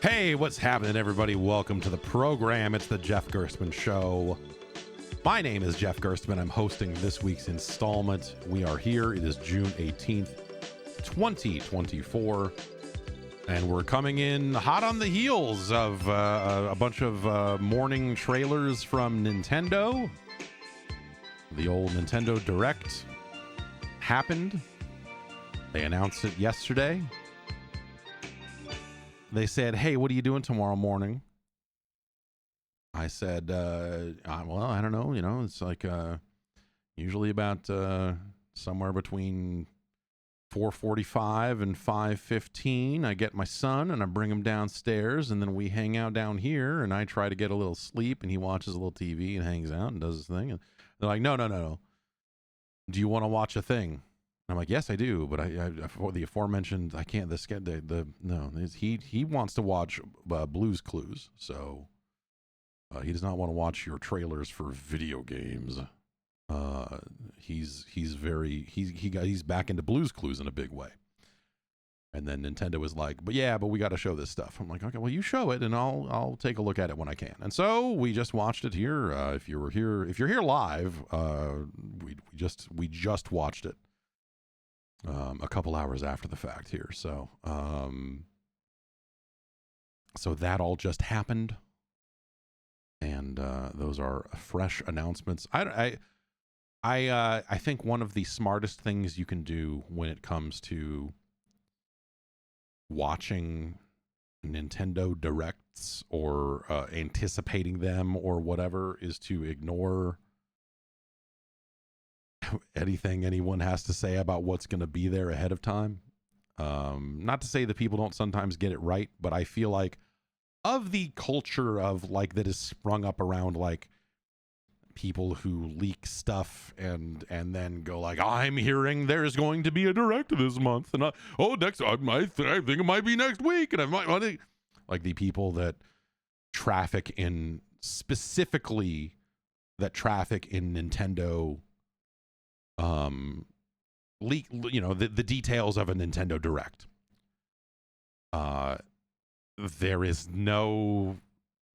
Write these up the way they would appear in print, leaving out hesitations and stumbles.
Hey, what's happening, everybody? Welcome to the program. It's the Jeff Gerstmann Show. My name is Jeff Gerstmann. I'm hosting this week's installment. We are here. It is June 18th, 2024. And we're coming in hot on the heels of a bunch of morning trailers from Nintendo. The old Nintendo Direct happened. They announced it yesterday. They said, hey, what are you doing tomorrow morning? I said, well, I don't know. You know, it's like usually about somewhere between 4:45 and 5:15. I get my son and I bring him downstairs, and then we hang out down here, and I try to get a little sleep, and he watches a little TV and hangs out and does his thing. And they're like, no. Do you want to watch a thing? I'm like, yes, I do, but I for the aforementioned, I can't. He wants to watch Blue's Clues, so he does not want to watch your trailers for video games. He's back into Blue's Clues in a big way. And then Nintendo was like, but we got to show this stuff. I'm like, okay, well, you show it, and I'll take a look at it when I can. And so we just watched it here. If you're here live, we just watched it. A couple hours after the fact here. So that all just happened. And those are fresh announcements. I think one of the smartest things you can do when it comes to watching Nintendo Directs or anticipating them or whatever is to ignore anything anyone has to say about what's going to be there ahead of time. Not to say that people don't sometimes get it right, but I feel like of the culture of like that is sprung up around like people who leak stuff and then go like, I'm hearing there's going to be a direct this month, and I think it might be next week, and I might like the people that traffic in Nintendo leak, you know, the details of a Nintendo Direct.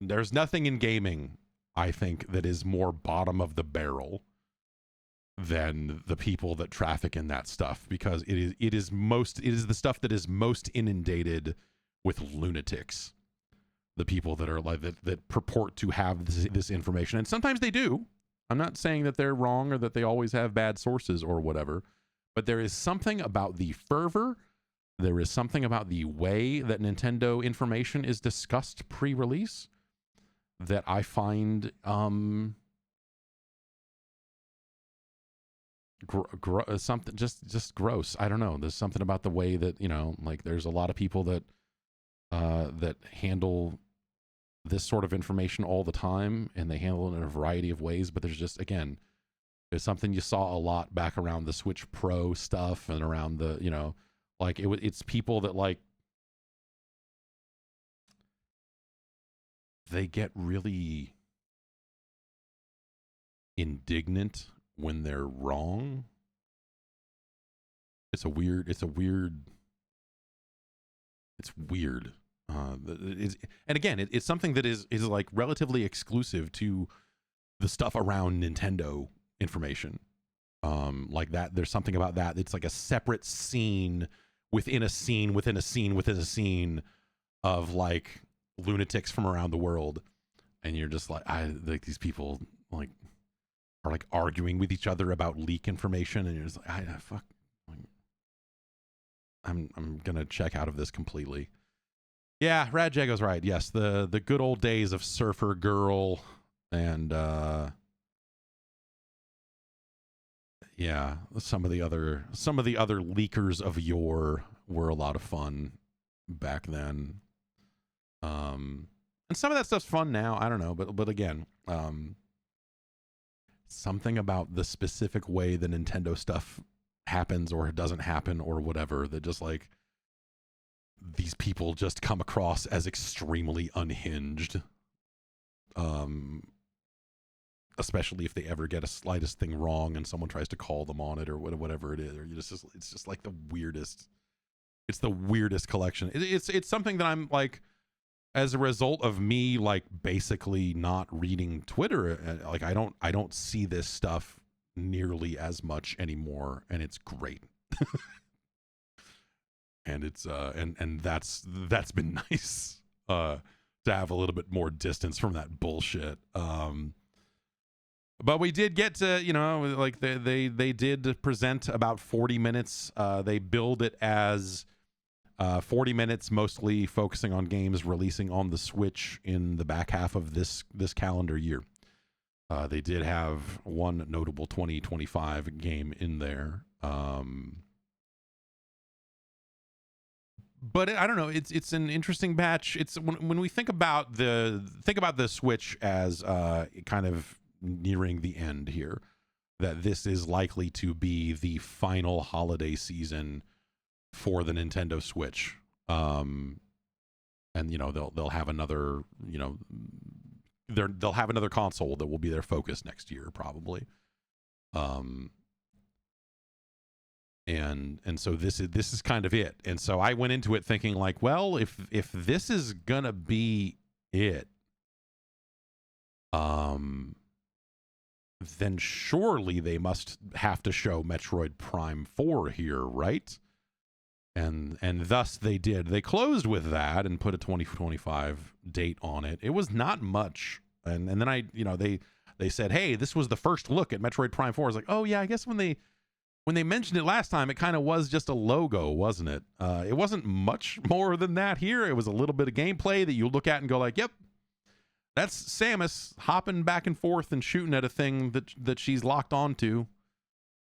There's nothing in gaming, I think, that is more bottom of the barrel than the people that traffic in that stuff, because it is the stuff that is most inundated with lunatics. The people that are like that purport to have this information, and sometimes they do. I'm not saying that they're wrong or that they always have bad sources or whatever, but there is something about the fervor, there is something about the way that Nintendo information is discussed pre-release that I find something just gross. I don't know. There's something about the way that, you know, like there's a lot of people that handle this sort of information all the time, and they handle it in a variety of ways, but there's something you saw a lot back around the Switch Pro stuff and around the, you know, like it's people that like they get really indignant when they're wrong. It's weird. And again, it's something that is like relatively exclusive to the stuff around Nintendo information. Like that, there's something about that. It's like a separate scene within a scene within a scene within a scene of like lunatics from around the world, and you're just like, like these people like are like arguing with each other about leak information, and you're just like, I'm gonna check out of this completely. Yeah, Rad Jago's right. Yes, the good old days of Surfer Girl and yeah, some of the other leakers of yore were a lot of fun back then. And some of that stuff's fun now. I don't know, but again, something about the specific way the Nintendo stuff happens or doesn't happen or whatever that just like these people just come across as extremely unhinged. Especially if they ever get a slightest thing wrong and someone tries to call them on it or whatever it is, or it's just like the weirdest. It's the weirdest collection. It's something that I'm like, as a result of me like basically not reading Twitter, like I don't see this stuff nearly as much anymore, and it's great. And it's and that's been nice to have a little bit more distance from that bullshit. But we did get to, you know, like they did present about 40 minutes. They billed it as 40 minutes, mostly focusing on games releasing on the Switch in the back half of this calendar year. They did have one notable 2025 game in there. But I don't know. It's an interesting batch. It's when we think about the Switch as kind of nearing the end here, that this is likely to be the final holiday season for the Nintendo Switch. And you know they'll have another, you know, they'll have another console that will be their focus next year probably. And so this is kind of it. And so I went into it thinking like, well, if this is gonna be it, then surely they must have to show Metroid Prime 4 here, right? And thus they did. They closed with that and put a 2025 date on it. It was not much. And then I, you know, they said, hey, this was the first look at Metroid Prime 4. I was like, oh yeah, I guess when they mentioned it last time, it kind of was just a logo, wasn't it? It wasn't much more than that here. It was a little bit of gameplay that you look at and go like, yep, that's Samus hopping back and forth and shooting at a thing that she's locked onto.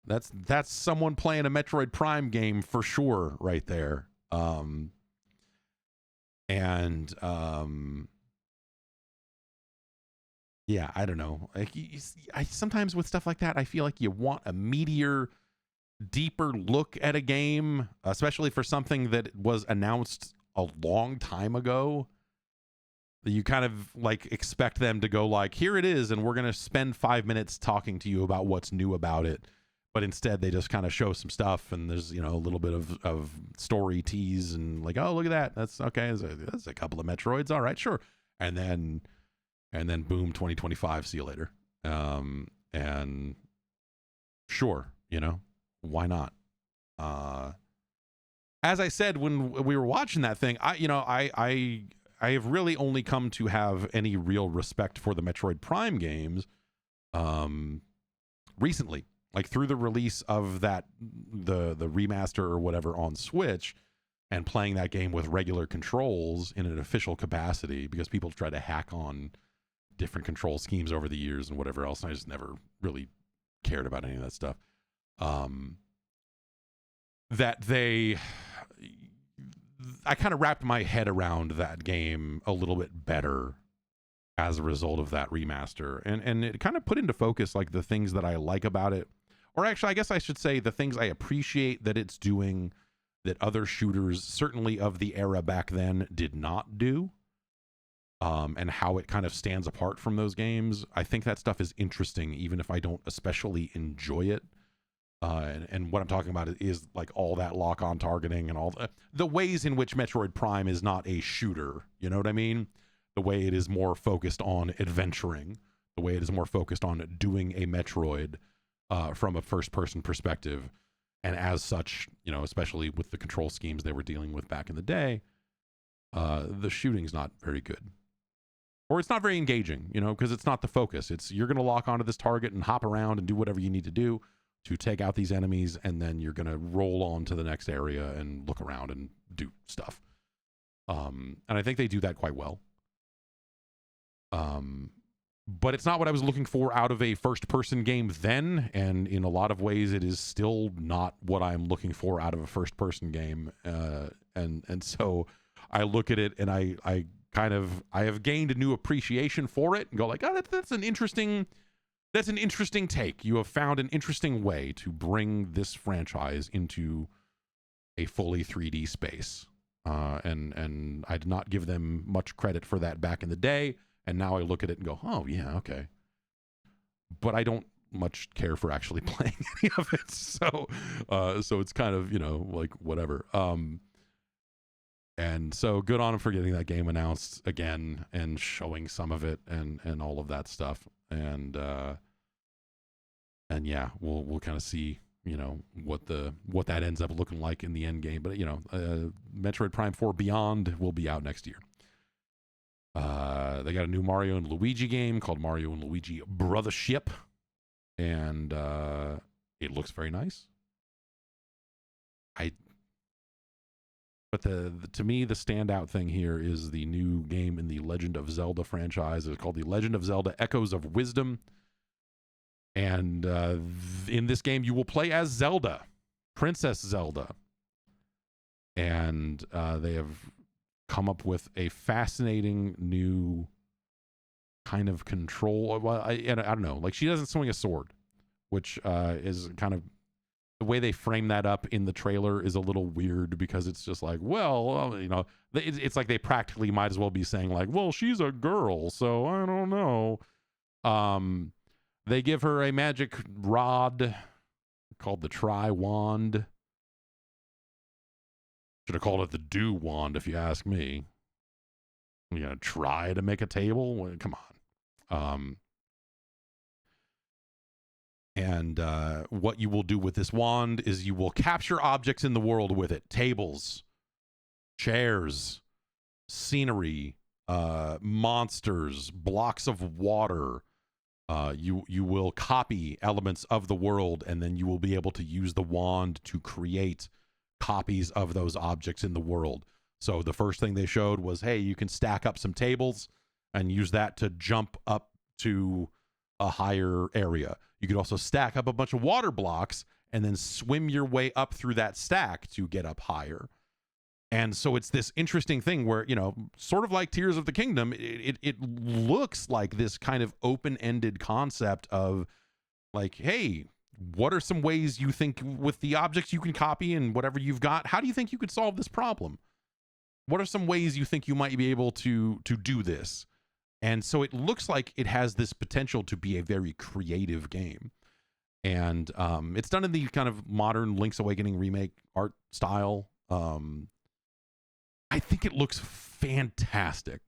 That's someone playing a Metroid Prime game for sure right there. Yeah, I don't know. Like, I sometimes with stuff like that, I feel like you want a meatier, deeper look at a game, especially for something that was announced a long time ago. You kind of like expect them to go like, here it is, and we're going to spend 5 minutes talking to you about what's new about it. But instead they just kind of show some stuff, and there's, you know, a little bit of story tease and like, oh, look at that. That's okay. That's a couple of Metroids. All right, sure. And then boom, 2025, see you later. And sure, you know, why not? As I said when we were watching that thing, I have really only come to have any real respect for the Metroid Prime games recently, like through the release of that the remaster or whatever on Switch, and playing that game with regular controls in an official capacity, because people try to hack on different control schemes over the years and whatever else, and I just never really cared about any of that stuff. I kind of wrapped my head around that game a little bit better as a result of that remaster, and it kind of put into focus like the things that I like about it, or actually I guess I should say the things I appreciate that it's doing that other shooters, certainly of the era back then, did not do, and how it kind of stands apart from those games. I think that stuff is interesting, even if I don't especially enjoy it. And what I'm talking about is like all that lock-on targeting and all the ways in which Metroid Prime is not a shooter. You know what I mean? The way it is more focused on adventuring, the way it is more focused on doing a Metroid from a first-person perspective. And as such, you know, especially with the control schemes they were dealing with back in the day, the shooting's not very good. Or it's not very engaging, you know, because it's not the focus. It's you're going to lock onto this target and hop around and do whatever you need to do to take out these enemies, and then you're going to roll on to the next area and look around and do stuff. And I think they do that quite well. But it's not what I was looking for out of a first-person game then, and in a lot of ways it is still not what I'm looking for out of a first-person game. And so I look at it and I have gained a new appreciation for it and go like, oh, that's an interesting take. You have found an interesting way to bring this franchise into a fully 3D space. And I did not give them much credit for that back in the day. And now I look at it and go, oh, yeah, okay. But I don't much care for actually playing any of it. So it's kind of, you know, like whatever. And so good on him for getting that game announced again and showing some of it and all of that stuff. And yeah, we'll kind of see, you know, what that ends up looking like in the end game. But, you know, Metroid Prime 4 Beyond will be out next year. They got a new Mario and Luigi game called Mario and Luigi Brothership, and it looks very nice. But to me, the standout thing here is the new game in the Legend of Zelda franchise. It's called The Legend of Zelda Echoes of Wisdom. And in this game, you will play as Zelda, Princess Zelda. And they have come up with a fascinating new kind of control. Well, I don't know. Like, she doesn't swing a sword, which is kind of... The way they frame that up in the trailer is a little weird because it's just like, well, you know, it's like they practically might as well be saying like, well, she's a girl, so I don't know. They give her a magic rod called the Tri-Wand. Should have called it the Do-Wand, if you ask me. You know, try to make a table? Well, come on. And what you will do with this wand is you will capture objects in the world with it. Tables, chairs, scenery, monsters, blocks of water. You will copy elements of the world, and then you will be able to use the wand to create copies of those objects in the world. So the first thing they showed was, hey, you can stack up some tables and use that to jump up to a higher area. You could also stack up a bunch of water blocks and then swim your way up through that stack to get up higher. And so it's this interesting thing where, you know, sort of like Tears of the Kingdom, it looks like this kind of open-ended concept of like, hey, what are some ways you think with the objects you can copy and whatever you've got, how do you think you could solve this problem? What are some ways you think you might be able to do this? And so it looks like it has this potential to be a very creative game. And it's done in the kind of modern Link's Awakening remake art style. I think it looks fantastic.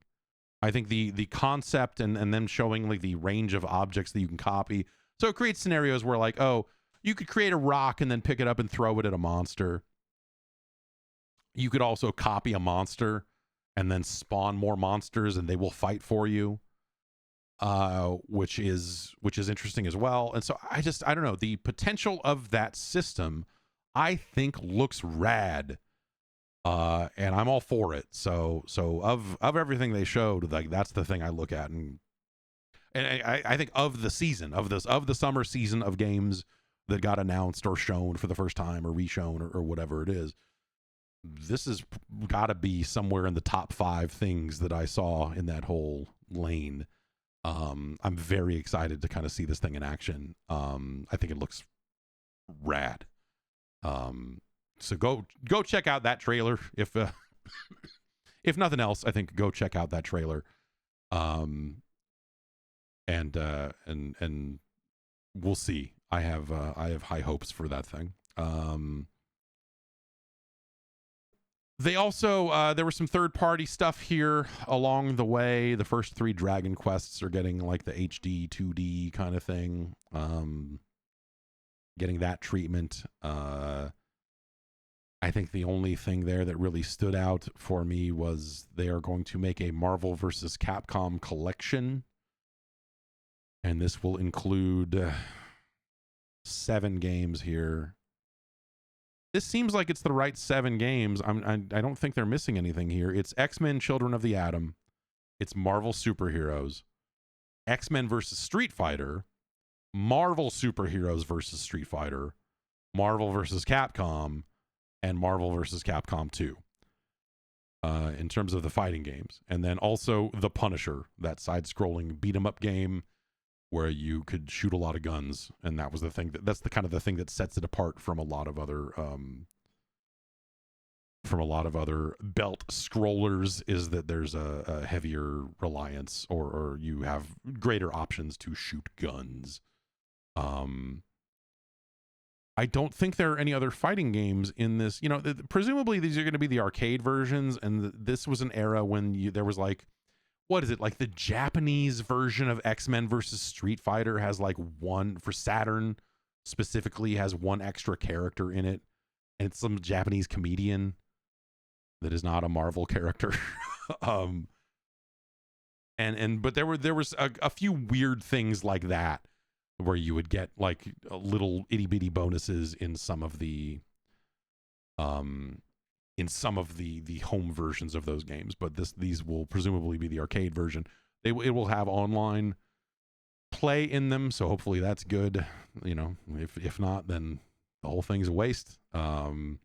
I think the concept and them showing like the range of objects that you can copy. So it creates scenarios where like, oh, you could create a rock and then pick it up and throw it at a monster. You could also copy a monster and then spawn more monsters and they will fight for you, which is interesting as well. And so I don't know, the potential of that system I think looks rad, and I'm all for it. So of everything they showed, like that's the thing I look at, and I think of the season of the summer season of games that got announced or shown for the first time or reshown or whatever it is, this has got to be somewhere in the top 5 things that I saw in that whole lane. I'm very excited to kind of see this thing in action. I think it looks rad. So go check out that trailer. If if nothing else, I think go check out that trailer. And we'll see. I have high hopes for that thing. They also, there was some third-party stuff here along the way. The first 3 Dragon Quests are getting like the HD 2D kind of thing. Getting that treatment. I think the only thing there that really stood out for me was they are going to make a Marvel vs. Capcom collection. And this will include 7 games here. This seems like it's the right 7 games. I don't think they're missing anything here. It's X-Men Children of the Atom. It's Marvel Superheroes. X-Men versus Street Fighter. Marvel Superheroes versus Street Fighter. Marvel versus Capcom. And Marvel versus Capcom 2. In terms of the fighting games. And then also The Punisher. That side-scrolling beat-em-up game where you could shoot a lot of guns, and that was the thing that's the kind of the thing that sets it apart from a lot of other belt scrollers, is that there's a heavier reliance or you have greater options to shoot guns. I don't think there are any other fighting games in this. You know, presumably these are going to be the arcade versions, and this was an era when there was like, what is it, like the Japanese version of X-Men versus Street Fighter has like one, for Saturn specifically, has one extra character in it, and it's some Japanese comedian that is not a Marvel character. But there was a few weird things like that, where you would get like little itty bitty bonuses in some of the home versions of those games. But these will presumably be the arcade version. It will have online play in them, so hopefully that's good. You know, if not, then the whole thing's a waste. And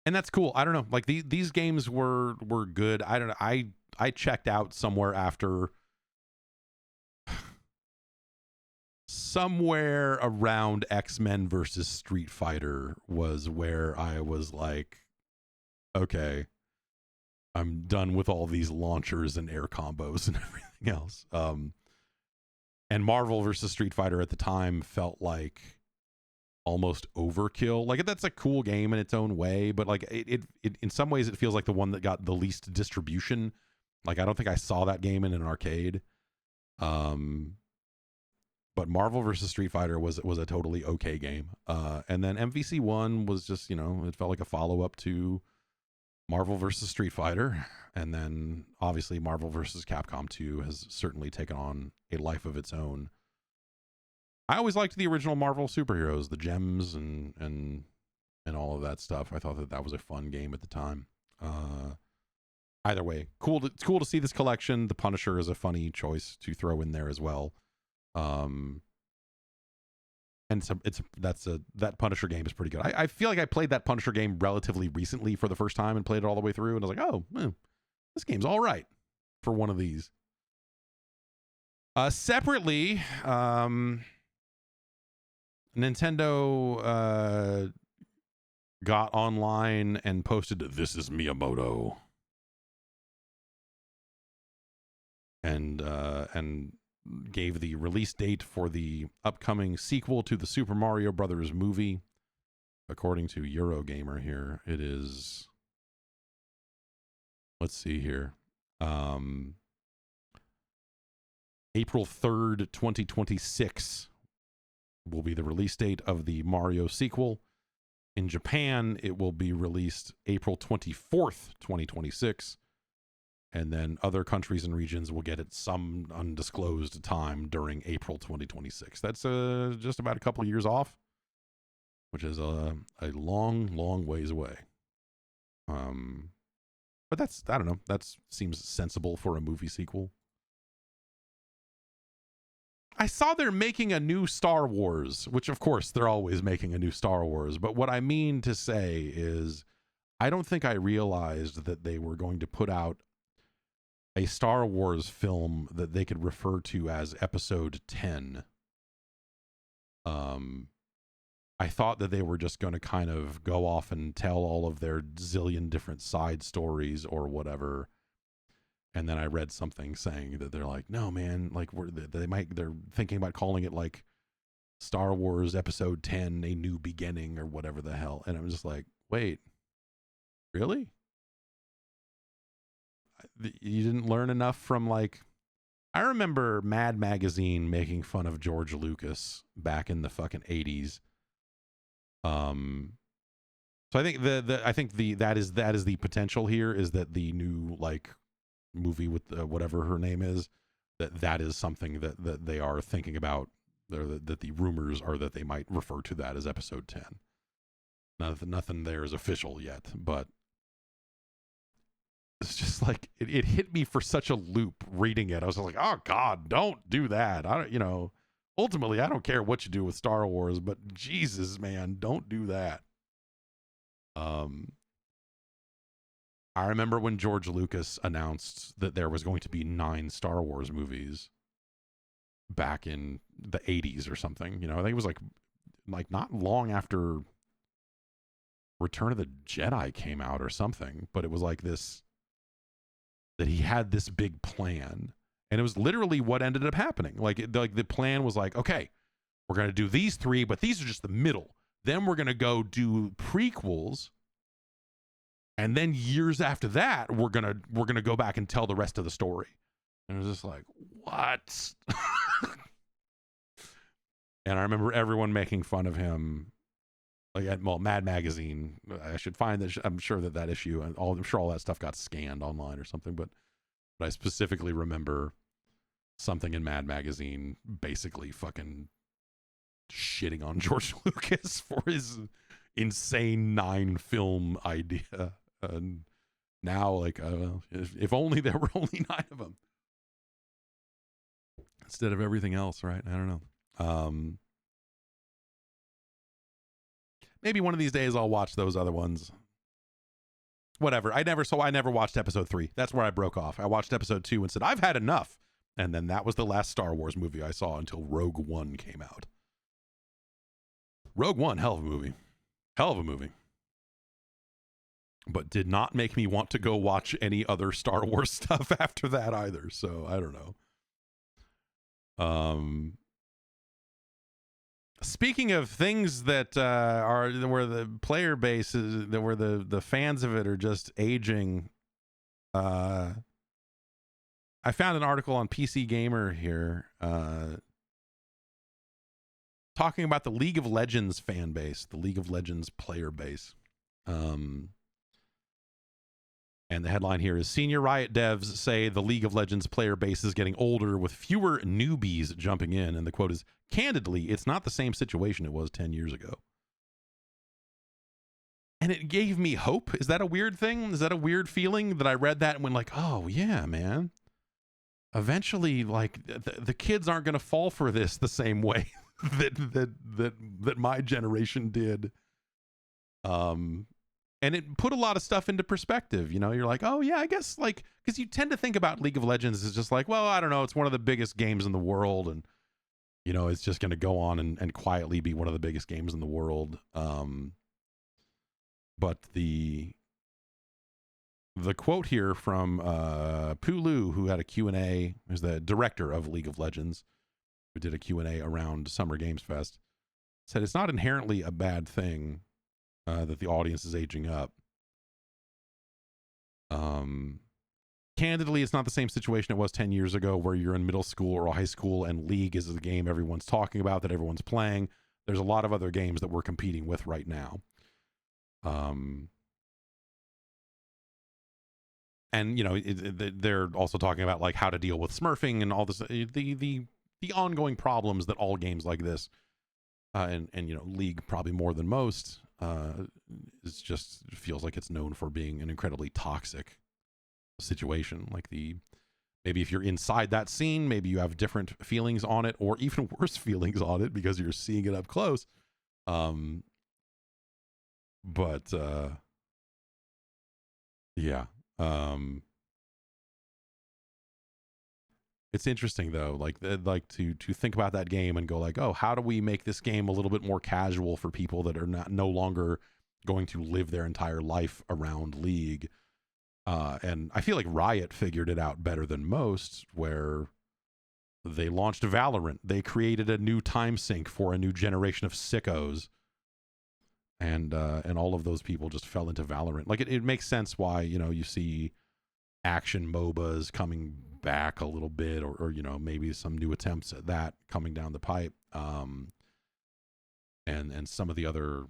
that's cool. I don't know. Like these games were good. I don't know. I checked out somewhere after. Somewhere around X-Men versus Street Fighter was where I was like, okay, I'm done with all these launchers and air combos and everything else. And Marvel versus Street Fighter at the time felt like almost overkill. Like, that's a cool game in its own way, but like it in some ways it feels like the one that got the least distribution. Like, I don't think I saw that game in an arcade. But Marvel vs. Street Fighter was a totally okay game. And then MVC 1 was just, you know, it felt like a follow-up to Marvel vs. Street Fighter. And then, obviously, Marvel vs. Capcom 2 has certainly taken on a life of its own. I always liked the original Marvel superheroes, the gems and all of that stuff. I thought that was a fun game at the time. Either way, it's cool to see this collection. The Punisher is a funny choice to throw in there as well. And that Punisher game is pretty good. I feel like I played that Punisher game relatively recently for the first time and played it all the way through, and I was like, oh, this game's all right for one of these. Separately, Nintendo got online and posted, "This is Miyamoto," and gave the release date for the upcoming sequel to the Super Mario Brothers movie. According to Eurogamer here, it is, let's see here, April 3rd, 2026 will be the release date of the Mario sequel. In Japan, it will be released April 24th, 2026. And then other countries and regions will get it some undisclosed time during April 2026. That's just about a couple of years off, which is a long, long ways away. But that's, I don't know, that seems sensible for a movie sequel. I saw they're making a new Star Wars, which of course they're always making a new Star Wars. But what I mean to say is, I don't think I realized that they were going to put out a Star Wars film that they could refer to as Episode 10. I thought that they were just going to kind of go off and tell all of their zillion different side stories or whatever. And then I read something saying that they're like, no, man, like they're thinking about calling it like Star Wars Episode 10, A New Beginning or whatever the hell. And I'm just like, wait, really? You didn't learn enough from, like, I remember Mad Magazine making fun of George Lucas back in the fucking 80s. So I think that is the potential here, is that the new like movie with whatever her name is, that is something that they are thinking about, or that the rumors are that they might refer to that as Episode 10. Nothing there is official yet, but it's just like it hit me for such a loop reading it. I was like, oh God, don't do that. I don't, you know, ultimately I don't care what you do with Star Wars, but Jesus, man, don't do that. I remember when George Lucas announced that there was going to be 9 Star Wars movies back in the 80s or something. You know, I think it was like not long after Return of the Jedi came out or something, but it was like this, that he had this big plan, and it was literally what ended up happening. Like the plan was like, okay, We're going to do these 3, but these are just the middle. Then we're going to go do prequels. And then years after that, we're going to go back and tell the rest of the story. And it was just like, what? And I remember everyone making fun of him. Like at Mad Magazine, I should find that. I'm sure that issue and I'm sure all that stuff got scanned online or something. But I specifically remember something in Mad Magazine basically fucking shitting on George Lucas for his insane 9-film idea. And now, like, if only there were only 9 of them instead of everything else, right? I don't know. Maybe one of these days I'll watch those other ones. Whatever. I never watched episode 3. That's where I broke off. I watched episode 2 and said, I've had enough. And then that was the last Star Wars movie I saw until Rogue One came out. Rogue One, hell of a movie. Hell of a movie. But did not make me want to go watch any other Star Wars stuff after that either. So I don't know. Speaking of things that are where the player base is, where the fans of it are just aging, I found an article on PC Gamer here talking about the League of Legends fan base, the League of Legends player base. And the headline here is Senior Riot devs say the League of Legends player base is getting older with fewer newbies jumping in. And the quote is, candidly, it's not the same situation it was 10 years ago. And it gave me hope. Is that a weird thing? Is that a weird feeling that I read that and went like, oh yeah, man. Eventually, like the kids aren't going to fall for this the same way that my generation did. And it put a lot of stuff into perspective. You know, you're like, oh yeah, I guess, like, because you tend to think about League of Legends as just like, well, I don't know, it's one of the biggest games in the world, and you know, it's just going to go on and quietly be one of the biggest games in the world. But the quote here from Pulu, who had a Q&A, who's the director of League of Legends, who did a Q&A around Summer Games Fest, said it's not inherently a bad thing that the audience is aging up. Candidly, it's not the same situation it was 10 years ago where you're in middle school or high school and League is the game everyone's talking about, that everyone's playing. There's a lot of other games that we're competing with right now. And, you know, they're also talking about like how to deal with smurfing and all this, the ongoing problems that all games like this, and you know, League probably more than most, is just feels like it's known for being an incredibly toxic situation. Like maybe if you're inside that scene, maybe you have different feelings on it, or even worse feelings on it because you're seeing it up close. But yeah. It's interesting though, like to think about that game and go like, oh, how do we make this game a little bit more casual for people that are no longer going to live their entire life around League? And I feel like Riot figured it out better than most, where they launched Valorant. They created a new time sink for a new generation of sickos. And all of those people just fell into Valorant. Like it makes sense why, you know, you see action MOBAs coming back a little bit, or you know, maybe some new attempts at that coming down the pipe. And some of the other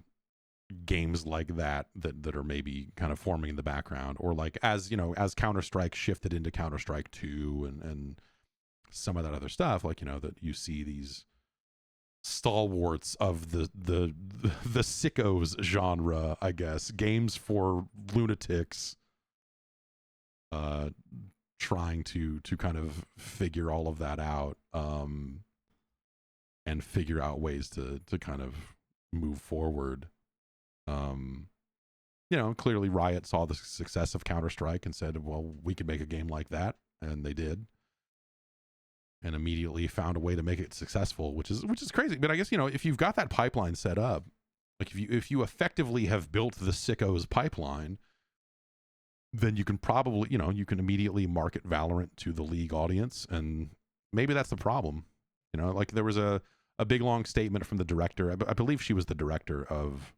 games like that are maybe kind of forming in the background, or like, as you know, as Counter-Strike shifted into Counter-Strike 2 and some of that other stuff, like, you know, that you see these stalwarts of the sickos genre, I guess, games for lunatics, trying to kind of figure all of that out, and figure out ways to kind of move forward. You know, clearly Riot saw the success of Counter-Strike and said, well, we could make a game like that, and they did. And immediately found a way to make it successful, which is crazy. But I guess, you know, if you've got that pipeline set up, like if you effectively have built the sickos pipeline, then you can probably, you know, you can immediately market Valorant to the League audience, and maybe that's the problem. You know, like there was a a big long statement from the director. I believe she was the director of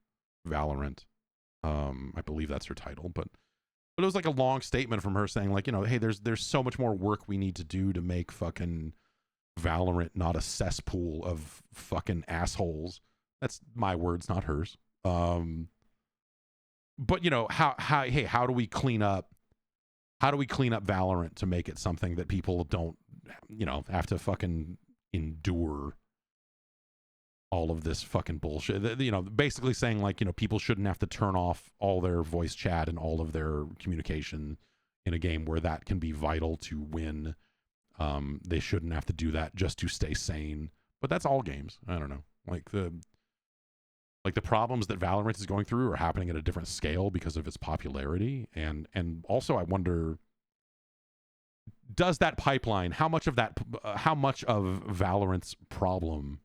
Valorant. I believe that's her title, but it was like a long statement from her saying like, you know, hey, there's so much more work we need to do to make fucking Valorant not a cesspool of fucking assholes. That's my words, not hers. But you know, how do we clean up Valorant to make it something that people don't, you know, have to fucking endure all of this fucking bullshit. You know, basically saying like, you know, people shouldn't have to turn off all their voice chat and all of their communication in a game where that can be vital to win. They shouldn't have to do that just to stay sane. But that's all games. I don't know. Like the problems that Valorant is going through are happening at a different scale because of its popularity. And also I wonder, does that pipeline, how much of Valorant's problem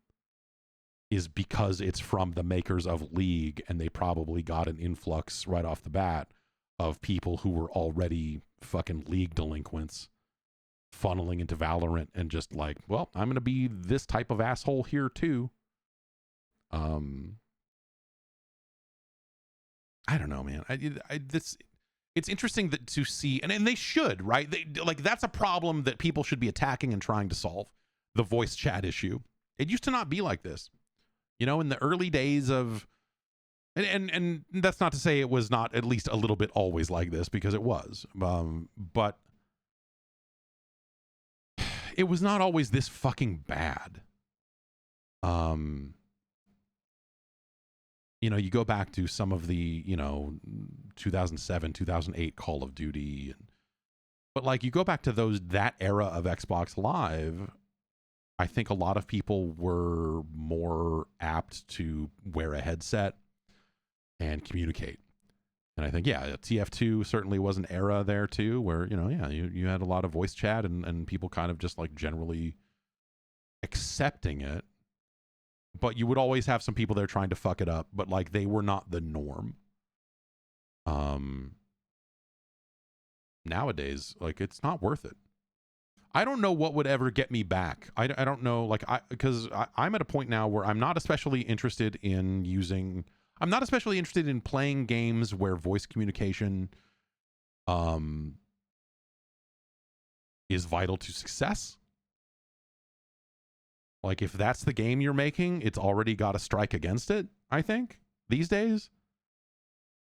is because it's from the makers of League and they probably got an influx right off the bat of people who were already fucking League delinquents funneling into Valorant and just like, well, I'm going to be this type of asshole here too. I don't know, man. It's interesting to see, and they should, right? Like that's a problem that people should be attacking and trying to solve, the voice chat issue. It used to not be like this. You know, in the early days of, and that's not to say it was not at least a little bit always like this, because it was, but it was not always this fucking bad. You know, you go back to some of the, you know, 2007, 2008 Call of Duty, but like you go back to that era of Xbox Live, I think a lot of people were more apt to wear a headset and communicate. And I think, yeah, TF2 certainly was an era there too, where, you know, yeah, you had a lot of voice chat and people kind of just like generally accepting it. But you would always have some people there trying to fuck it up, but like they were not the norm. Nowadays, like it's not worth it. I don't know what would ever get me back. I don't know, like, because I'm at a point now where I'm not especially interested in playing games where voice communication is vital to success. Like, if that's the game you're making, it's already got a strike against it, I think, these days.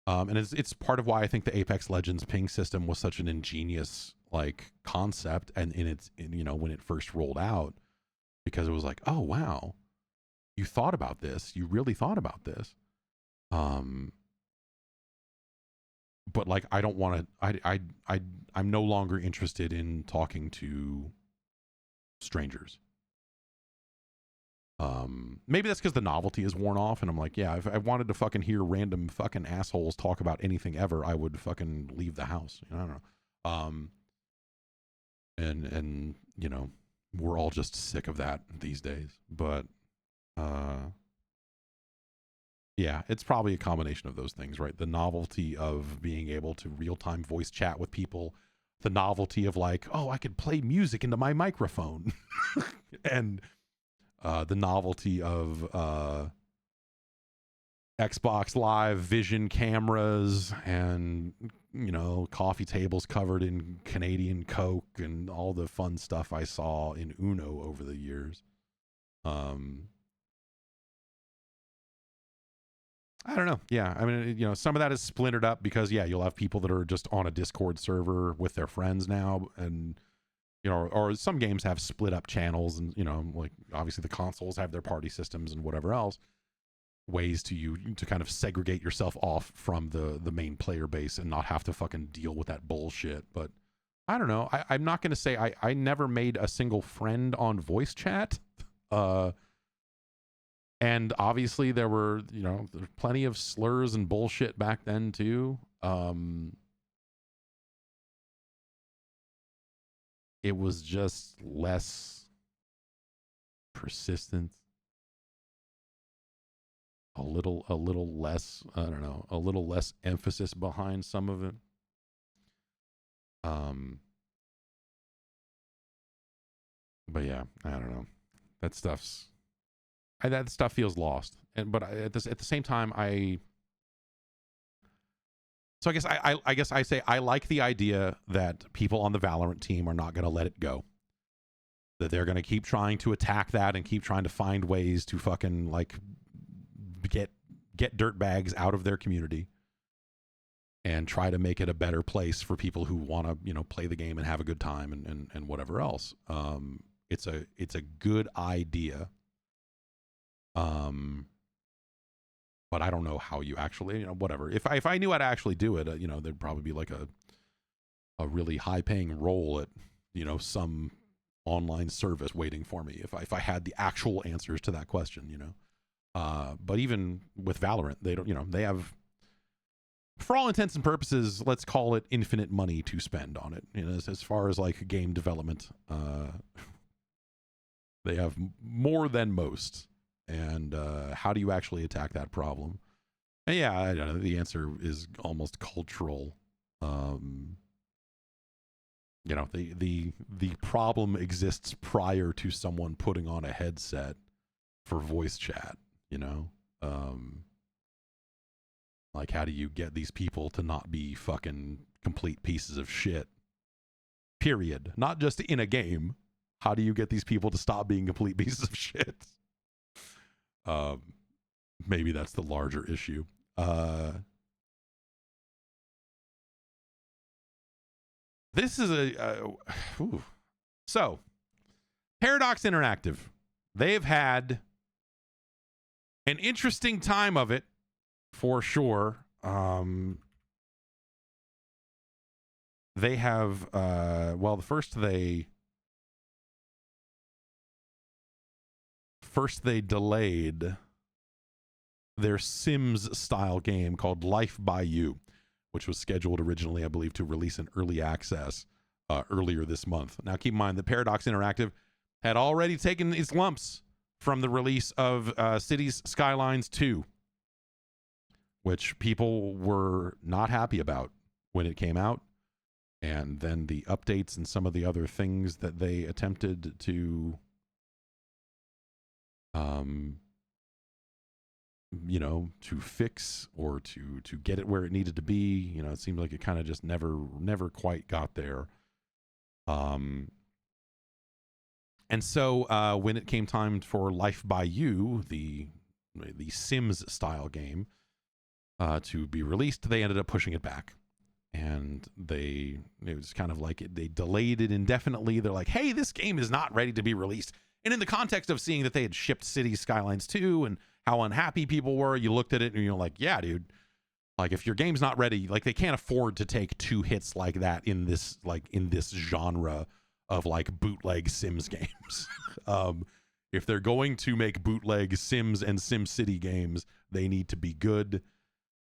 And it's part of why I think the Apex Legends ping system was such an ingenious like concept, and you know, when it first rolled out, because it was like, oh wow, you thought about this, you really thought about this. But like I don't want to, I'm no longer interested in talking to strangers. Maybe that's because the novelty is worn off, and I'm like, yeah, if I wanted to fucking hear random fucking assholes talk about anything ever, I would fucking leave the house. You know, I don't know. And you know, we're all just sick of that these days. But yeah, it's probably a combination of those things, right? The novelty of being able to real-time voice chat with people, the novelty of like, oh, I could play music into my microphone, and the novelty of Xbox Live Vision cameras and, you know, coffee tables covered in Canadian Coke and all the fun stuff I saw in Uno over the years. I don't know. Yeah. I mean, you know, some of that is splintered up because, yeah, you'll have people that are just on a Discord server with their friends now. And, you know, or some games have split up channels and, you know, like obviously the consoles have their party systems and whatever else. Ways to kind of segregate yourself off from the main player base and not have to fucking deal with that bullshit. But I don't know. I'm not going to say I never made a single friend on voice chat. And obviously there were, you know, there's plenty of slurs and bullshit back then too. It was just less persistent. A little less, I don't know, a little less emphasis behind some of it. But yeah, I don't know. That stuff's that stuff feels lost. But at the same time, so I guess I say I like the idea that people on the Valorant team are not going to let it go. That they're going to keep trying to attack that and keep trying to find ways to fucking like get dirtbags out of their community and try to make it a better place for people who want to, you know, play the game and have a good time and whatever else. It's a good idea. But I don't know how you actually, you know, whatever. If I knew how to actually do it, you know, there'd probably be like a really high paying role at, you know, some online service waiting for me if I had the actual answers to that question, you know. But even with Valorant, they don't, you know, they have, for all intents and purposes, let's call it infinite money to spend on it. You know, as far as like game development, they have more than most. And how do you actually attack that problem? And yeah, I don't know. The answer is almost cultural. You know, the problem exists prior to someone putting on a headset for voice chat. You know, like how do you get these people to not be fucking complete pieces of shit? Period. Not just in a game. How do you get these people to stop being complete pieces of shit? Maybe that's the larger issue. This is so Paradox Interactive. They've had an interesting time of it for sure. They have well, first they delayed their Sims style game called Life by You, which was scheduled originally, I believe, to release in early access earlier this month. Now, keep in mind that Paradox Interactive had already taken its lumps from the release of Cities Skylines 2, which people were not happy about when it came out. And then the updates and some of the other things that they attempted to you know, to fix or to get it where it needed to be. You know, it seemed like it kind of just never quite got there. And so when it came time for Life by You, the Sims style game, to be released, they ended up pushing it back. And it was kind of like they delayed it indefinitely. They're like, hey, this game is not ready to be released. And in the context of seeing that they had shipped Cities Skylines 2 and how unhappy people were, you looked at it and you're like, yeah, dude, like if your game's not ready, like they can't afford to take two hits like that in this genre of like bootleg Sims games. If they're going to make bootleg Sims and SimCity games, they need to be good.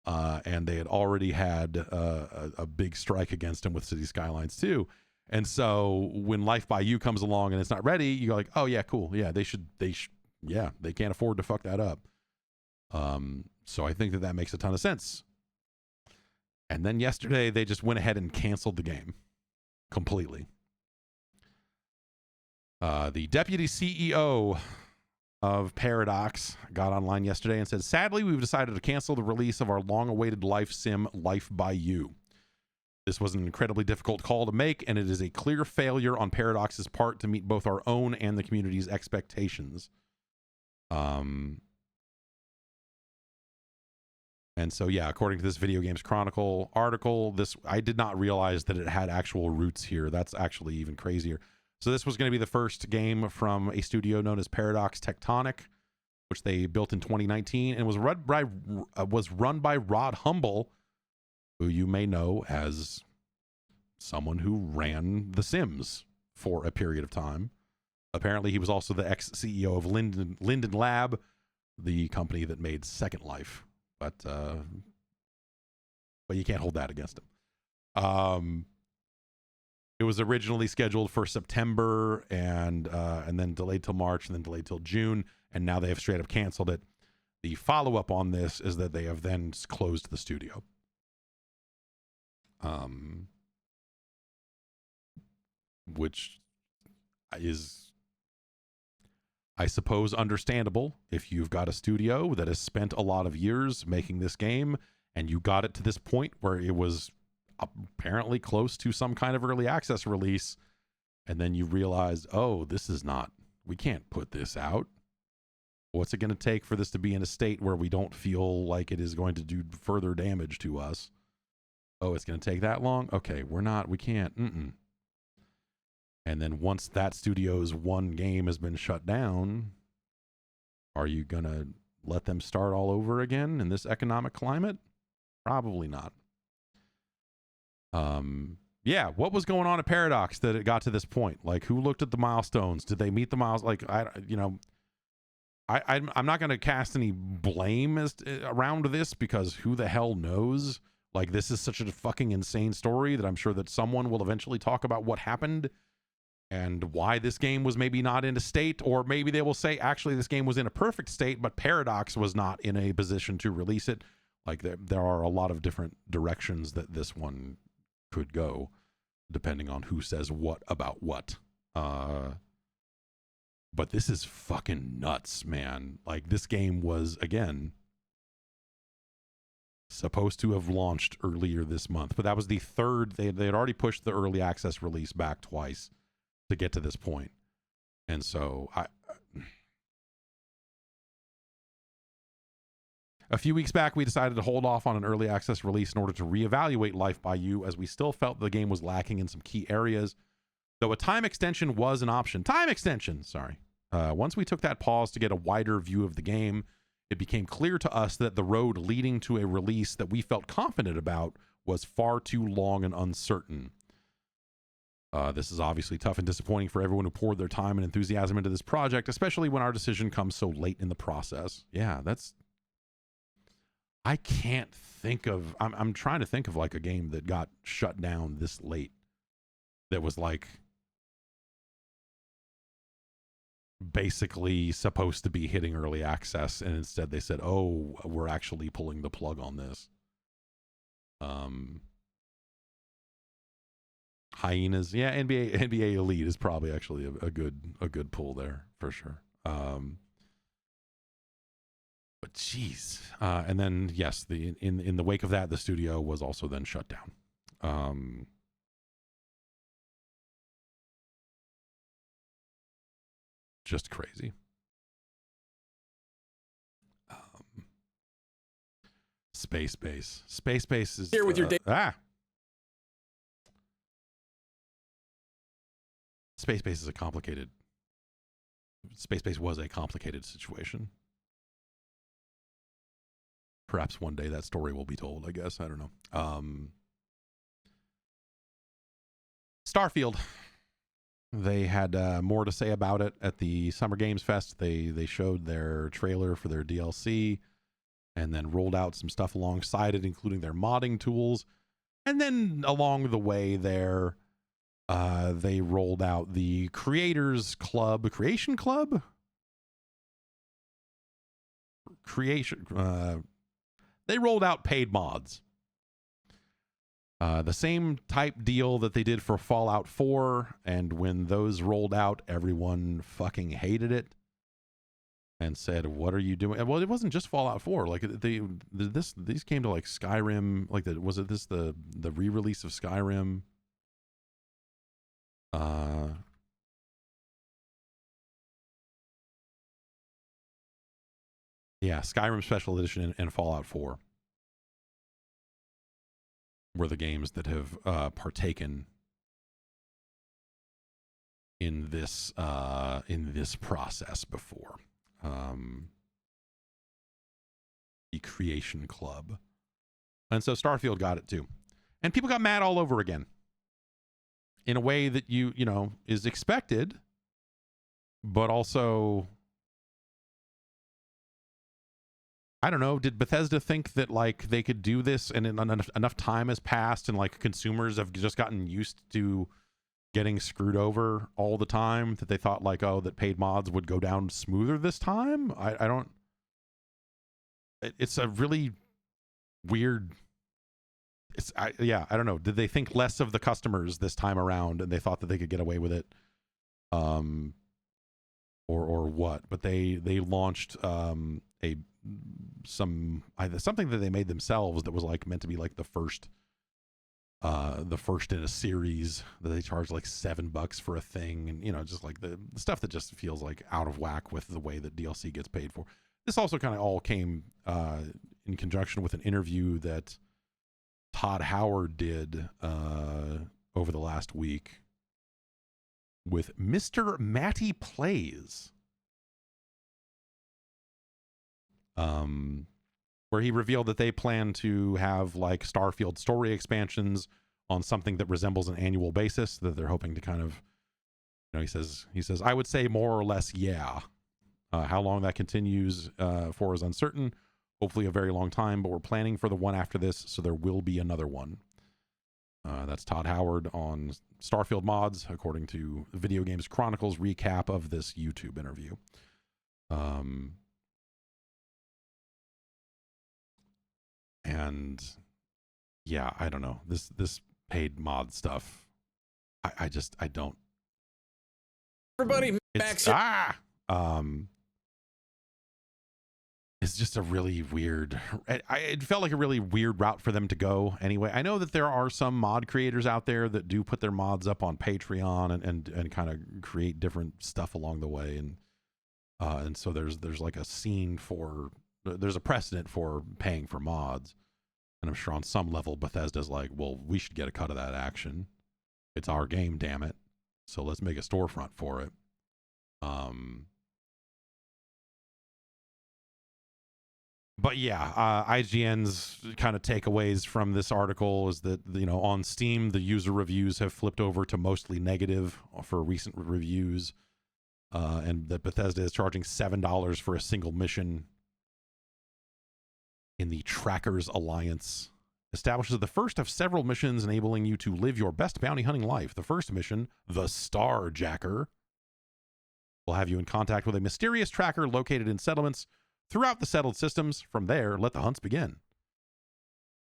And they had already had a big strike against them with Cities Skylines 2. And so when Life by You comes along and it's not ready, you go like, oh yeah, cool. Yeah, they can't afford to fuck that up. So I think that makes a ton of sense. And then yesterday they just went ahead and canceled the game completely. The deputy CEO of Paradox got online yesterday and said, sadly, we've decided to cancel the release of our long-awaited life sim, Life by You. This was an incredibly difficult call to make, and it is a clear failure on Paradox's part to meet both our own and the community's expectations. And so, yeah, according to this Video Games Chronicle article, I did not realize that it had actual roots here. That's actually even crazier. So this was going to be the first game from a studio known as Paradox Tectonic, which they built in 2019, and was run by Rod Humble, who you may know as someone who ran The Sims for a period of time. Apparently, he was also the ex-CEO of Linden Lab, the company that made Second Life. But you can't hold that against him. It was originally scheduled for September and then delayed till March and then delayed till June, and now they have straight up canceled it. The follow-up on this is that they have then closed the studio. Which is, I suppose understandable if you've got a studio that has spent a lot of years making this game and you got it to this point where it was apparently close to some kind of early access release, and then you realized, oh, we can't put this out. What's it going to take for this to be in a state where we don't feel like it is going to do further damage to us? Oh, it's going to take that long? Okay, we can't. And then once that studio's one game has been shut down, are you going to let them start all over again in this economic climate? Probably not. Yeah, what was going on at Paradox that it got to this point? Like, who looked at the milestones? Did they meet the miles? Like, I'm not going to cast any blame around this, because who the hell knows? Like, this is such a fucking insane story that I'm sure that someone will eventually talk about what happened and why this game was maybe not in a state, or maybe they will say, actually, this game was in a perfect state, but Paradox was not in a position to release it. Like, there are a lot of different directions that this one could go, depending on who says what about what. But this is fucking nuts, man. Like, this game was, again, supposed to have launched earlier this month, but that was the third. They had already pushed the early access release back twice to get to this point. And so a few weeks back, we decided to hold off on an early access release in order to reevaluate Life by You, as we still felt the game was lacking in some key areas, though a time extension was an option. Once we took that pause to get a wider view of the game, it became clear to us that the road leading to a release that we felt confident about was far too long and uncertain. This is obviously tough and disappointing for everyone who poured their time and enthusiasm into this project, especially when our decision comes so late in the process. Yeah, I can't think of, I'm trying to think of like a game that got shut down this late that was like basically supposed to be hitting early access, and instead they said, oh, we're actually pulling the plug on this. Hyenas, yeah, NBA Elite is probably actually a good pull there for sure. But geez, and then yes, in the wake of that, the studio was also then shut down. Just crazy. Space Base is Here with your Space Base is a complicated. Space Base was a complicated situation. Perhaps one day that story will be told, I guess. I don't know. Starfield. They had more to say about it at the Summer Games Fest. They showed their trailer for their DLC and then rolled out some stuff alongside it, including their modding tools. And then along the way there, they rolled out the Creation Club. They rolled out paid mods. The same type deal that they did for Fallout 4, and when those rolled out, everyone fucking hated it and said, "What are you doing?" Well, it wasn't just Fallout 4. Like these came to like Skyrim. Like the re-release of Skyrim? Yeah, Skyrim Special Edition and Fallout 4 were the games that have partaken in this process before. The Creation Club. And so Starfield got it too. And people got mad all over again. In a way that you know is expected, but also, I don't know, did Bethesda think that like they could do this and enough time has passed and like consumers have just gotten used to getting screwed over all the time that they thought like, oh, that paid mods would go down smoother this time? I don't. It's a really weird. I don't know. Did they think less of the customers this time around and they thought that they could get away with it? or what, but they launched something that they made themselves that was like meant to be like the first in a series that they charged like $7 for a thing, and just like the stuff that just feels like out of whack with the way that DLC gets paid for. This also kind of all came in conjunction with an interview that Todd Howard did over the last week with Mr. Matty Plays, where he revealed that they plan to have like Starfield story expansions on something that resembles an annual basis, that they're hoping to kind of, he says, I would say more or less, yeah. How long that continues for is uncertain. Hopefully a very long time, but we're planning for the one after this, so there will be another one. That's Todd Howard on Starfield mods, according to Video Games Chronicles recap of this YouTube interview. And yeah, I don't know. This paid mod stuff, I don't. Everybody, Max. It's just a really weird. It felt like a really weird route for them to go. Anyway, I know that there are some mod creators out there that do put their mods up on Patreon and kind of create different stuff along the way, and so there's like a scene for. There's a precedent for paying for mods, and I'm sure on some level Bethesda's like, well, we should get a cut of that action. It's our game, damn it. So let's make a storefront for it. But yeah, IGN's kind of takeaways from this article is that, on Steam, the user reviews have flipped over to mostly negative for recent reviews, and that Bethesda is charging $7 for a single mission in the Trackers Alliance. Establishes the first of several missions enabling you to live your best bounty hunting life. The first mission, the Starjacker, will have you in contact with a mysterious tracker located in settlements throughout the settled systems. From there, let the hunts begin.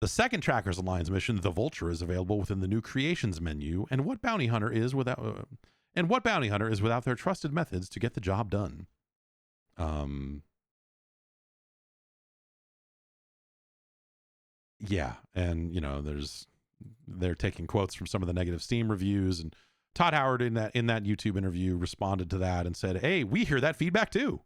The second Trackers Alliance mission, the Vulture, is available within the new Creations menu, and what bounty hunter is without their trusted methods to get the job done? Yeah, and they're taking quotes from some of the negative Steam reviews, and Todd Howard in that YouTube interview responded to that and said, "Hey, we hear that feedback too.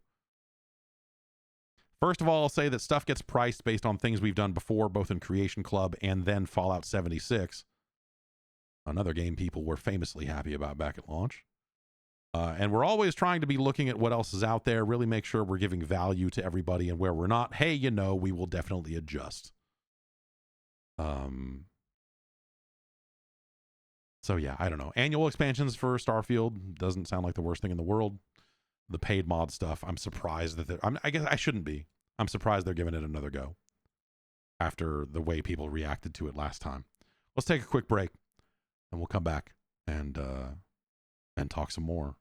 First of all, I'll say that stuff gets priced based on things we've done before, both in Creation Club and then Fallout 76, another game people were famously happy about back at launch. And we're always trying to be looking at what else is out there, really make sure we're giving value to everybody, and where we're not, hey, we will definitely adjust." So yeah, I don't know. Annual expansions for Starfield doesn't sound like the worst thing in the world. The paid mod stuff, I'm surprised that I guess I shouldn't be. I'm surprised they're giving it another go after the way people reacted to it last time. Let's take a quick break, and we'll come back and talk some more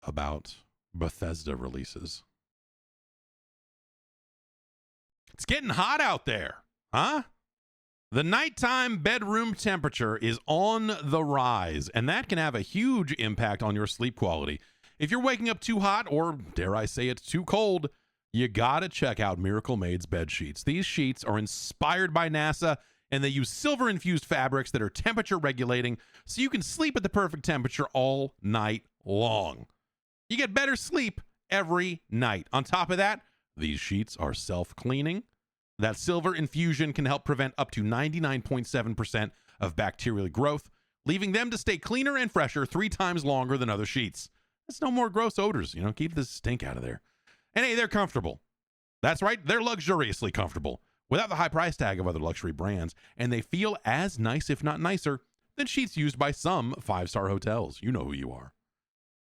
about Bethesda releases. It's getting hot out there, huh? The nighttime bedroom temperature is on the rise, and that can have a huge impact on your sleep quality. If you're waking up too hot, or dare I say it's too cold, you gotta check out Miracle Made's bed sheets. These sheets are inspired by NASA, and they use silver-infused fabrics that are temperature regulating, so you can sleep at the perfect temperature all night long. You get better sleep every night. On top of that, these sheets are self-cleaning. That silver infusion can help prevent up to 99.7% of bacterial growth, leaving them to stay cleaner and fresher 3 times longer than other sheets. That's no more gross odors, keep the stink out of there. And hey, they're comfortable. That's right, they're luxuriously comfortable, without the high price tag of other luxury brands, and they feel as nice, if not nicer, than sheets used by some 5-star hotels. You know who you are.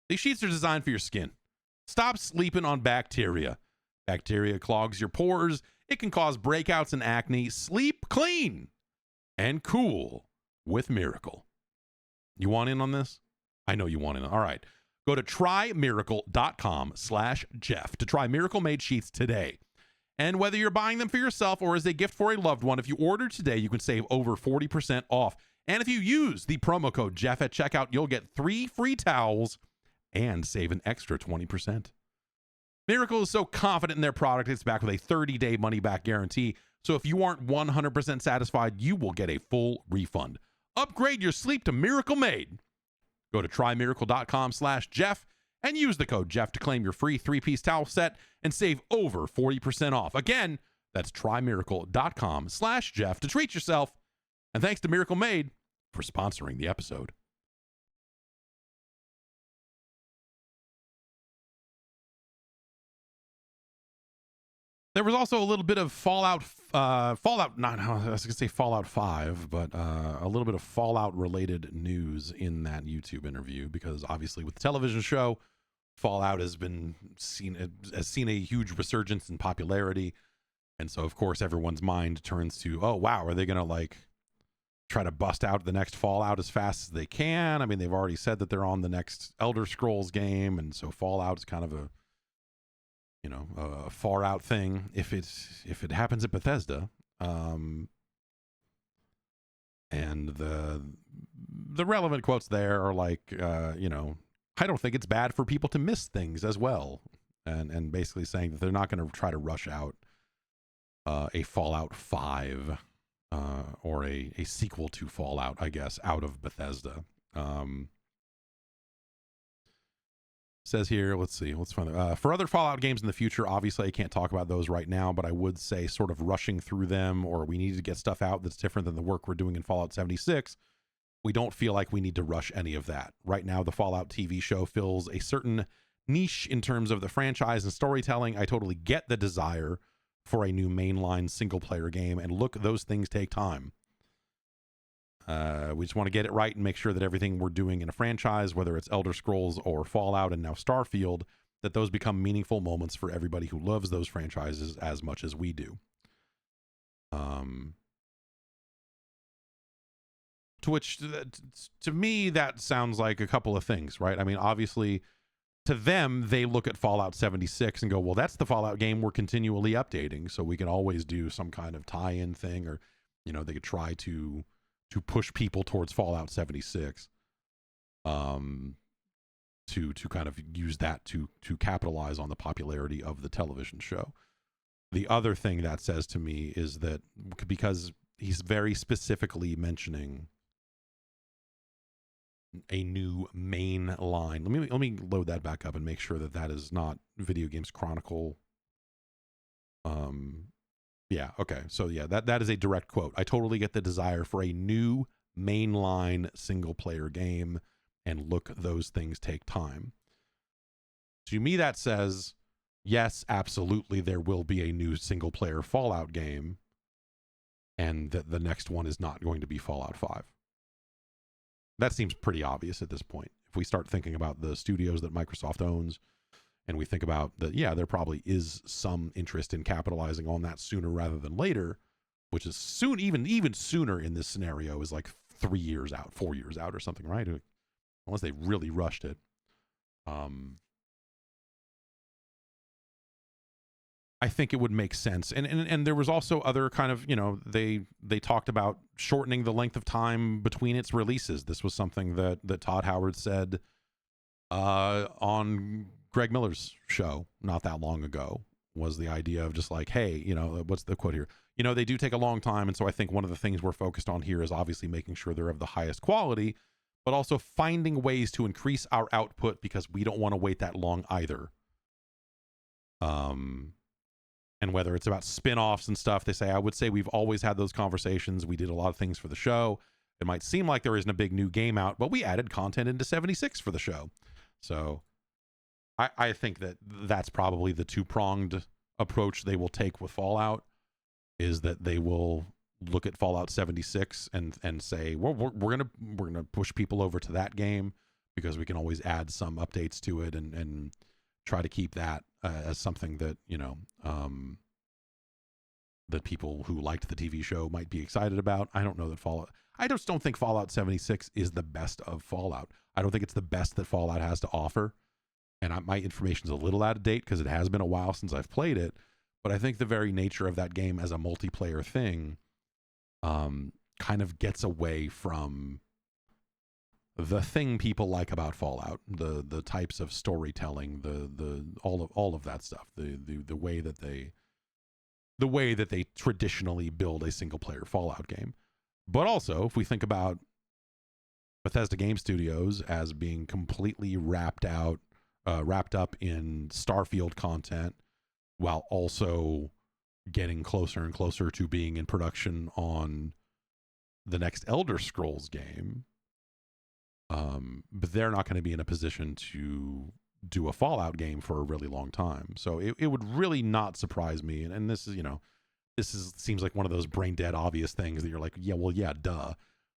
These sheets are designed for your skin. Stop sleeping on bacteria. Bacteria clogs your pores. It can cause breakouts and acne. Sleep clean and cool with Miracle. You want in on this? I know you want in. All right. Go to trymiracle.com/Jeff to try Miracle Made sheets today. And whether you're buying them for yourself or as a gift for a loved one, if you order today, you can save over 40% off. And if you use the promo code Jeff at checkout, you'll get 3 free towels and save an extra 20%. Miracle is so confident in their product, it's back with a 30-day money-back guarantee. So if you aren't 100% satisfied, you will get a full refund. Upgrade your sleep to Miracle Made. Go to trymiracle.com/Jeff and use the code Jeff to claim your free 3-piece towel set and save over 40% off. Again, that's trymiracle.com/Jeff to treat yourself. And thanks to Miracle Made for sponsoring the episode. There was also a little bit of Fallout 5, but a little bit of Fallout-related news in that YouTube interview, because obviously with the television show, Fallout has seen a huge resurgence in popularity, and so of course everyone's mind turns to, oh wow, are they gonna like try to bust out the next Fallout as fast as they can? I mean, they've already said that they're on the next Elder Scrolls game, and so Fallout is kind of a far out thing if it happens at Bethesda. And the relevant quotes there are like, I don't think it's bad for people to miss things as well, and basically saying that they're not going to try to rush out a Fallout 5 or a sequel to Fallout, I guess, out of Bethesda. Says here, let's see, let's find for other Fallout games in the future, obviously I can't talk about those right now, but I would say sort of rushing through them, or we need to get stuff out that's different than the work we're doing in Fallout 76. We don't feel like we need to rush any of that. Right now, the Fallout TV show fills a certain niche in terms of the franchise and storytelling. I totally get the desire for a new mainline single-player game, and look, those things take time. We just want to get it right and make sure that everything we're doing in a franchise, whether it's Elder Scrolls or Fallout and now Starfield, that those become meaningful moments for everybody who loves those franchises as much as we do. To which, to me, that sounds like a couple of things, right? I mean, obviously, to them, they look at Fallout 76 and go, well, that's the Fallout game we're continually updating, so we can always do some kind of tie-in thing, or, they could try to push people towards Fallout 76, to kind of use that to capitalize on the popularity of the television show. The other thing that says to me is that because he's very specifically mentioning a new main line. Let me load that back up and make sure that is not Video Games Chronicle. Yeah, okay. So yeah, that is a direct quote. I totally get the desire for a new mainline single player game, and look, those things take time. To me, that says, yes, absolutely, there will be a new single player Fallout game, and that the next one is not going to be Fallout 5. That seems pretty obvious at this point. If we start thinking about the studios that Microsoft owns, and we think about that, yeah, there probably is some interest in capitalizing on that sooner rather than later, which is soon, even sooner in this scenario is like 3 years out, 4 years out or something, right? Unless they really rushed it. I think it would make sense. And there was also other kind of, they talked about shortening the length of time between its releases. This was something that Todd Howard said on Greg Miller's show not that long ago, was the idea of just like, hey, what's the quote here? They do take a long time. And so I think one of the things we're focused on here is obviously making sure they're of the highest quality, but also finding ways to increase our output, because we don't want to wait that long either. And whether it's about spin-offs and stuff, they say, I would say we've always had those conversations. We did a lot of things for the show. It might seem like there isn't a big new game out, but we added content into 76 for the show. So I think that's probably the two-pronged approach they will take with Fallout, is that they will look at Fallout 76 and say, well, we're gonna push people over to that game, because we can always add some updates to it and try to keep that as something that that people who liked the TV show might be excited about. I don't know that I just don't think Fallout 76 is the best of Fallout. I don't think it's the best that Fallout has to offer. And my information's a little out of date because it has been a while since I've played it. But I think the very nature of that game as a multiplayer thing kind of gets away from the thing people like about Fallout, the types of storytelling, the all of that stuff, the way that they traditionally build a single player Fallout game. But also, if we think about Bethesda Game Studios as being completely wrapped up in Starfield content, while also getting closer and closer to being in production on the next Elder Scrolls game, but they're not going to be in a position to do a Fallout game for a really long time. So it would really not surprise me. And this is, seems like one of those brain dead obvious things that you're like, yeah, well, yeah, duh.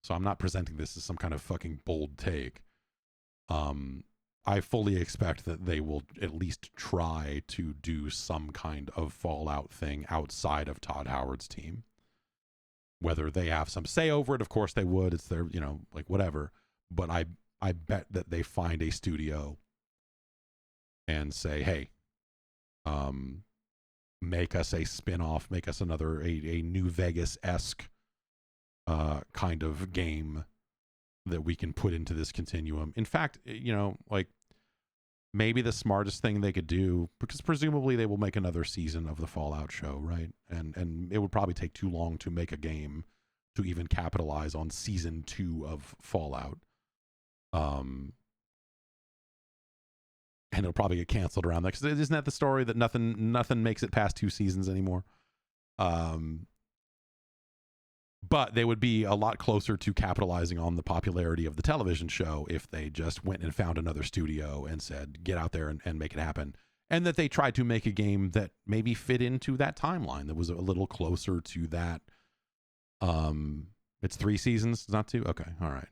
So I'm not presenting this as some kind of fucking bold take. I fully expect that they will at least try to do some kind of Fallout thing outside of Todd Howard's team. Whether they have some say over it, of course they would. It's their, like whatever. But I bet that they find a studio and say, hey, make us a spin-off, make us another, a New Vegas-esque kind of game that we can put into this continuum. In fact, like maybe the smartest thing they could do, because presumably they will make another season of the Fallout show, right? And it would probably take too long to make a game to even capitalize on season 2 of Fallout. And it'll probably get canceled around that, because isn't that the story that nothing makes it past 2 seasons anymore? But they would be a lot closer to capitalizing on the popularity of the television show if they just went and found another studio and said, get out there and make it happen. And that they tried to make a game that maybe fit into that timeline that was a little closer to that. It's 3 seasons, not 2? Okay, all right.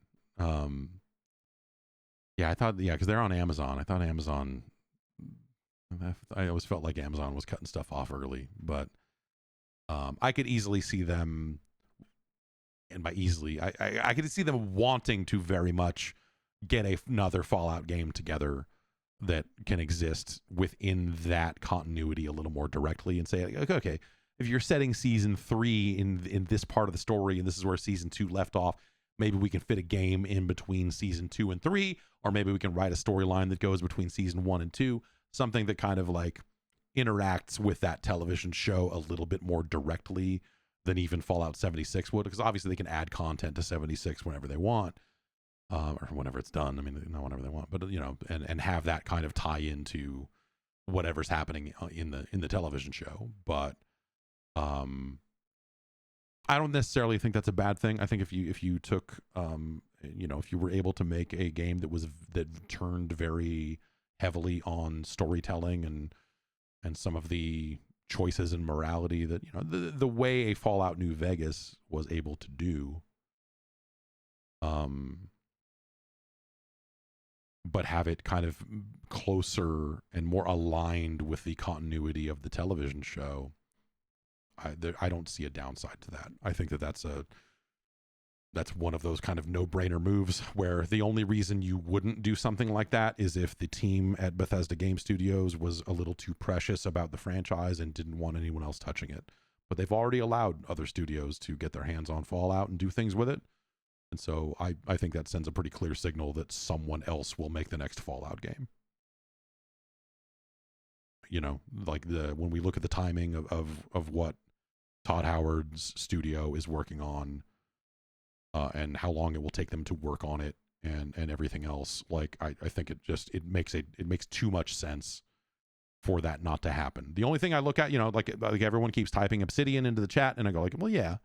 Yeah, I thought, because they're on Amazon. I thought Amazon, I always felt like Amazon was cutting stuff off early, but I could easily see them. And by easily, I could see them wanting to very much get another Fallout game together that can exist within that continuity a little more directly, and say, okay, if you're setting season 3 in this part of the story, and this is where season 2 left off, maybe we can fit a game in between season 2 and 3, or maybe we can write a storyline that goes between season 1 and 2, something that kind of like interacts with that television show a little bit more directly than even Fallout 76 would, because obviously they can add content to 76 whenever they want, or whenever it's done. I mean, not whenever they want, but and have that kind of tie into whatever's happening in the television show. But I don't necessarily think that's a bad thing. I think if you took if you were able to make a game that turned very heavily on storytelling and some of the choices and morality that the way a Fallout New Vegas was able to do, but have it kind of closer and more aligned with the continuity of the television show, I don't see a downside to that. I think that's one of those kind of no-brainer moves where the only reason you wouldn't do something like that is if the team at Bethesda Game Studios was a little too precious about the franchise and didn't want anyone else touching it. But they've already allowed other studios to get their hands on Fallout and do things with it. And so I think that sends a pretty clear signal that someone else will make the next Fallout game. Like when we look at the timing of what Todd Howard's studio is working on, and how long it will take them to work on it and everything else. Like, I think it makes too much sense for that not to happen. The only thing I look at, like everyone keeps typing Obsidian into the chat, and I go like, well, yeah.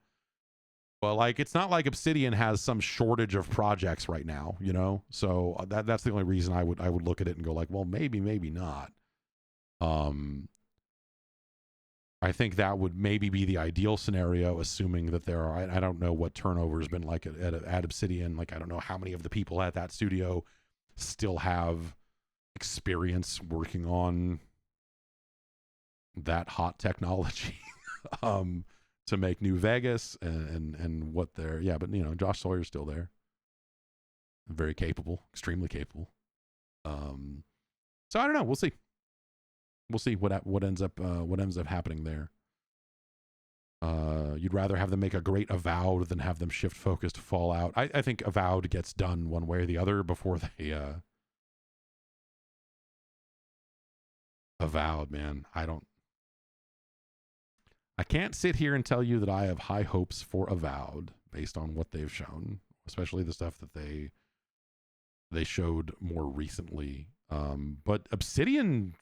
But like, it's not like Obsidian has some shortage of projects right now, So that's the only reason I would look at it and go like, well, maybe not. I think that would maybe be the ideal scenario, assuming that there are, I don't know what turnover has been like at Obsidian. Like, I don't know how many of the people at that studio still have experience working on that hot technology to make New Vegas and what they're, but Josh Sawyer's still there. Very capable, extremely capable. So I don't know. We'll see. We'll see what ends up happening there. You'd rather have them make a great Avowed than have them shift focus to Fallout. I think Avowed gets done one way or the other before they Avowed, man. I can't sit here and tell you that I have high hopes for Avowed based on what they've shown, especially the stuff that they showed more recently. But Obsidian,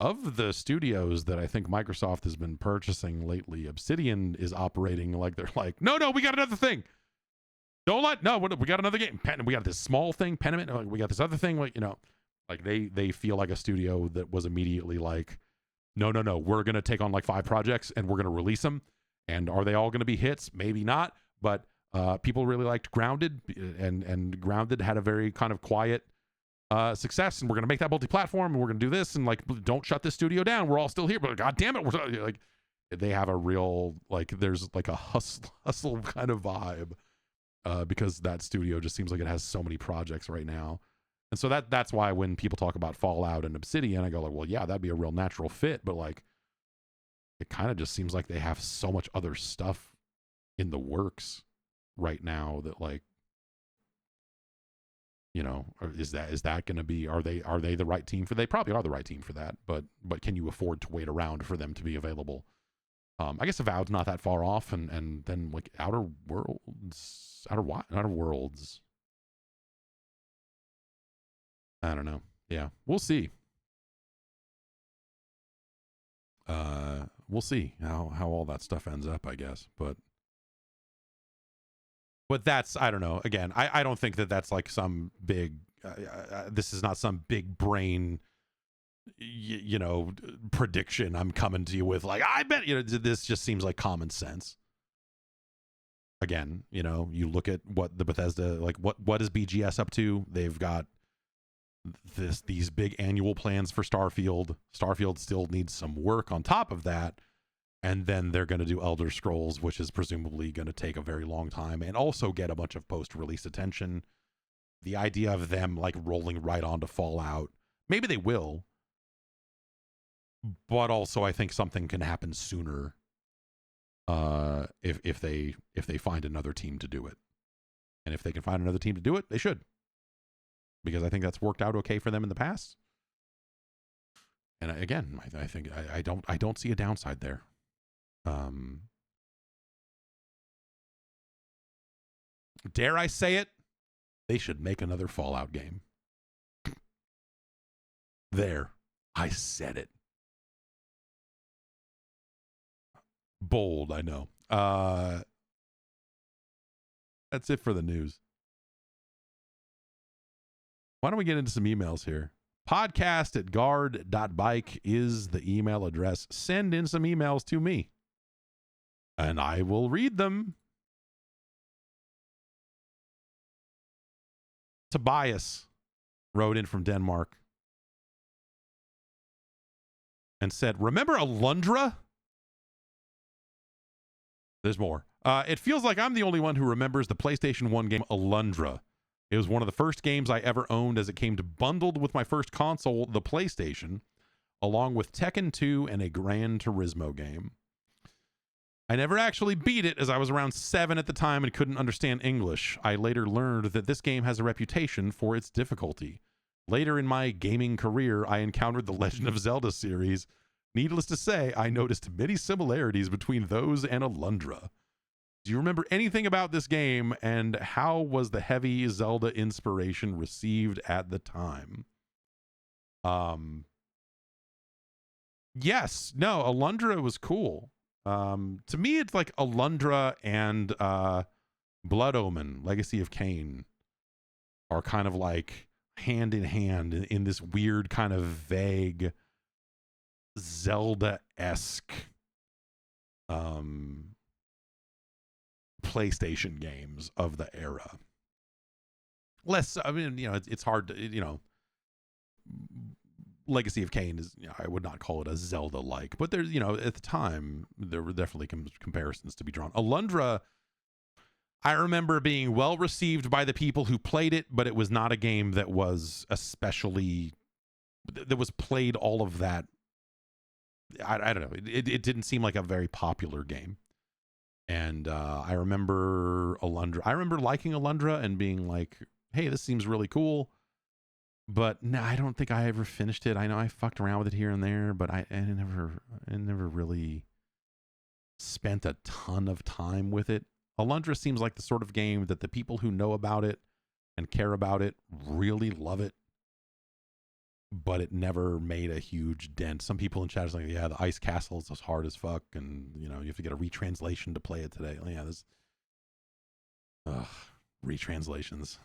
of the studios that I think Microsoft has been purchasing lately, Obsidian is operating like they're like, no, we got another thing. We got another game. We got this small thing, Pentiment. We got this other thing. Like, like they feel like a studio that was immediately like, no, we're going to take on like 5 projects and we're going to release them. And are they all going to be hits? Maybe not. But people really liked Grounded, and Grounded had a very kind of quiet success, and we're going to make that multi-platform, and we're going to do this, and like, don't shut this studio down. We're all still here, but god damn it, we're like, they have a real, like, there's like a hustle kind of vibe because that studio just seems like it has so many projects right now. And so that's why when people talk about Fallout and Obsidian, I go like, well, yeah, that'd be a real natural fit, but like, it kind of just seems like they have so much other stuff in the works right now that, like, is that going to be, are they the right team for? They probably are the right team for that, but can you afford to wait around for them to be available? I guess Avowed's not that far off, and then like Outer Worlds. I don't know. Yeah, we'll see. We'll see how all that stuff ends up, I guess, but that's, I don't know. Again, I don't think that that's like some big, this is not some big brain, prediction I'm coming to you with. Like, I bet, this just seems like common sense. Again, you look at what the Bethesda, like what is BGS up to? They've got these big annual plans for Starfield. Starfield still needs some work on top of that. And then they're going to do Elder Scrolls, which is presumably going to take a very long time and also get a bunch of post-release attention. The idea of them like rolling right onto Fallout, maybe they will, but also I think something can happen sooner if they find another team to do it. And if they can find another team to do it, they should, because I think that's worked out okay for them in the past. And again, I think I don't see a downside there. Dare I say it? They should make another Fallout game. There. I said it. Bold, I know. That's it for the news. Why don't we get into some emails here? podcast@guard.bike is the email address. Send in some emails to me, and I will read them. Tobias wrote in from Denmark and said, remember Alundra? There's more. It feels like I'm the only one who remembers the PlayStation 1 game Alundra. It was one of the first games I ever owned, as it came bundled with my first console, the PlayStation, along with Tekken 2 and a Gran Turismo game. I never actually beat it, as I was around 7 at the time and couldn't understand English. I later learned that this game has a reputation for its difficulty. Later in my gaming career, I encountered the Legend of Zelda series. Needless to say, I noticed many similarities between those and Alundra. Do you remember anything about this game, and how was the heavy Zelda inspiration received at the time? Yes. No, Alundra was cool. To me, it's like Alundra and Blood Omen, Legacy of Kain, are kind of like hand in hand in this weird kind of vague Zelda-esque PlayStation games of the era. Less, I mean, it's hard to, Legacy of Kain is, I would not call it a Zelda-like, but there's, at the time, there were definitely comparisons to be drawn. Alundra, I remember being well received by the people who played it, but it was not a game that was especially, that was played all of that I don't know. It didn't seem like a very popular game. And I remember Alundra. I remember liking Alundra and being like, hey, this seems really cool. But no, I don't think I ever finished it. I know I fucked around with it here and there, but I never really spent a ton of time with it. Alundra seems like the sort of game that the people who know about it and care about it really love it, but it never made a huge dent. Some people in chat is like, yeah, the ice castle is hard as fuck, and you have to get a retranslation to play it today. Yeah, this retranslations.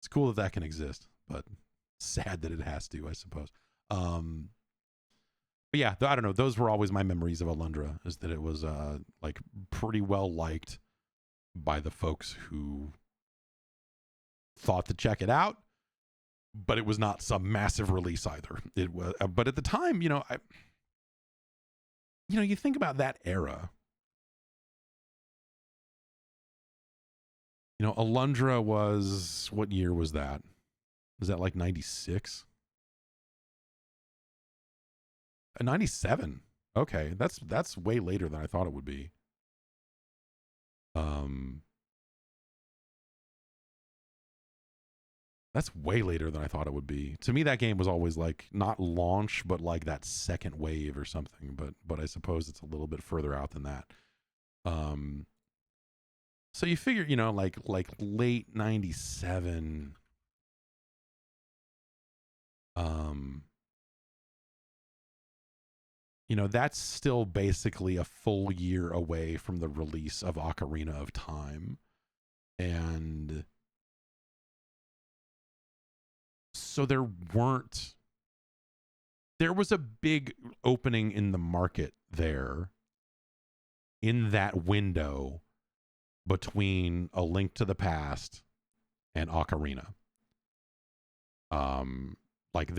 It's cool that can exist, but sad that it has to, I suppose. But yeah, I don't know. Those were always my memories of Alundra, is that it was like pretty well liked by the folks who thought to check it out, but it was not some massive release either. It was, but at the time, you think about that era. Alundra was, what year was that? Was that like 96? 97. Okay, that's way later than I thought it would be. That's way later than I thought it would be. To me, that game was always like not launch, but like that second wave or something. But I suppose it's a little bit further out than that. So you figure, like late 97. That's still basically a full year away from the release of Ocarina of Time. And so there was a big opening in the market there in that window between A Link to the Past and Ocarina. Like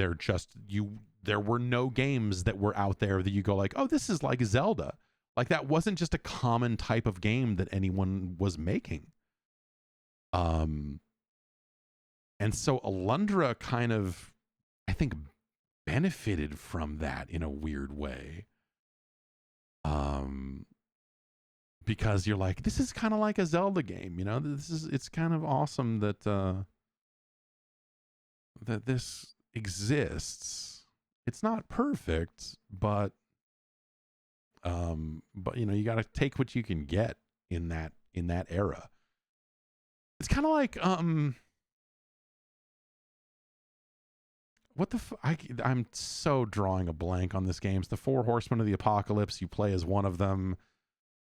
there were no games that were out there that you go like, oh, this is like Zelda. Like that wasn't just a common type of game that anyone was making. And so Alundra kind of, I think, benefited from that in a weird way. Because you're like, this is kind of like a Zelda game, it's kind of awesome that that this exists. It's not perfect, but you got to take what you can get in that era. It's kind of like I'm so drawing a blank on this game. It's the Four Horsemen of the Apocalypse. You play as one of them.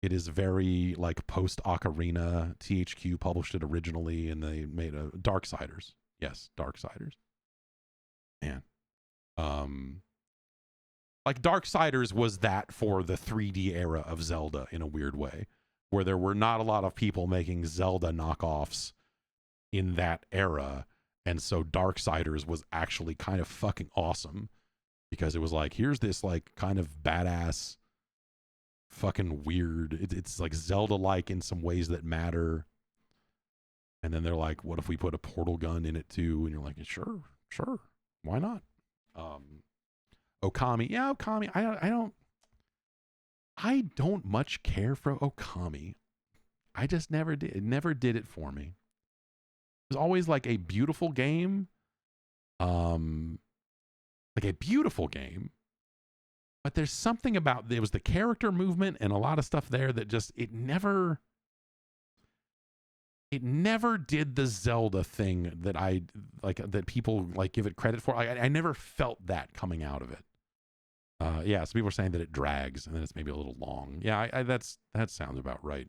It is very like post Ocarina. THQ published it originally, and they made a Darksiders. Yes, Darksiders. Man, like Darksiders was that for the 3D era of Zelda in a weird way, where there were not a lot of people making Zelda knockoffs in that era. And so Darksiders was actually kind of fucking awesome because it was like, here's this like kind of badass fucking weird. It's like Zelda-like in some ways that matter. And then they're like, what if we put a portal gun in it too? And you're like, sure. Why not? Okami. Yeah, Okami. I don't much care for Okami. I just never did. It never did it for me. It was always like a beautiful game. Like a beautiful game. But there's something about it was the character movement and a lot of stuff there that just it never did the Zelda thing that I like that people like give it credit for. I never felt that coming out of it. Yeah, so people are saying that it drags and then it's maybe a little long. Yeah, that sounds about right.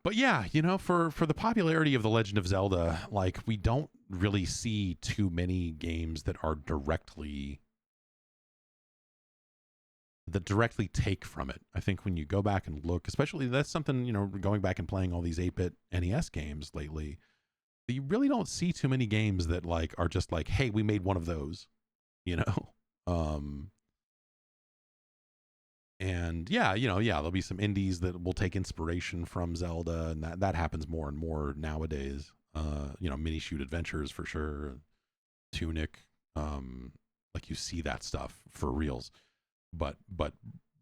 But yeah, for the popularity of The Legend of Zelda, like we don't really see too many games that directly take from it. I think when you go back and look, especially that's something, going back and playing all these 8-bit NES games lately, you really don't see too many games that like are just like, hey, we made one of those, And yeah, there'll be some indies that will take inspiration from Zelda, and that happens more and more nowadays. Mini shoot adventures for sure. Tunic, like you see that stuff for reals. But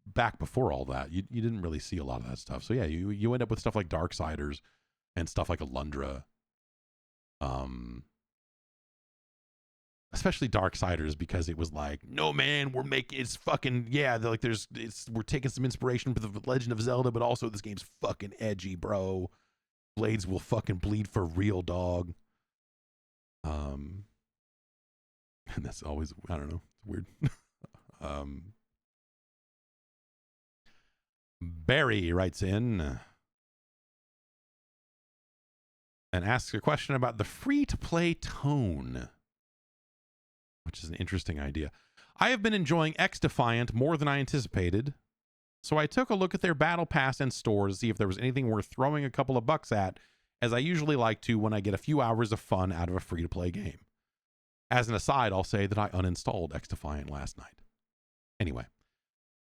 back before all that, you didn't really see a lot of that stuff. So yeah, you end up with stuff like Darksiders and stuff like Alundra. Especially Darksiders, because it was like, no man, we're making, it's fucking, yeah, they're like we're taking some inspiration from the Legend of Zelda, but also this game's fucking edgy, bro. Blades will fucking bleed for real, dog. And that's always, I don't know, it's weird. Barry writes in and asks a question about the free-to-play tone, which is an interesting idea. I have been enjoying X-Defiant more than I anticipated, so I took a look at their battle pass and store to see if there was anything worth throwing a couple of bucks at, as I usually like to when I get a few hours of fun out of a free-to-play game. As an aside, I'll say that I uninstalled X-Defiant last night. Anyway,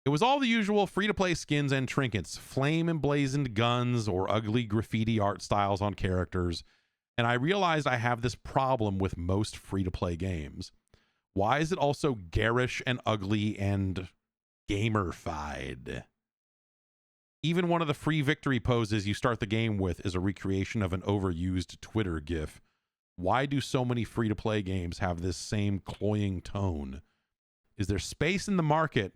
it was all the usual free-to-play skins and trinkets, flame emblazoned guns or ugly graffiti art styles on characters, and I realized I have this problem with most free-to-play games. Why is it also garish and ugly and gamer-fied? Even one of the free victory poses you start the game with is a recreation of an overused Twitter GIF. Why do so many free-to-play games have this same cloying tone? Is there space in the market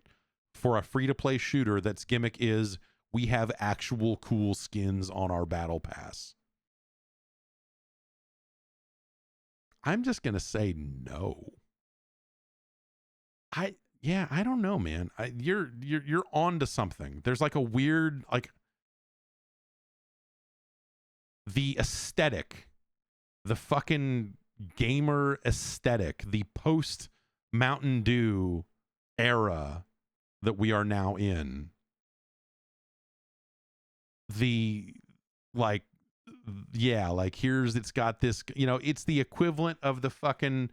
for a free-to-play shooter that's gimmick is, we have actual cool skins on our battle pass? I'm just going to say no. I don't know, man. You're on to something. There's like a weird, like, the aesthetic, the fucking gamer aesthetic, the post Mountain Dew era that we are now in. The, like, yeah, like it's got this, it's the equivalent of the fucking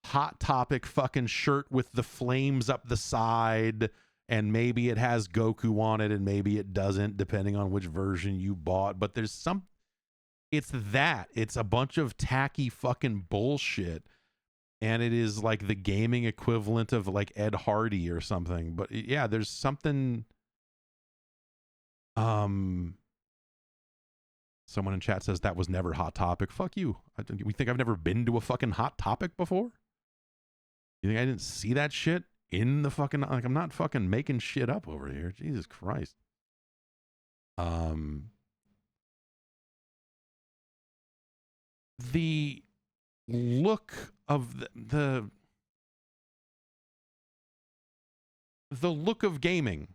Hot Topic fucking shirt with the flames up the side, and maybe it has Goku on it and maybe it doesn't, depending on which version you bought. But it's a bunch of tacky fucking bullshit, and it is like the gaming equivalent of like Ed Hardy or something. But yeah, there's something. Someone in chat says that was never Hot Topic. Fuck you. We think I've never been to a fucking Hot Topic before? You think I didn't see that shit in the fucking, like, I'm not fucking making shit up over here. Jesus Christ. The look of the look of gaming,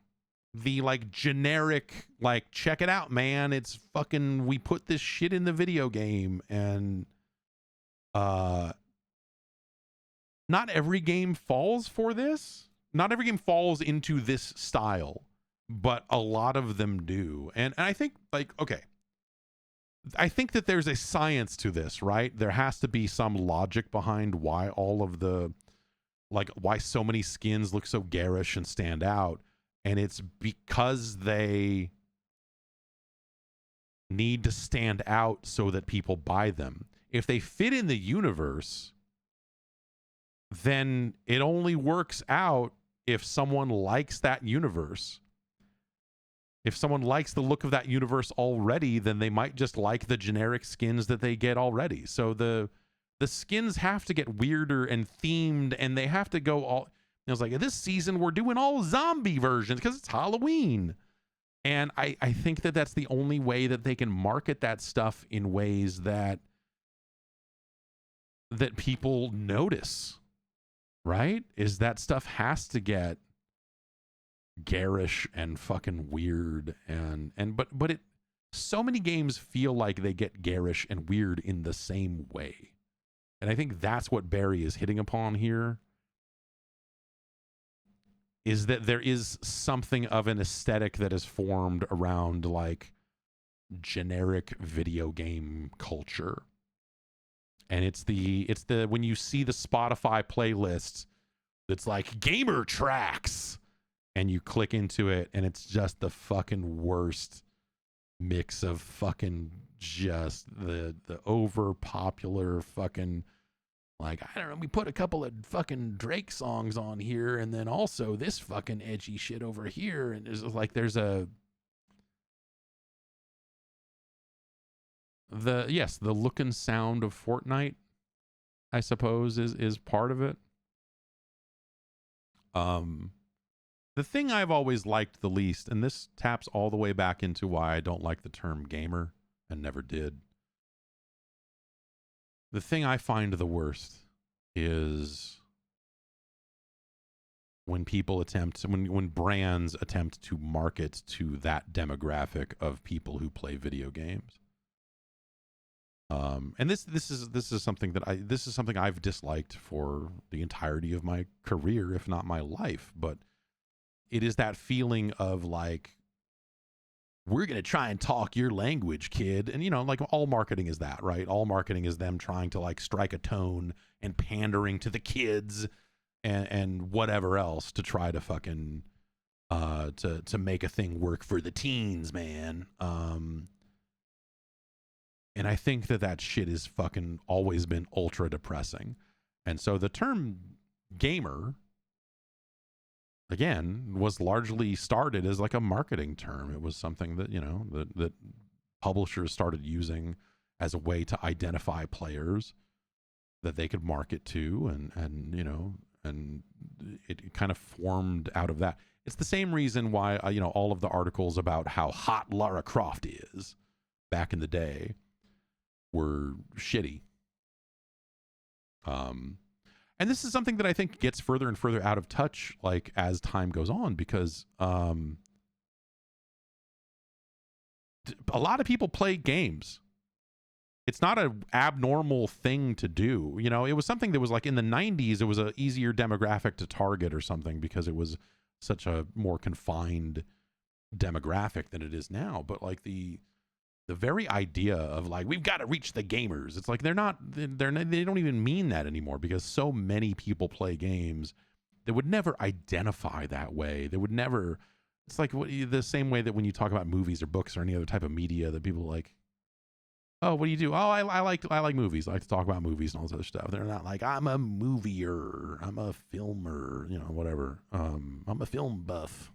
the like generic, like, check it out, man, it's fucking, we put this shit in the video game, and not every game falls for this. Not every game falls into this style, but a lot of them do. And I think, like, okay, I think that there's a science to this, right? There has to be some logic behind why all of the, like, why so many skins look so garish and stand out. And it's because they need to stand out so that people buy them. If they fit in the universe, then it only works out if someone likes that universe. If someone likes the look of that universe already, then they might just like the generic skins that they get already. So the skins have to get weirder and themed, and they have to go all, it was like, this season we're doing all zombie versions because it's Halloween. And I think that that's the only way that they can market that stuff in ways that people notice, right? Is that stuff has to get garish and fucking weird, but it, so many games feel like they get garish and weird in the same way. And I think that's what Barry is hitting upon here, is that there is something of an aesthetic that is formed around like generic video game culture. And it's the when you see the Spotify playlists, it's like gamer tracks, and you click into it and it's just the fucking worst mix of fucking just the over popular fucking Like, I don't know, we put a couple of fucking Drake songs on here, and then also this fucking edgy shit over here, and it's like there's the look and sound of Fortnite, I suppose, is part of it. The thing I've always liked the least, and this taps all the way back into why I don't like the term gamer and never did. The thing I find the worst is when when brands attempt to market to that demographic of people who play video games. And this is something that I've disliked for the entirety of my career, if not my life. But it is that feeling of like, we're going to try and talk your language, kid. And, you know, like all marketing is that, right? All marketing is them trying to like strike a tone and pandering to the kids and whatever else to try to fucking, to make a thing work for the teens, man. And I think that shit is fucking always been ultra depressing. And so the term gamer, again, was largely started as like a marketing term. It was something that, you know, that publishers started using as a way to identify players that they could market to, and you know, and it kind of formed out of that. It's the same reason why, you know, all of the articles about how hot Lara Croft is back in the day were shitty. And this is something that I think gets further and further out of touch, like as time goes on, because a lot of people play games. It's not an abnormal thing to do. You know, it was something that was like in the 90s, it was an easier demographic to target or something because it was such a more confined demographic than it is now. But like the very idea of like, we've got to reach the gamers. It's like they don't even mean that anymore, because so many people play games that would never identify that way. They would never, it's like the same way that when you talk about movies or books or any other type of media that people like, oh, what do you do? Oh, I like movies. I like to talk about movies and all this other stuff. They're not like, I'm a movieer, I'm a filmer, you know, whatever. I'm a film buff.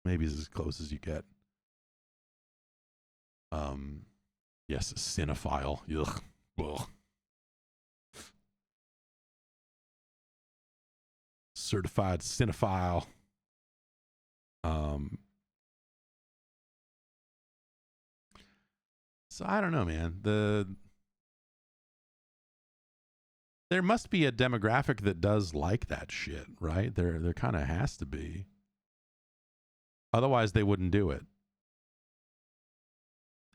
Maybe is as close as you get. Yes, cinephile. Ugh. Ugh. Certified cinephile. So I don't know, man. There must be a demographic that does like that shit, right? There kind of has to be. Otherwise, they wouldn't do it.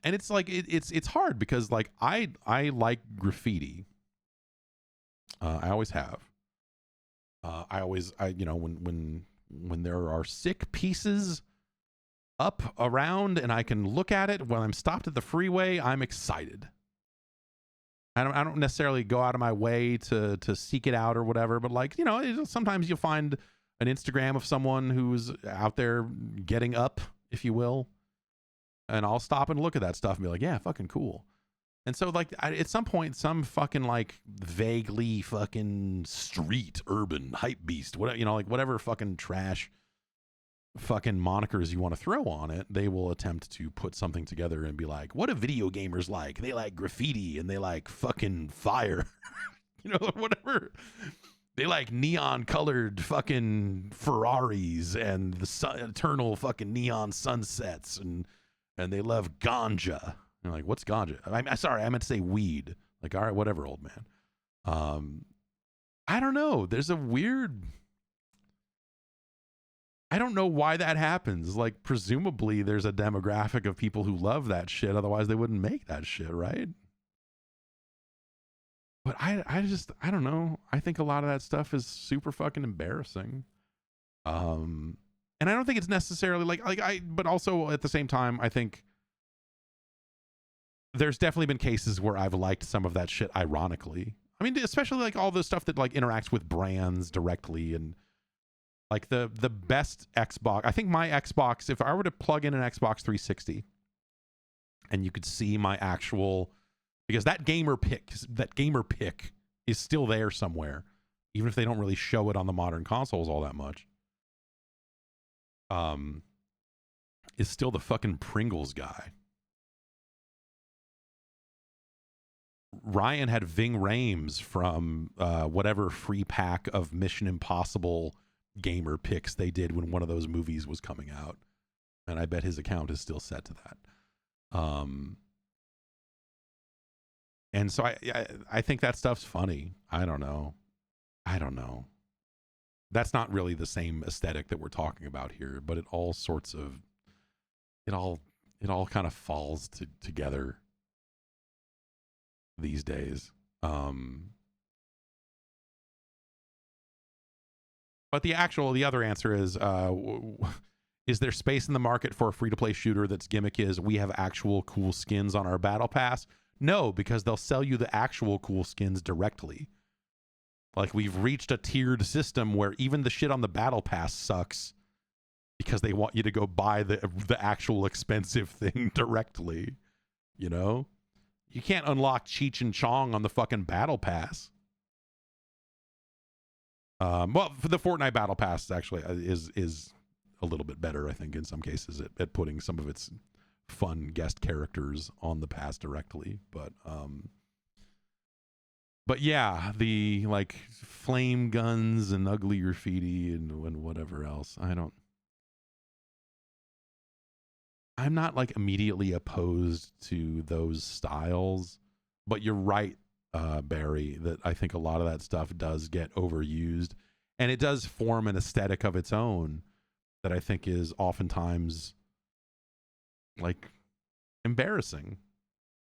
And it's like it's hard because like I like graffiti. I always have. You know, when there are sick pieces up around and I can look at it when I'm stopped at the freeway, I'm excited. I don't necessarily go out of my way to seek it out or whatever, but like, you know, sometimes you'll find an Instagram of someone who's out there getting up, if you will. And I'll stop and look at that stuff and be like, yeah, fucking cool. And so like at some point, some fucking like vaguely fucking street urban hype beast, whatever, you know, like whatever fucking trash fucking monikers you want to throw on it, they will attempt to put something together and be like, what do video gamers like? They like graffiti and they like fucking fire, you know, whatever. They like neon colored fucking Ferraris and the eternal fucking neon sunsets, and they love ganja. You're like, what's ganja? I'm sorry, I meant to say weed. Like, all right, whatever, old man. I don't know. There's a weird, I don't know why that happens. Like, presumably there's a demographic of people who love that shit. Otherwise they wouldn't make that shit, right? But I don't know. I think a lot of that stuff is super fucking embarrassing. And I don't think it's necessarily but also at the same time, I think there's definitely been cases where I've liked some of that shit ironically. I mean, especially like all the stuff that like interacts with brands directly, and like the best Xbox. I think my Xbox, if I were to plug in an Xbox 360 and you could see my actual, because that gamer pick is still there somewhere, even if they don't really show it on the modern consoles all that much. Is still the fucking Pringles guy. Ryan had Ving Rhames from whatever free pack of Mission Impossible gamer picks they did when one of those movies was coming out. And I bet his account is still set to that. And so I think that stuff's funny. I don't know. That's not really the same aesthetic that we're talking about here, but it all kind of falls together these days. But the other answer is there space in the market for a free-to-play shooter that's gimmick is we have actual cool skins on our battle pass? No, because they'll sell you the actual cool skins directly. Like, we've reached a tiered system where even the shit on the battle pass sucks because they want you to go buy the actual expensive thing directly, you know? You can't unlock Cheech and Chong on the fucking battle pass. Well, for the Fortnite battle pass actually is a little bit better, I think, in some cases at putting some of its fun guest characters on the pass directly. But yeah, the like flame guns and ugly graffiti and whatever else. I'm not like immediately opposed to those styles, but you're right, Barry, that I think a lot of that stuff does get overused, and it does form an aesthetic of its own that I think is oftentimes like embarrassing.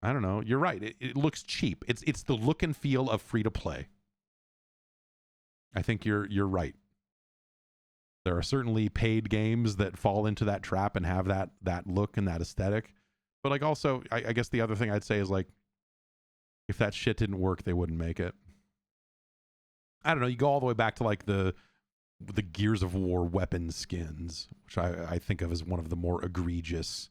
I don't know. You're right. It looks cheap. It's the look and feel of free to play. I think you're right. There are certainly paid games that fall into that trap and have that look and that aesthetic. But like also, I guess the other thing I'd say is like, if that shit didn't work, they wouldn't make it. I don't know. You go all the way back to like the Gears of War weapon skins, which I think of as one of the more egregious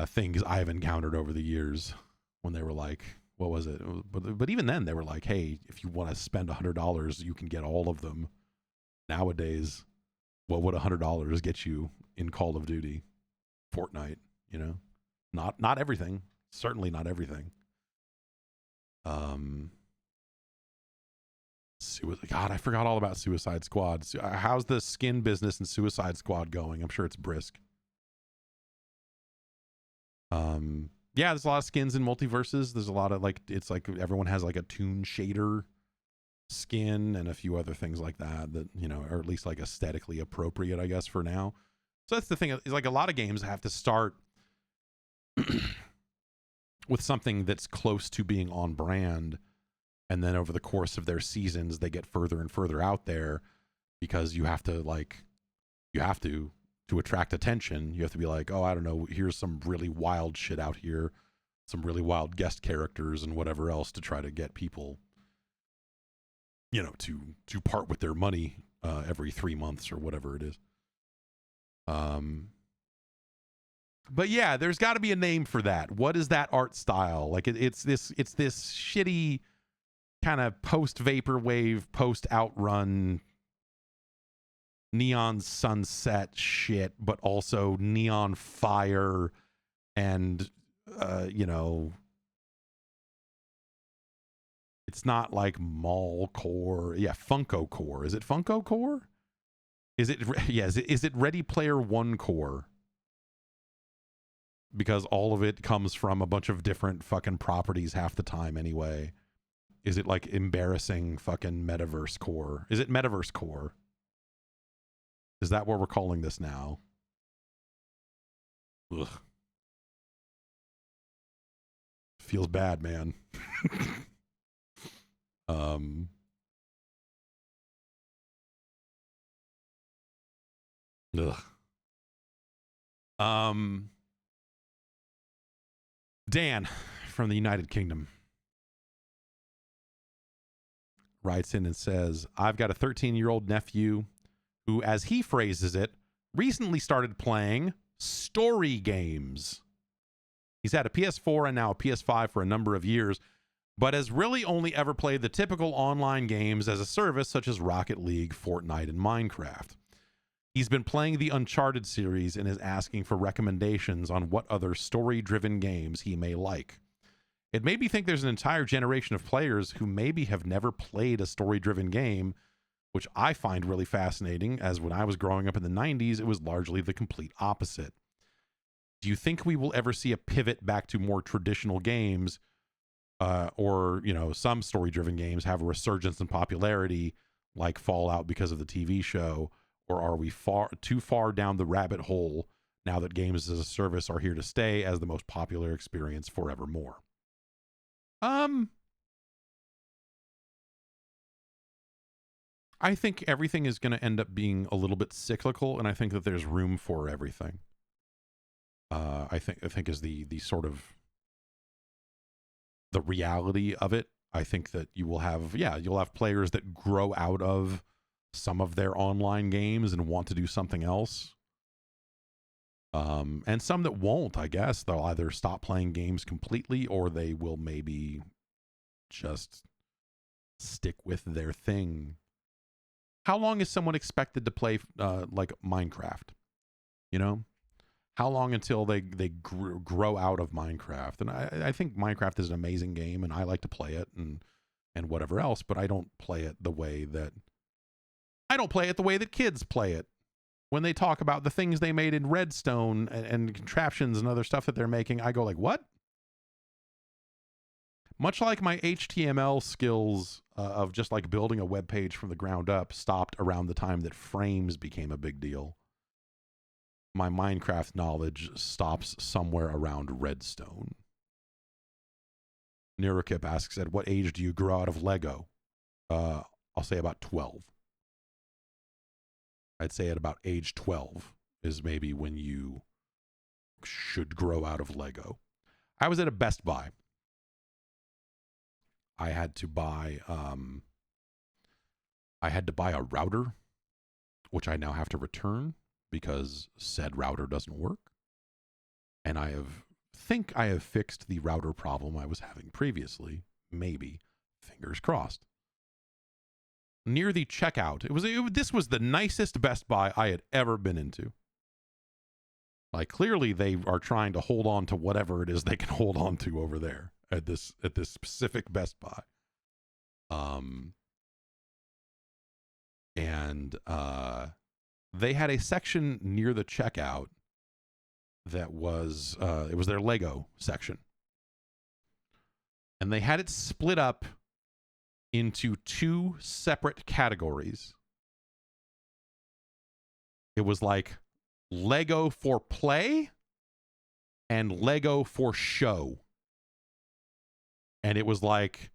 things I've encountered over the years, when they were like, what was it? But even then they were like, hey, if you want to spend $100, you can get all of them. Nowadays, what would $100 get you in Call of Duty, Fortnite? You know, not everything. Certainly not everything. God, I forgot all about Suicide Squad. How's the skin business in Suicide Squad going? I'm sure it's brisk. Yeah, there's a lot of skins in multiverses. There's a lot of like, it's like everyone has like a Toon Shader skin and a few other things like that, you know, are at least like aesthetically appropriate, I guess, for now. So that's the thing, is like a lot of games have to start with something that's close to being on brand, and then over the course of their seasons they get further and further out there, because you have to attract attention. You have to be like, oh, I don't know, here's some really wild shit out here, some really wild guest characters and whatever else, to try to get people, you know, to part with their money every 3 months or whatever it is. But yeah, there's got to be a name for that. What is that art style? Like it's this shitty kind of post vaporwave, post outrun, neon sunset shit, but also neon fire and you know, it's not like mall core. Yeah, Funko core. Is it Funko core? Is it is it Ready Player One core? Because all of it comes from a bunch of different fucking properties half the time anyway. Is it like embarrassing fucking Metaverse core? Is it Metaverse core? Is that what we're calling this now? Ugh. Feels bad, man. Ugh. Dan from the United Kingdom writes in and says, I've got a 13-year-old nephew who, as he phrases it, recently started playing story games. He's had a PS4 and now a PS5 for a number of years, but has really only ever played the typical online games as a service such as Rocket League, Fortnite, and Minecraft. He's been playing the Uncharted series and is asking for recommendations on what other story-driven games he may like. It made me think there's an entire generation of players who maybe have never played a story-driven game, which I find really fascinating, as when I was growing up in the 90s, it was largely the complete opposite. Do you think we will ever see a pivot back to more traditional games, or, you know, some story-driven games have a resurgence in popularity, like Fallout because of the TV show, or are we too far down the rabbit hole now that games as a service are here to stay as the most popular experience forevermore? I think everything is going to end up being a little bit cyclical, and I think that there's room for everything. I think is the sort of the reality of it. I think that you'll have players that grow out of some of their online games and want to do something else. And some that won't, I guess. They'll either stop playing games completely, or they will maybe just stick with their thing. How long is someone expected to play like Minecraft? You know? How long until they grow out of Minecraft? And I think Minecraft is an amazing game, and I like to play it and whatever else, but I don't play it the way that kids play it. When they talk about the things they made in Redstone and contraptions and other stuff that they're making, I go like, what? Much like my HTML skills of just like building a web page from the ground up stopped around the time that frames became a big deal, my Minecraft knowledge stops somewhere around Redstone. Nirukip asks, at what age do you grow out of Lego? I'll say about 12. I'd say at about age 12 is maybe when you should grow out of Lego. I was at a Best Buy. I had to buy a router, which I now have to return because said router doesn't work. And I think I have fixed the router problem I was having previously. Maybe. Fingers crossed. Near the checkout, this was the nicest Best Buy I had ever been into. Like, clearly they are trying to hold on to whatever it is they can hold on to over there at this specific Best Buy. They had a section near the checkout that was it was their Lego section. And they had it split up into two separate categories. It was like Lego for play and Lego for show. And it was like,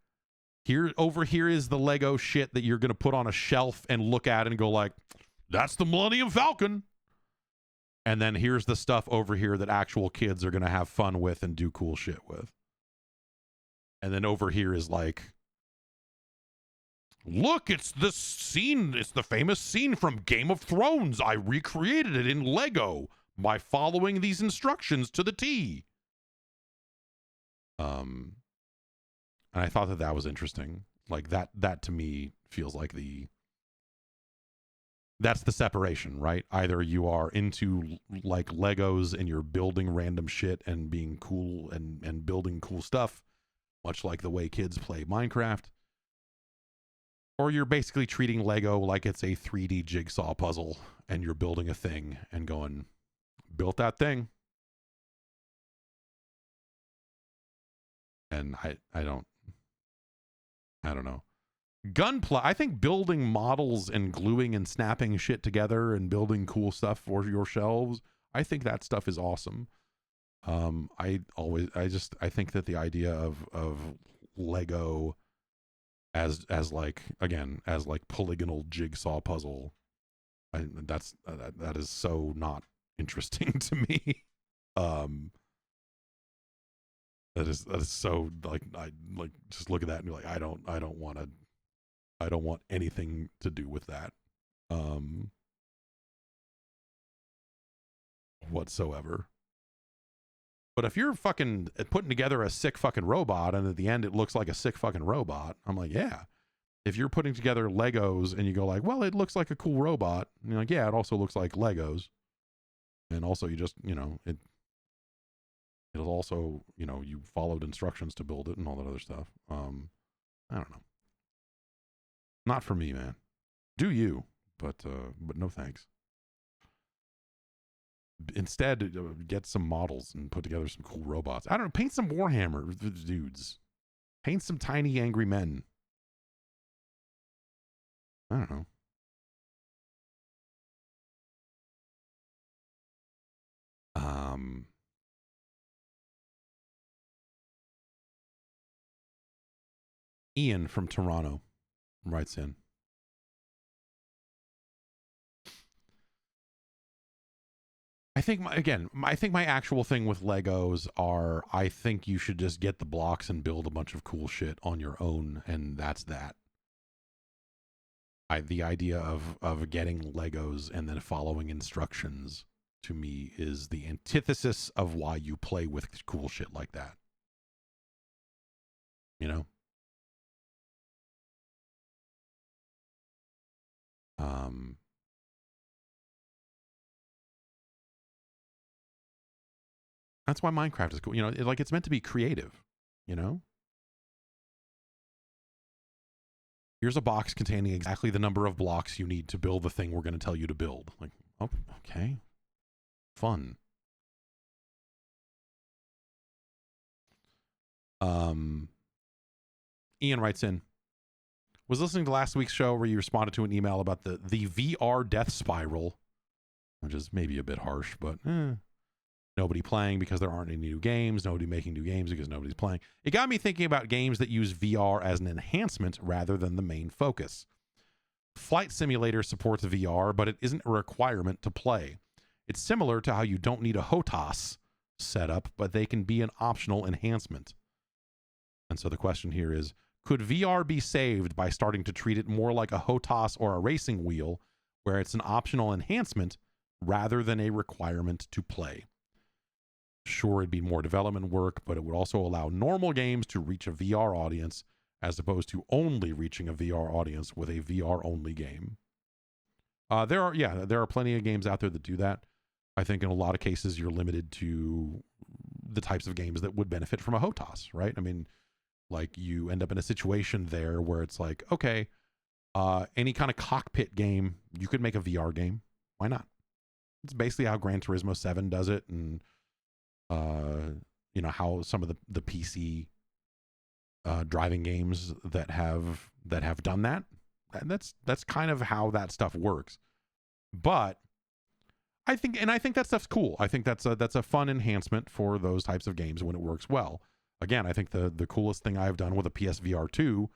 over here is the Lego shit that you're going to put on a shelf and look at and go like, that's the Millennium Falcon. And then here's the stuff over here that actual kids are going to have fun with and do cool shit with. And then over here is like, look, it's the scene. It's the famous scene from Game of Thrones. I recreated it in Lego by following these instructions to the T. And I thought that was interesting. Like that to me feels like that's the separation, right? Either you are into like Legos and you're building random shit and being cool and building cool stuff, much like the way kids play Minecraft. Or you're basically treating Lego like it's a 3D jigsaw puzzle and you're building a thing and going, built that thing. And I don't know. Gunplay, I think building models and gluing and snapping shit together and building cool stuff for your shelves, I think that stuff is awesome. I think that the idea of Lego as like, again, as like polygonal jigsaw puzzle, that is so not interesting to me. That is so like, I like just look at that and be like, I don't want anything to do with that whatsoever. But if you're fucking putting together a sick fucking robot and at the end it looks like a sick fucking robot, I'm like, yeah. If you're putting together Legos and you go like, well, it looks like a cool robot, and you're like, yeah, it also looks like Legos. And also you just, it'll also, you followed instructions to build it and all that other stuff. I don't know. Not for me, man. Do you, but no thanks. Instead, get some models and put together some cool robots. I don't know, paint some Warhammer dudes. Paint some tiny angry men. I don't know. Ian from Toronto writes in. I think my actual thing with Legos are, I think you should just get the blocks and build a bunch of cool shit on your own, and that's that. The idea of getting Legos and then following instructions, to me, is the antithesis of why you play with cool shit like that. You know? That's why Minecraft is cool. It's meant to be creative, you know? Here's a box containing exactly the number of blocks you need to build the thing we're going to tell you to build. Like, oh, okay. Fun. Ian writes in, was listening to last week's show where you responded to an email about the VR death spiral, which is maybe a bit harsh, but nobody playing because there aren't any new games, nobody making new games because nobody's playing. It got me thinking about games that use VR as an enhancement rather than the main focus. Flight Simulator supports VR, but it isn't a requirement to play. It's similar to how you don't need a HOTAS setup, but they can be an optional enhancement. And so the question here is, could VR be saved by starting to treat it more like a HOTAS or a racing wheel, where it's an optional enhancement rather than a requirement to play? Sure, it'd be more development work, but it would also allow normal games to reach a VR audience as opposed to only reaching a VR audience with a VR-only game. There are plenty of games out there that do that. I think in a lot of cases you're limited to the types of games that would benefit from a HOTAS, right? I mean, like you end up in a situation there where it's like, okay, any kind of cockpit game, you could make a VR game. Why not? It's basically how Gran Turismo 7 does it, and how some of the PC driving games that have done that. And that's kind of how that stuff works. But I think that stuff's cool. I think that's a fun enhancement for those types of games when it works well. Again, I think the coolest thing I've done with a PSVR 2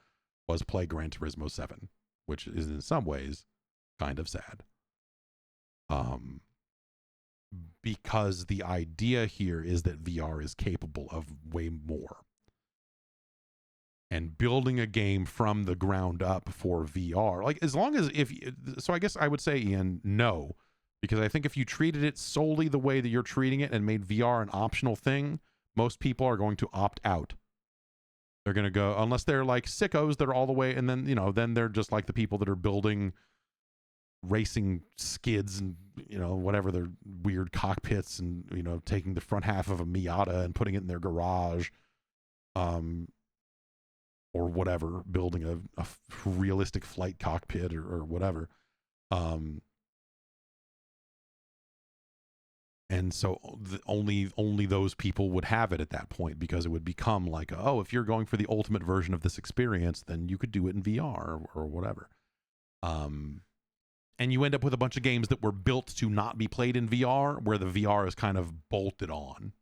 was play Gran Turismo 7, which is in some ways kind of sad. Because the idea here is that VR is capable of way more. And building a game from the ground up for VR, like as long as so I guess I would say, Ian, no. Because I think if you treated it solely the way that you're treating it and made VR an optional thing, most people are going to opt out. They're going to go, unless they're like sickos that are all the way, and then, then they're just like the people that are building racing skids and, whatever, their weird cockpits and, taking the front half of a Miata and putting it in their garage, or whatever, building a realistic flight cockpit or whatever. And so only those people would have it at that point, because it would become like, oh, if you're going for the ultimate version of this experience, then you could do it in VR or whatever. And you end up with a bunch of games that were built to not be played in VR, where the VR is kind of bolted on.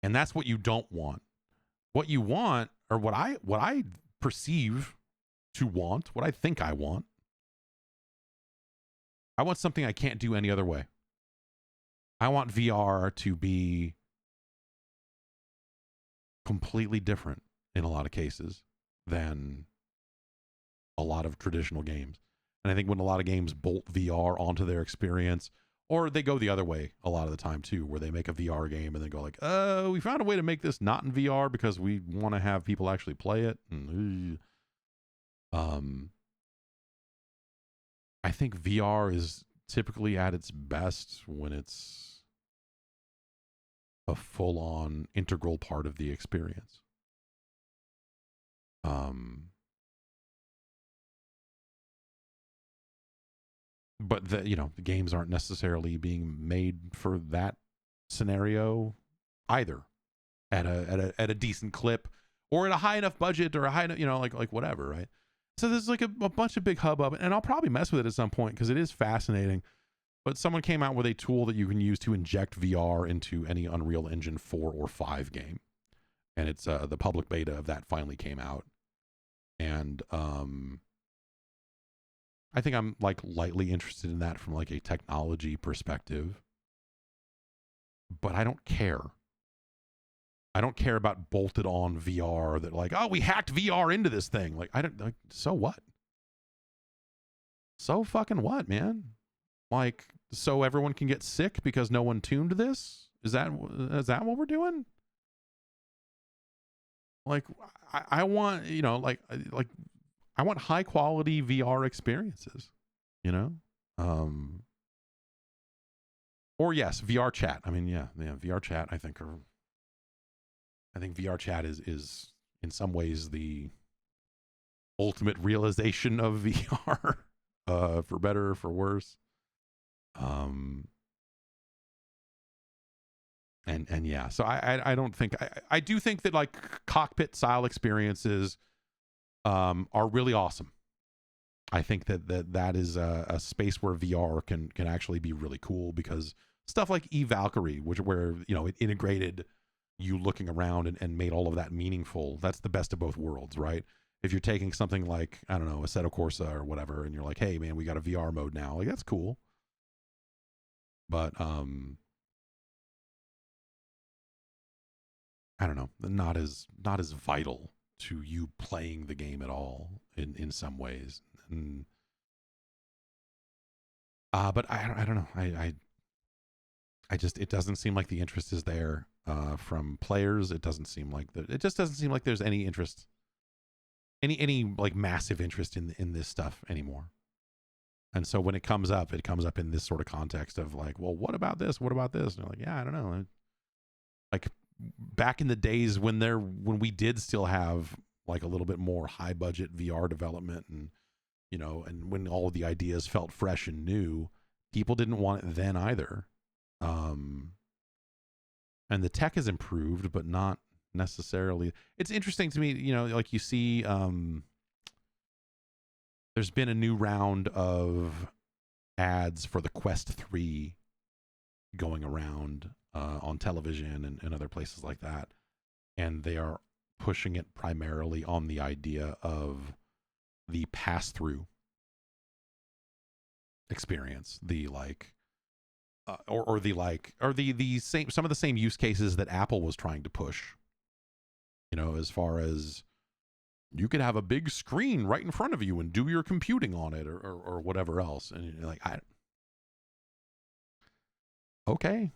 And that's what you don't want. What you want, or what I perceive to want, what I think I want something I can't do any other way. I want VR to be completely different in a lot of cases than a lot of traditional games. And I think when a lot of games bolt VR onto their experience, Or they go the other way a lot of the time too, where they make a VR game and then go like, "Oh, we found a way to make this not in VR because we want to have people actually play it." And, I think VR is typically at its best when it's a full-on integral part of the experience. But the games aren't necessarily being made for that scenario either, at a decent clip, or at a high enough budget, or a high enough, like whatever, right? So there's like a bunch of big hubbub, and I'll probably mess with it at some point because it is fascinating. But someone came out with a tool that you can use to inject VR into any Unreal Engine 4 or 5 game, and it's the public beta of that finally came out, and I think I'm like lightly interested in that from like a technology perspective, but I don't care. I don't care about bolted on VR that like, oh, we hacked VR into this thing. Like, I don't like, so what? So fucking what, man? Like, so everyone can get sick because no one tuned this? Is that what we're doing? Like, I want, I want high quality VR experiences, or yes, VR chat. I mean, yeah, VR chat. I think VR chat is in some ways the ultimate realization of VR, for better or for worse. And yeah, so I don't think I do think that like cockpit style experiences are really awesome. I think that is a space where VR can actually be really cool, because stuff like Valkyrie, where it integrated you looking around and made all of that meaningful. That's the best of both worlds, right? If you're taking something like, I don't know, Assetto Corsa or whatever, and you're like, hey man, we got a VR mode now, like that's cool. But I don't know, not as vital to you playing the game at all in some ways. And but I don't know. I just, it doesn't seem like the interest is there from players. It doesn't seem like it just doesn't seem like there's any interest, any like massive interest in this stuff anymore. And so when it comes up in this sort of context of like, well, what about this? What about this? And you're like, yeah, I don't know. Like back in the days when we did still have like a little bit more high budget VR development, and and when all of the ideas felt fresh and new, people didn't want it then either. And the tech has improved, but not necessarily. It's interesting to me, like you see, there's been a new round of ads for the Quest 3 going around on television and other places like that. And they are pushing it primarily on the idea of the pass-through experience, the like, or the same, some of the same use cases that Apple was trying to push, as far as you could have a big screen right in front of you and do your computing on it, or whatever else. And you're like, okay,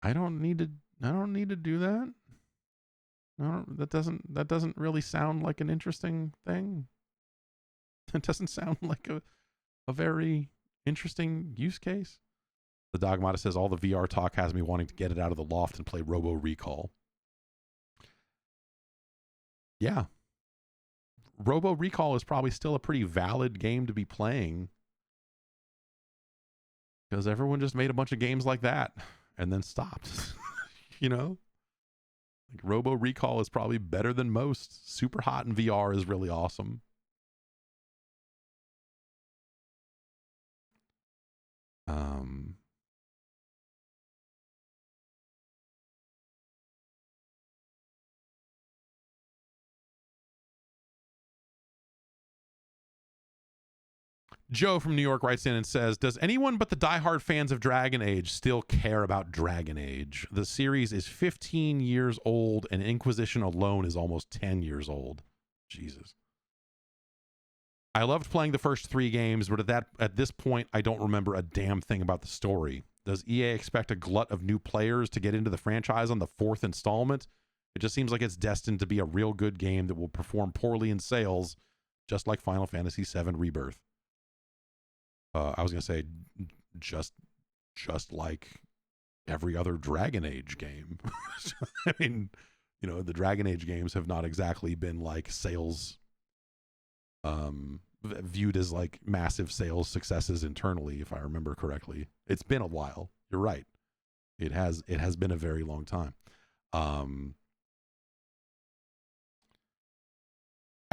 I don't need to do that. That doesn't really sound like an interesting thing. It doesn't sound like a very interesting use case. The Dogmata says all the VR talk has me wanting to get it out of the loft and play Robo Recall. Yeah. Robo Recall is probably still a pretty valid game to be playing, because everyone just made a bunch of games like that and then stopped. Like Robo Recall is probably better than most. Super Hot in VR is really awesome. Joe from New York writes in and says, does anyone but the diehard fans of Dragon Age still care about Dragon Age? The series is 15 years old, and Inquisition alone is almost 10 years old. Jesus. I loved playing the first 3 games, but at this point, I don't remember a damn thing about the story. Does EA expect a glut of new players to get into the franchise on the 4th installment? It just seems like it's destined to be a real good game that will perform poorly in sales, just like Final Fantasy VII Rebirth. I was going to say, just like every other Dragon Age game. I mean, you know, the Dragon Age games have not exactly been like sales viewed as like massive sales successes internally, if I remember correctly. It's been a while. You're right. It has been a very long time.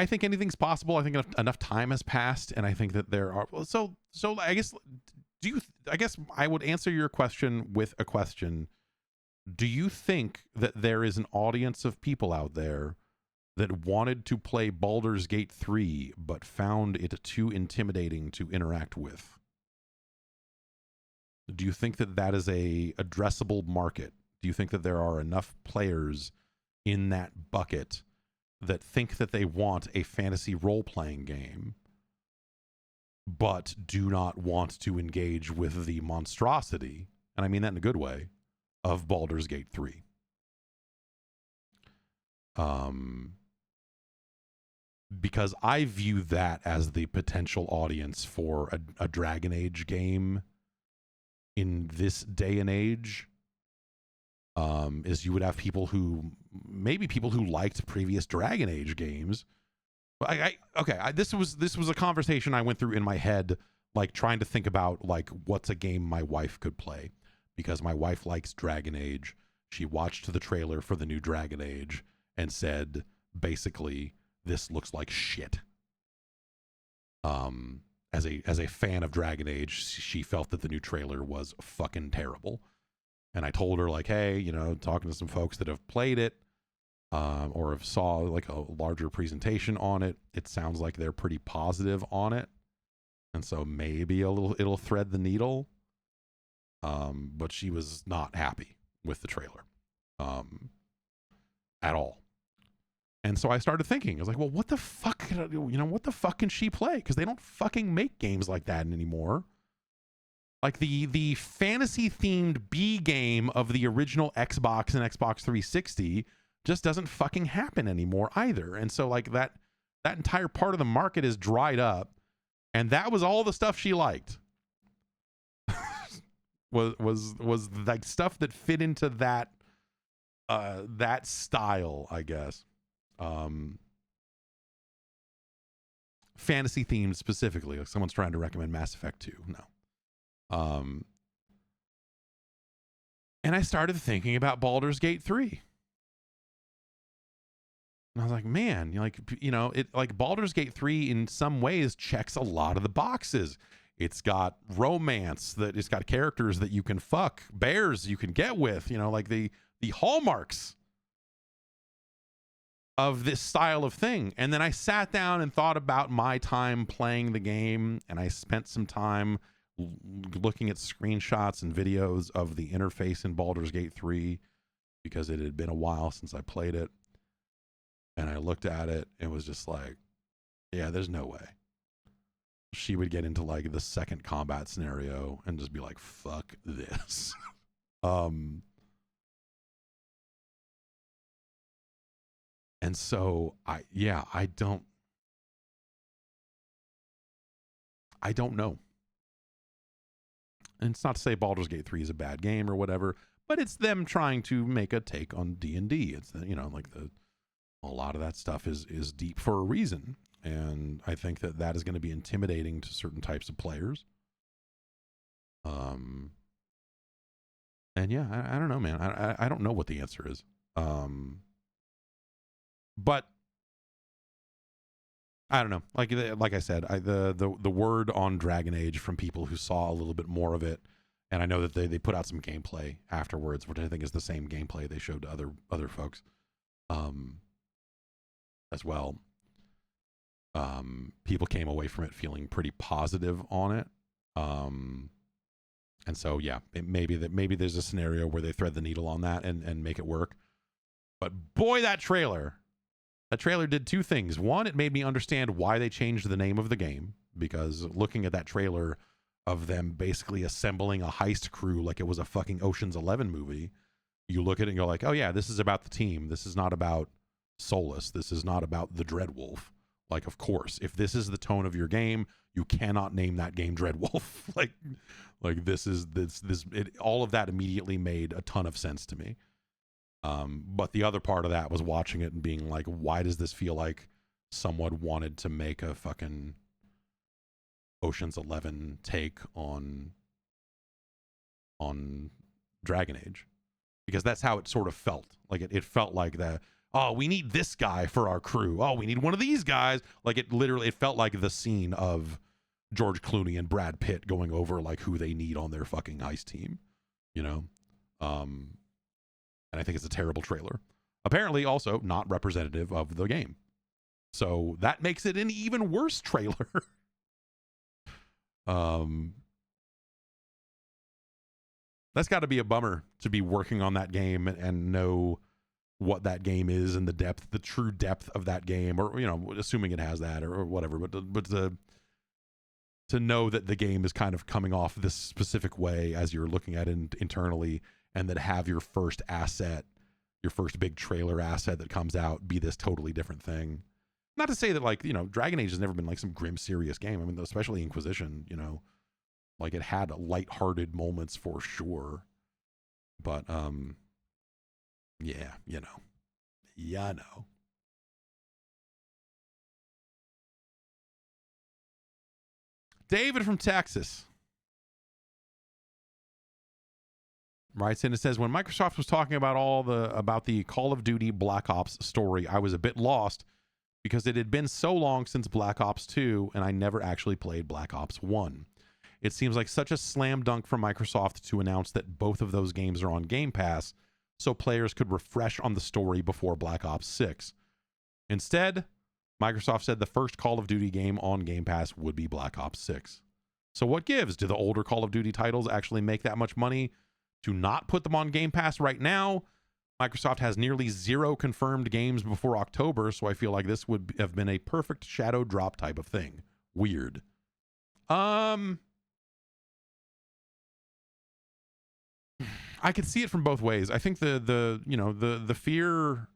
I think anything's possible. I think enough time has passed, and I think that there are so I guess I guess I would answer your question with a question. Do you think that there is an audience of people out there that wanted to play Baldur's Gate 3 but found it too intimidating to interact with? Do you think that that is a addressable market? Do you think that there are enough players in that bucket that think that they want a fantasy role-playing game but do not want to engage with the monstrosity, and I mean that in a good way, of Baldur's Gate 3? Because I view that as the potential audience for a Dragon Age game in this day and age. Is you would have people who liked previous Dragon Age games. This was a conversation I went through in my head, like trying to think about like what's a game my wife could play, because my wife likes Dragon Age. She watched the trailer for the new Dragon Age and said, basically, this looks like shit. As a fan of Dragon Age, she felt that the new trailer was fucking terrible. And I told her, like, hey, you know, talking to some folks that have played it, or have saw like a larger presentation on it, it sounds like they're pretty positive on it. And so maybe it'll thread the needle. But she was not happy with the trailer at all. And so I started thinking, I was like, well, what the fuck can she play? Because they don't fucking make games like that anymore. Like the fantasy themed B game of the original Xbox and Xbox 360 just doesn't fucking happen anymore either. And so like that entire part of the market is dried up, and that was all the stuff she liked. was like stuff that fit into that style, I guess. Fantasy themed specifically, like someone's trying to recommend Mass Effect 2. No. And I started thinking about Baldur's Gate 3. And I was like, man, Baldur's Gate 3 in some ways checks a lot of the boxes. It's got romance, that it's got characters that you can fuck, bears you can get with, like the hallmarks of this style of thing. And then I sat down and thought about my time playing the game, and I spent some time looking at screenshots and videos of the interface in Baldur's Gate 3 because it had been a while since I played it. And I looked at it and was just like, yeah, there's no way she would get into like the second combat scenario and just be like, fuck this. And so I don't know. And it's not to say Baldur's Gate 3 is a bad game or whatever, but it's them trying to make a take on D&D. It's a lot of that stuff is deep for a reason, and I think that is going to be intimidating to certain types of players. And yeah, I don't know, man. I don't know what the answer is. But I don't know. Like I said, the word on Dragon Age from people who saw a little bit more of it, and I know that they put out some gameplay afterwards, which I think is the same gameplay they showed to other folks, as well. People came away from it feeling pretty positive on it, and so yeah, maybe there's a scenario where they thread the needle on that and make it work. But boy, that trailer That trailer did two things. One, it made me understand why they changed the name of the game, because looking at that trailer of them basically assembling a heist crew like it was a fucking Ocean's 11 movie, you look at it and you're like, oh yeah, this is about the team. This is not about Solus. This is not about the Dreadwolf. Like, of course, if this is the tone of your game, you cannot name that game Dreadwolf. like all of that immediately made a ton of sense to me. But the other part of that was watching it and being like, why does this feel like someone wanted to make a fucking Ocean's 11 take on Dragon Age? Because that's how it sort of felt. Like it felt like that, oh, we need this guy for our crew. Oh, we need one of these guys. Like it felt like the scene of George Clooney and Brad Pitt going over like who they need on their fucking heist team, you know? And I think it's a terrible trailer. Apparently also not representative of the game. So that makes it an even worse trailer. That's got to be a bummer to be working on that game and know what that game is and the true depth of that game, or, you know, assuming it has that or whatever, but to know that the game is kind of coming off this specific way as you're looking at it internally, and that have your first asset, your first big trailer asset that comes out be this totally different thing. Not to say that, like, you know, Dragon Age has never been like some grim, serious game. I mean, especially Inquisition, you know, like it had lighthearted moments for sure. But, yeah, you know. Yeah, I know. David from Texas writes in and says, when Microsoft was talking about the Call of Duty Black Ops story, I was a bit lost because it had been so long since Black Ops 2 and I never actually played Black Ops 1. It seems like such a slam dunk for Microsoft to announce that both of those games are on Game Pass so players could refresh on the story before Black Ops 6. Instead, Microsoft said the first Call of Duty game on Game Pass would be Black Ops 6. So what gives? Do the older Call of Duty titles actually make that much money to not put them on Game Pass right now? Microsoft has nearly 0 confirmed games before October, so I feel like this would have been a perfect shadow drop type of thing. Weird. I could see it from both ways. I think the fear,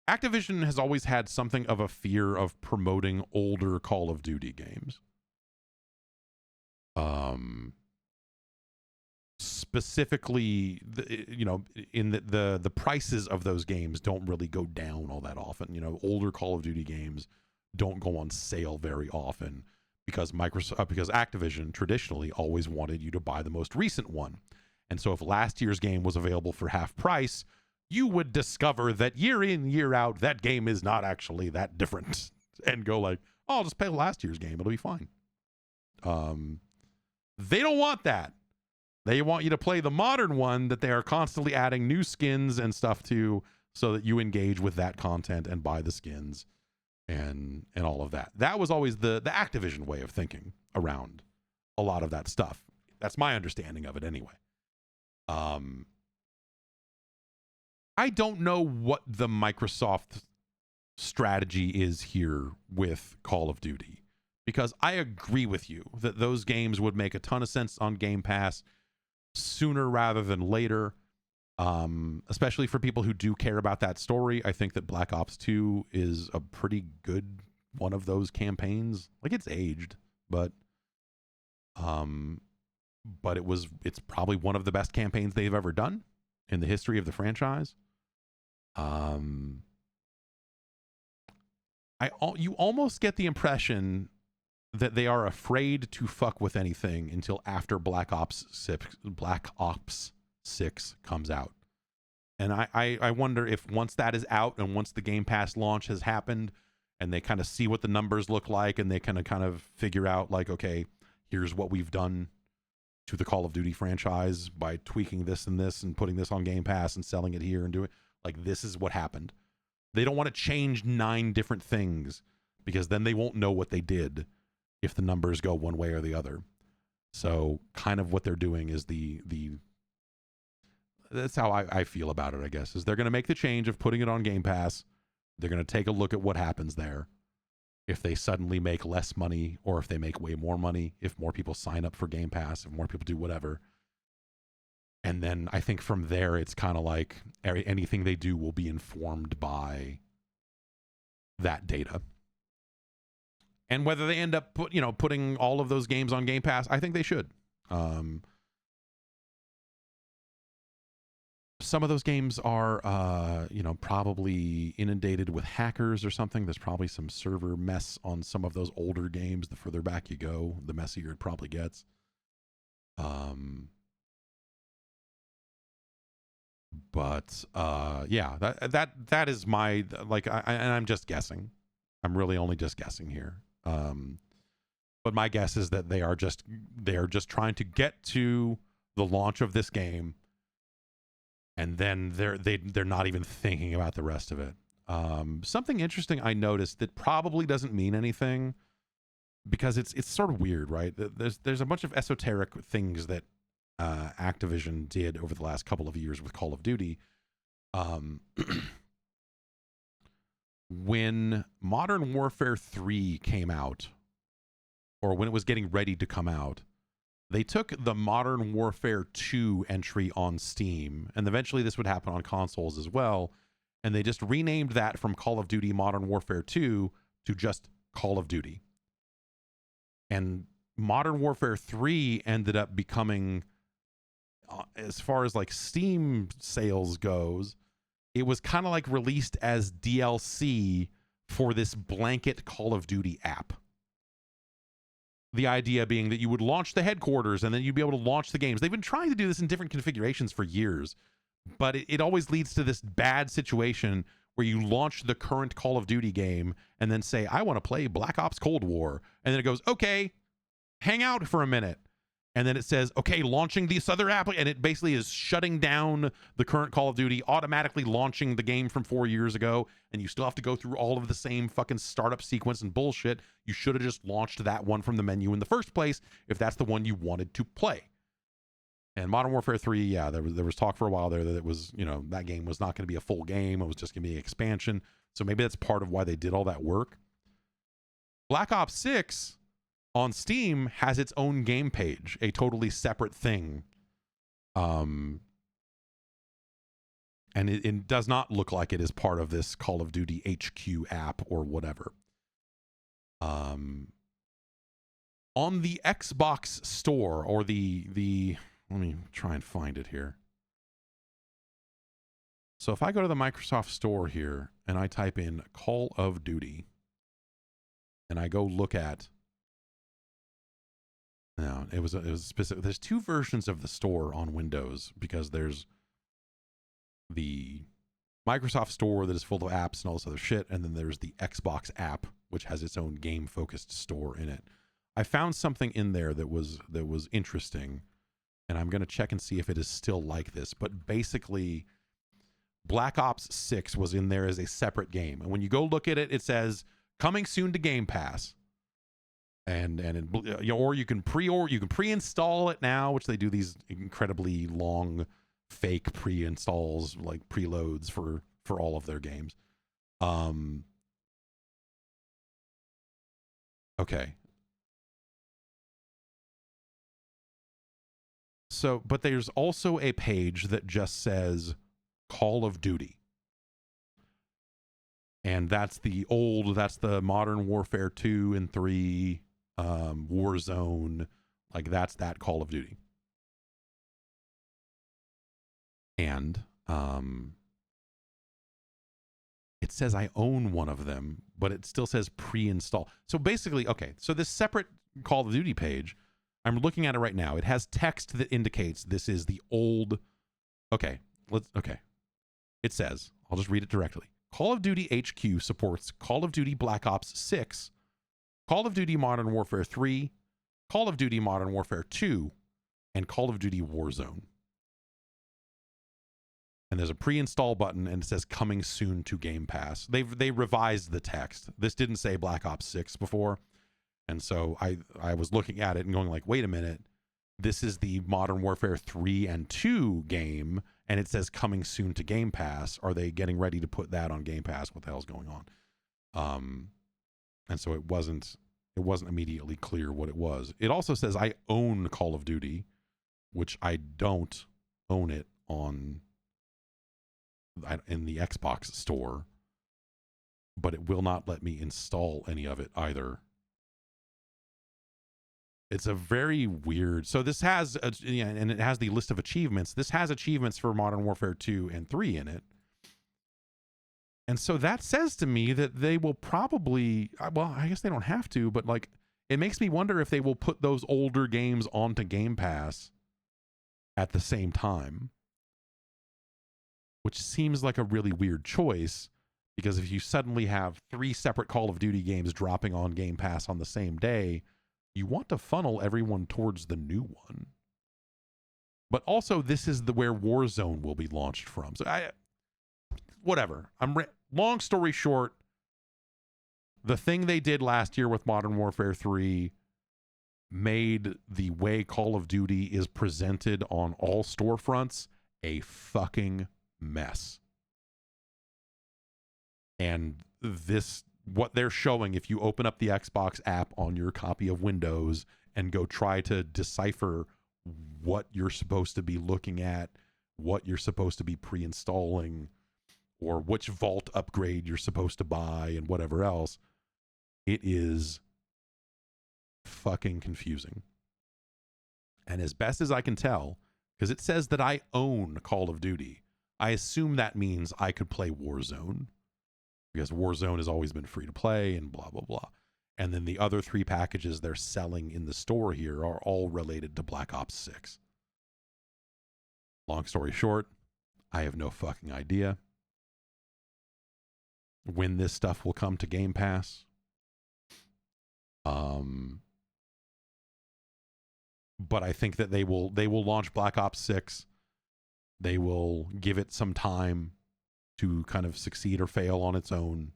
Activision has always had something of a fear of promoting older Call of Duty games. Specifically, in the prices of those games don't really go down all that often. You know, older Call of Duty games don't go on sale very often because Activision traditionally always wanted you to buy the most recent one. And so if last year's game was available for half price, you would discover that year in, year out, that game is not actually that different. And go like, oh, I'll just play last year's game. It'll be fine. They don't want that. They want you to play the modern one that they are constantly adding new skins and stuff to, so that you engage with that content and buy the skins and all of that. That was always the Activision way of thinking around a lot of that stuff. That's my understanding of it anyway. I don't know what the Microsoft strategy is here with Call of Duty, because I agree with you that those games would make a ton of sense on Game Pass sooner rather than later, especially for people who do care about that story. I think that Black Ops 2 is a pretty good one of those campaigns. Like, it's aged, but it's probably one of the best campaigns they've ever done in the history of the franchise. You almost get the impression that they are afraid to fuck with anything until after Black Ops 6 comes out. And I wonder if once that is out and once the Game Pass launch has happened and they kind of see what the numbers look like and they kind of figure out like, okay, here's what we've done to the Call of Duty franchise by tweaking this and this and putting this on Game Pass and selling it here and doing, like, this is what happened. They don't want to change 9 different things because then they won't know what they did if the numbers go one way or the other. So kind of what they're doing is that's how I feel about it, I guess, is they're going to make the change of putting it on Game Pass They're going to take a look at what happens there. If they suddenly make less money, or if they make way more money, if more people sign up for Game Pass, if more people do whatever. And then I think from there, it's kind of like anything they do will be informed by that data. And whether they end up putting all of those games on Game Pass, I think they should. Some of those games are, probably inundated with hackers or something. There's probably some server mess on some of those older games. The further back you go, the messier it probably gets. But yeah, that is my, like, and I'm just guessing. I'm really only just guessing here. But my guess is that they are just trying to get to the launch of this game, and then they're not even thinking about the rest of it. Something interesting I noticed that probably doesn't mean anything, because it's sort of weird, right? There's a bunch of esoteric things that Activision did over the last couple of years with Call of Duty. When Modern Warfare 3 came out, or when it was getting ready to come out, they took the Modern Warfare 2 entry on Steam, and eventually this would happen on consoles as well, and they just renamed that from Call of Duty Modern Warfare 2 to just Call of Duty. And Modern Warfare 3 ended up becoming, as far as like Steam sales goes, it was kind of like released as DLC for this blanket Call of Duty app. The idea being that you would launch the headquarters and then you'd be able to launch the games. They've been trying to do this in different configurations for years, but it always leads to this bad situation where you launch the current Call of Duty game and then say, I want to play Black Ops Cold War. And then it goes, okay, hang out for a minute. And then it says, okay, launching this other app. And it basically is shutting down the current Call of Duty, automatically launching the game from 4 years ago. And you still have to go through all of the same fucking startup sequence and bullshit. You should have just launched that one from the menu in the first place if that's the one you wanted to play. And Modern Warfare 3, yeah, there was talk for a while there that it was, that game was not going to be a full game. It was just going to be an expansion. So maybe that's part of why they did all that work. Black Ops 6 on Steam has its own game page, a totally separate thing. And it does not look like it is part of this Call of Duty HQ app or whatever. On the Xbox store, or the let me try and find it here. So if I go to the Microsoft Store here and I type in Call of Duty and I go look at, no, it was specific. There's two versions of the store on Windows, because there's the Microsoft Store that is full of apps and all this other shit, and then there's the Xbox app, which has its own game-focused store in it. I found something in there that was interesting, and I'm going to check and see if it is still like this. But basically, Black Ops 6 was in there as a separate game, and when you go look at it, it says coming soon to Game Pass. Or you can pre-install it now, which they do these incredibly long fake pre-installs, like preloads for all of their games. Okay. So, but there's also a page that just says Call of Duty. And that's the Modern Warfare 2 and 3, Warzone, like that's that Call of Duty. And it says I own one of them, but it still says pre-install. So basically, okay, so this separate Call of Duty page, I'm looking at it right now. It has text that indicates this is the old. Okay. It says, I'll just read it directly. Call of Duty HQ supports Call of Duty Black Ops 6, Call of Duty Modern Warfare 3, Call of Duty Modern Warfare 2, and Call of Duty Warzone. And there's a pre-install button, and it says coming soon to Game Pass. They revised the text. This didn't say Black Ops 6 before. And so I was looking at it and going like, wait a minute, this is the Modern Warfare 3 and 2 game, and it says coming soon to Game Pass. Are they getting ready to put that on Game Pass? What the hell's going on? And so it wasn't immediately clear what it was. It also says I own Call of Duty, which I don't own it in the Xbox store, but it will not let me install any of it either. It's a very weird. So this has, and it has the list of achievements. This has achievements for Modern Warfare 2 and 3 in it. And so that says to me that they will probably, well, I guess they don't have to, but like, it makes me wonder if they will put those older games onto Game Pass at the same time, which seems like a really weird choice, because if you suddenly have 3 separate Call of Duty games dropping on Game Pass on the same day, you want to funnel everyone towards the new one. But also, this is where Warzone will be launched from. So whatever. Long story short, the thing they did last year with Modern Warfare 3 made the way Call of Duty is presented on all storefronts a fucking mess. And what they're showing, if you open up the Xbox app on your copy of Windows and go try to decipher what you're supposed to be looking at, what you're supposed to be pre-installing, or which vault upgrade you're supposed to buy and whatever else, it is fucking confusing. And as best as I can tell, because it says that I own Call of Duty, I assume that means I could play Warzone, because Warzone has always been free to play and blah, blah, blah. And then the other 3 packages they're selling in the store here are all related to Black Ops 6. Long story short, I have no fucking idea when this stuff will come to Game Pass. But I think that they will launch Black Ops 6. They will give it some time to kind of succeed or fail on its own.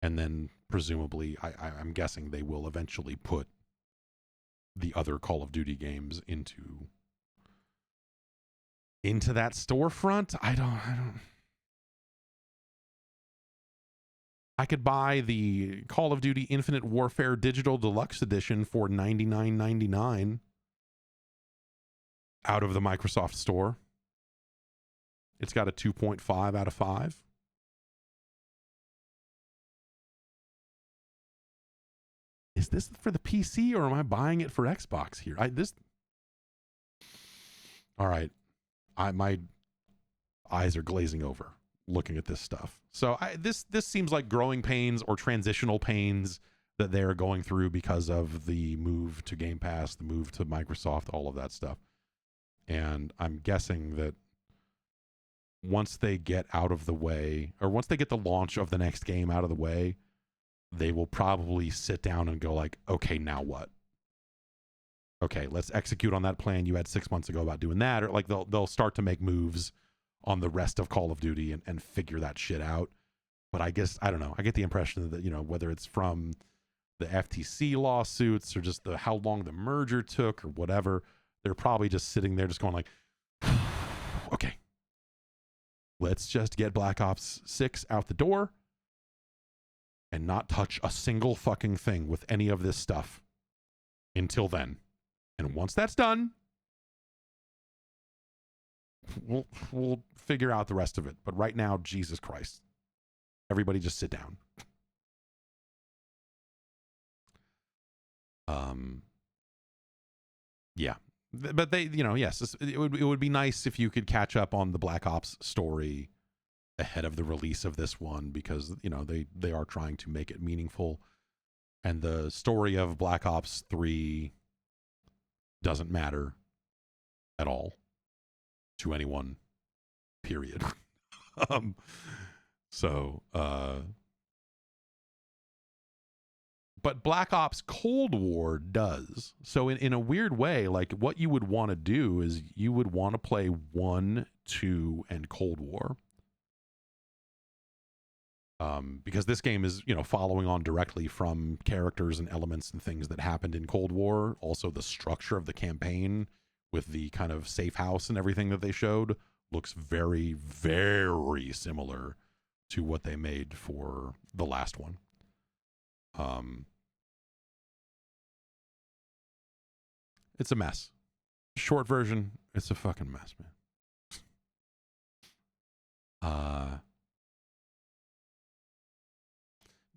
And then presumably, I'm guessing they will eventually put the other Call of Duty games into that storefront. I could buy the Call of Duty Infinite Warfare Digital Deluxe Edition for $99.99 out of the Microsoft Store. It's got a 2.5 out of 5. Is this for the PC or am I buying it for Xbox here? All right. My eyes are glazing over looking at this stuff. So this seems like growing pains or transitional pains that they're going through because of the move to Game Pass, the move to Microsoft, all of that stuff. And I'm guessing that once they get out of the way, or once they get the launch of the next game out of the way, they will probably sit down and go like, okay, now what? Okay, let's execute on that plan you had 6 months ago about doing that. Or like they'll start to make moves on the rest of Call of Duty and figure that shit out. But I guess, I don't know. I get the impression that, whether it's from the FTC lawsuits or just how long the merger took or whatever, they're probably just sitting there just going like, okay, let's just get Black Ops 6 out the door and not touch a single fucking thing with any of this stuff until then. And once that's done, we'll figure out the rest of it. But right now, Jesus Christ, everybody just sit down. Yeah. But they, yes, it would be nice if you could catch up on the Black Ops story ahead of the release of this one, because, they are trying to make it meaningful. And the story of Black Ops 3 doesn't matter at all to anyone, period. But Black Ops Cold War does. So in a weird way, like what you would want to do is you would want to play 1, 2, and Cold War. Because this game is, following on directly from characters and elements and things that happened in Cold War. Also the structure of the campaign with the kind of safe house and everything that they showed looks very, very similar to what they made for the last one. It's a mess. Short version, it's a fucking mess, man.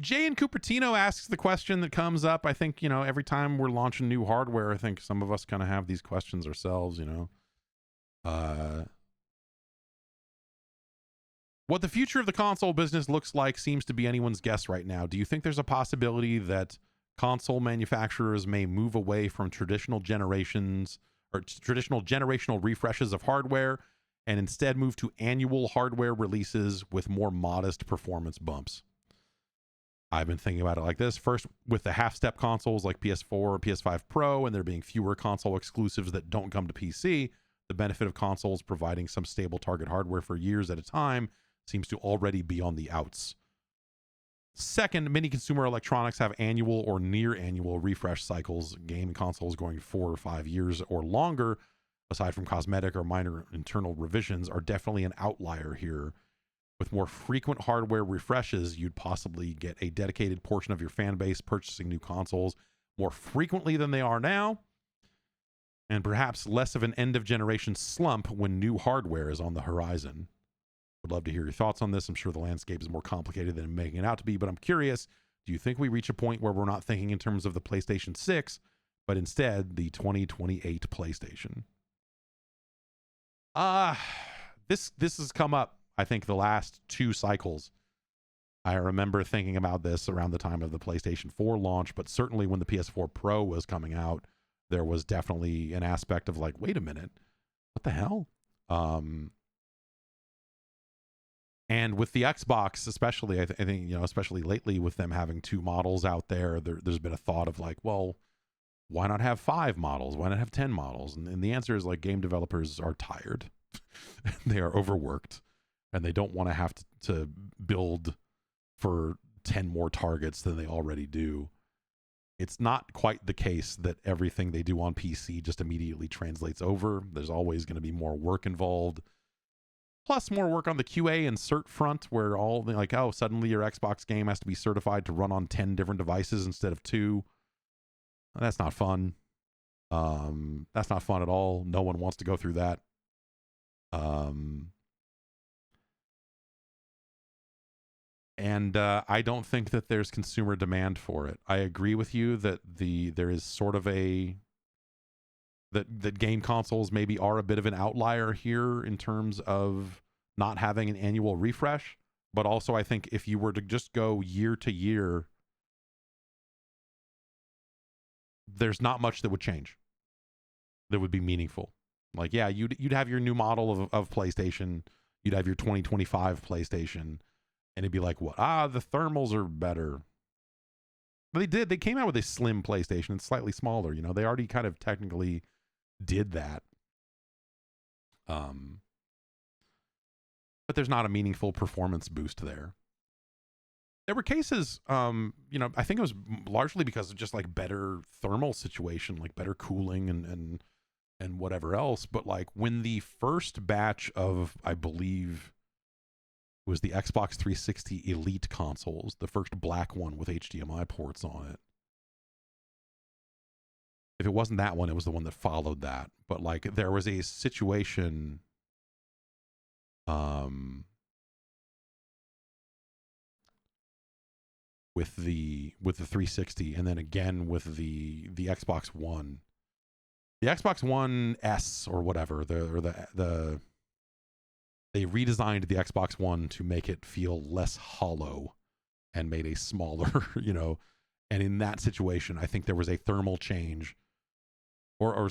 Jay in Cupertino asks the question that comes up. I think, every time we're launching new hardware, I think some of us kind of have these questions ourselves, What the future of the console business looks like seems to be anyone's guess right now. Do you think there's a possibility that console manufacturers may move away from traditional generational refreshes of hardware and instead move to annual hardware releases with more modest performance bumps? I've been thinking about it like this. First, with the half-step consoles like PS4 or PS5 Pro, and there being fewer console exclusives that don't come to PC, the benefit of consoles providing some stable target hardware for years at a time seems to already be on the outs. Second, many consumer electronics have annual or near annual refresh cycles. Gaming consoles going 4 or 5 years or longer, aside from cosmetic or minor internal revisions, are definitely an outlier here. With more frequent hardware refreshes, you'd possibly get a dedicated portion of your fan base purchasing new consoles more frequently than they are now, and perhaps less of an end-of-generation slump when new hardware is on the horizon. Would love to hear your thoughts on this. I'm sure the landscape is more complicated than I'm making it out to be, but I'm curious, do you think we reach a point where we're not thinking in terms of the PlayStation 6, but instead the 2028 PlayStation? This has come up, I think, the last 2 cycles. I remember thinking about this around the time of the PlayStation 4 launch, but certainly when the PS4 Pro was coming out, there was definitely an aspect of like, wait a minute, what the hell? And with the Xbox, especially, I think, especially lately with them having 2 models out there's been a thought of like, well, why not have 5 models? Why not have 10 models? And the answer is like, game developers are tired. They are overworked. And they don't want to have to build for 10 more targets than they already do. It's not quite the case that everything they do on PC just immediately translates over. There's always going to be more work involved. Plus more work on the QA and cert front, where suddenly your Xbox game has to be certified to run on 10 different devices instead of 2. That's not fun. That's not fun at all. No one wants to go through that. And I don't think that there's consumer demand for it. I agree with you that there is sort of that game consoles maybe are a bit of an outlier here in terms of not having an annual refresh. But also I think if you were to just go year to year, there's not much that would change that would be meaningful. Like, yeah, you'd have your new model of PlayStation. You'd have your 2025 PlayStation. And it'd be like, what? The thermals are better. But they came out with a slim PlayStation. It's slightly smaller. They already kind of technically did that. But there's not a meaningful performance boost there. There were cases, I think it was largely because of just like better thermal situation, like better cooling and whatever else. But like when the first batch of, I believe, was the Xbox 360 Elite consoles, the first black one with HDMI ports on it. If it wasn't that one, it was the one that followed that. But like there was a situation with the 360, and then again with the Xbox One. The Xbox One S or whatever, they redesigned the Xbox One to make it feel less hollow and made a smaller, and in that situation, I think there was a thermal change or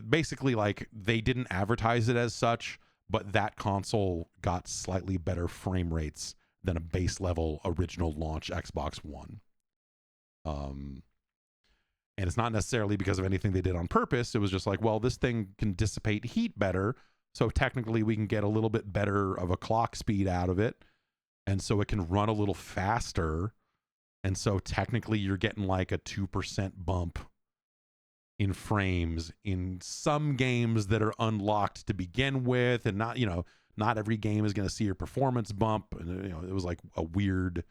basically like they didn't advertise it as such, but that console got slightly better frame rates than a base level original launch Xbox One. And it's not necessarily because of anything they did on purpose. It was just like, well, this thing can dissipate heat better. So technically we can get a little bit better of a clock speed out of it. And so it can run a little faster. And so technically you're getting like a 2% bump in frames in some games that are unlocked to begin with, and not, not every game is going to see your performance bump. And it was like a weird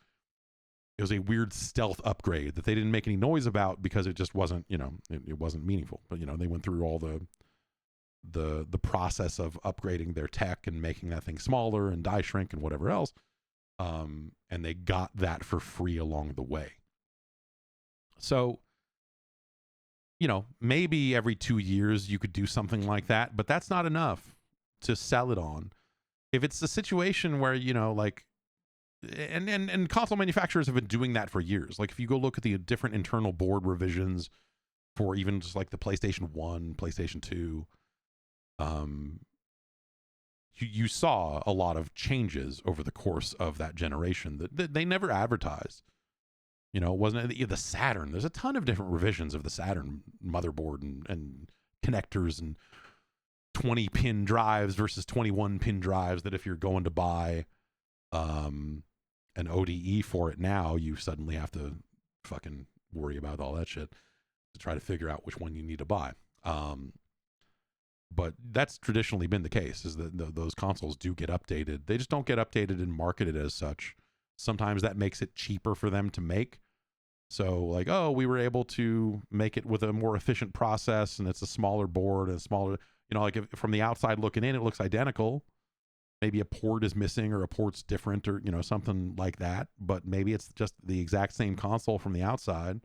stealth upgrade that they didn't make any noise about because it just wasn't, it wasn't meaningful. But they went through all the process of upgrading their tech and making that thing smaller and die shrink and whatever else, and they got that for free along the way. So maybe every 2 years you could do something like that, but that's not enough to sell it on. If it's a situation where, like, and console manufacturers have been doing that for years. Like, if you go look at the different internal board revisions for even just like the PlayStation 1, PlayStation 2, you saw a lot of changes over the course of that generation that they never advertised. It wasn't the Saturn. There's a ton of different revisions of the Saturn motherboard and connectors and 20-pin drives versus 21-pin drives that if you're going to buy an ODE for it now, you suddenly have to fucking worry about all that shit to try to figure out which one you need to buy. But that's traditionally been the case, is that those consoles do get updated. They just don't get updated and marketed as such. Sometimes that makes it cheaper for them to make. So like, oh, we were able to make it with a more efficient process, and it's a smaller board and smaller, like if, from the outside looking in, it looks identical. Maybe a port is missing or a port's different or, something like that. But maybe it's just the exact same console from the outside.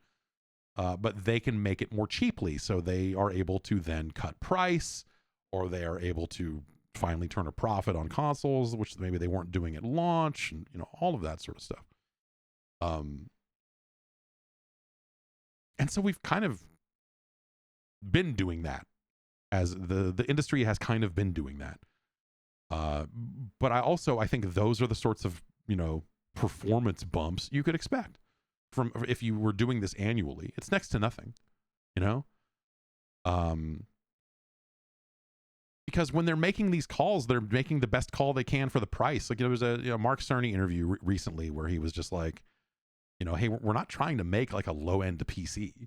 But they can make it more cheaply. So they are able to then cut price, or they are able to finally turn a profit on consoles, which maybe they weren't doing at launch, and all of that sort of stuff. And so we've kind of been doing that, as the industry has kind of been doing that. But I think those are the sorts of performance bumps you could expect from if you were doing this annually. It's next to nothing, because when they're making these calls, they're making the best call they can for the price. Like, there was a Mark Cerny interview recently where he was just like, hey, we're not trying to make like a low end PC.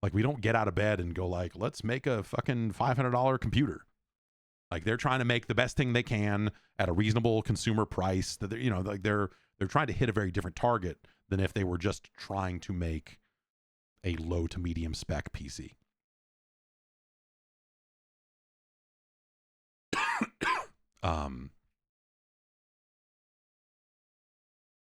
Like, we don't get out of bed and go like, let's make a fucking $500 computer. Like, they're trying to make the best thing they can at a reasonable consumer price. That they're trying to hit a very different target than if they were just trying to make a low to medium spec PC.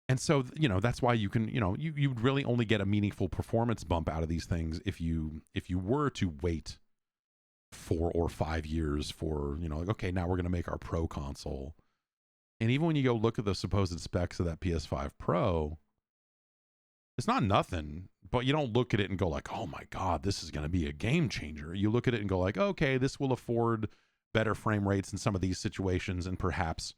And so, that's why you can, you'd really only get a meaningful performance bump out of these things if you were to wait 4 or 5 years for, like, okay, now we're going to make our Pro console. And even when you go look at the supposed specs of that PS5 Pro, it's not nothing, but you don't look at it and go like, oh my God, this is going to be a game changer. You look at it and go like, okay, this will afford better frame rates in some of these situations, and perhaps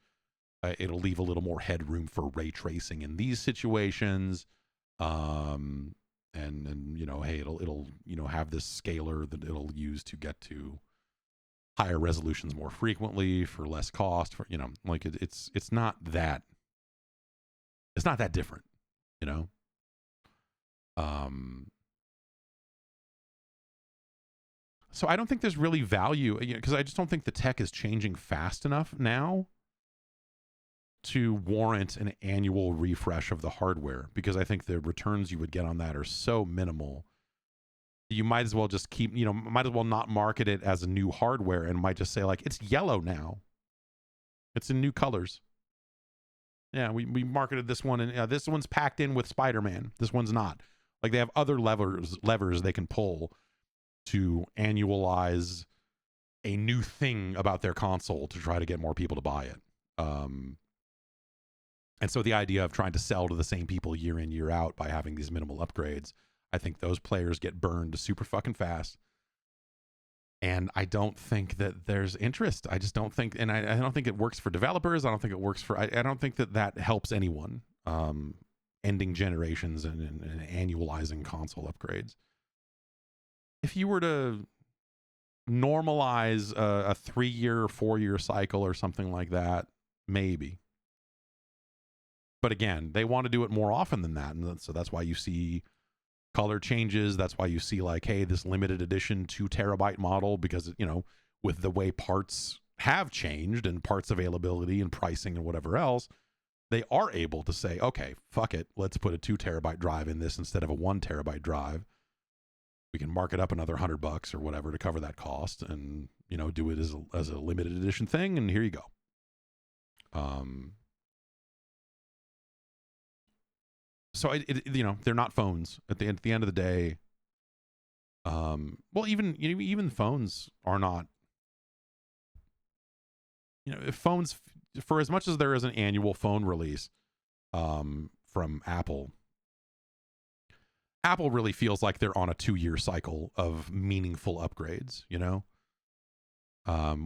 it'll leave a little more headroom for ray tracing in these situations. And hey, it'll have this scaler that it'll use to get to higher resolutions more frequently for less cost, for like it's not that different, so I don't think there's really value, because I just don't think the tech is changing fast enough now to warrant an annual refresh of the hardware, because I think the returns you would get on that are so minimal. You might as well just keep, might as well not market it as a new hardware, and might just say like, it's yellow now. It's in new colors. Yeah, we marketed this one, and this one's packed in with Spider-Man. This one's not. Like, they have other levers they can pull to annualize a new thing about their console to try to get more people to buy it. And so the idea of trying to sell to the same people year in, year out by having these minimal upgrades, I think those players get burned super fucking fast. And I don't think that there's interest. I just don't think, and I don't think it works for developers. I don't think it works for, I don't think that helps anyone, ending generations and annualizing console upgrades. If you were to normalize a 3-year, 4-year cycle or something like that, maybe. But again, they want to do it more often than that. And so that's why you see color changes. That's why you see like, hey, this limited edition 2 terabyte model, because, you know, with the way parts have changed and parts availability and pricing and whatever else, they are able to say, okay, fuck it, let's put a 2 terabyte drive in this instead of a 1 terabyte drive. We can mark it up another $100 or whatever to cover that cost, and, you know, do it as a limited edition thing, and here you go. So you know, they're not phones at the end of the day. Well, even phones are not. You know, if phones, for as much as there is an annual phone release, from Apple really feels like they're on a 2-year cycle of meaningful upgrades. You know,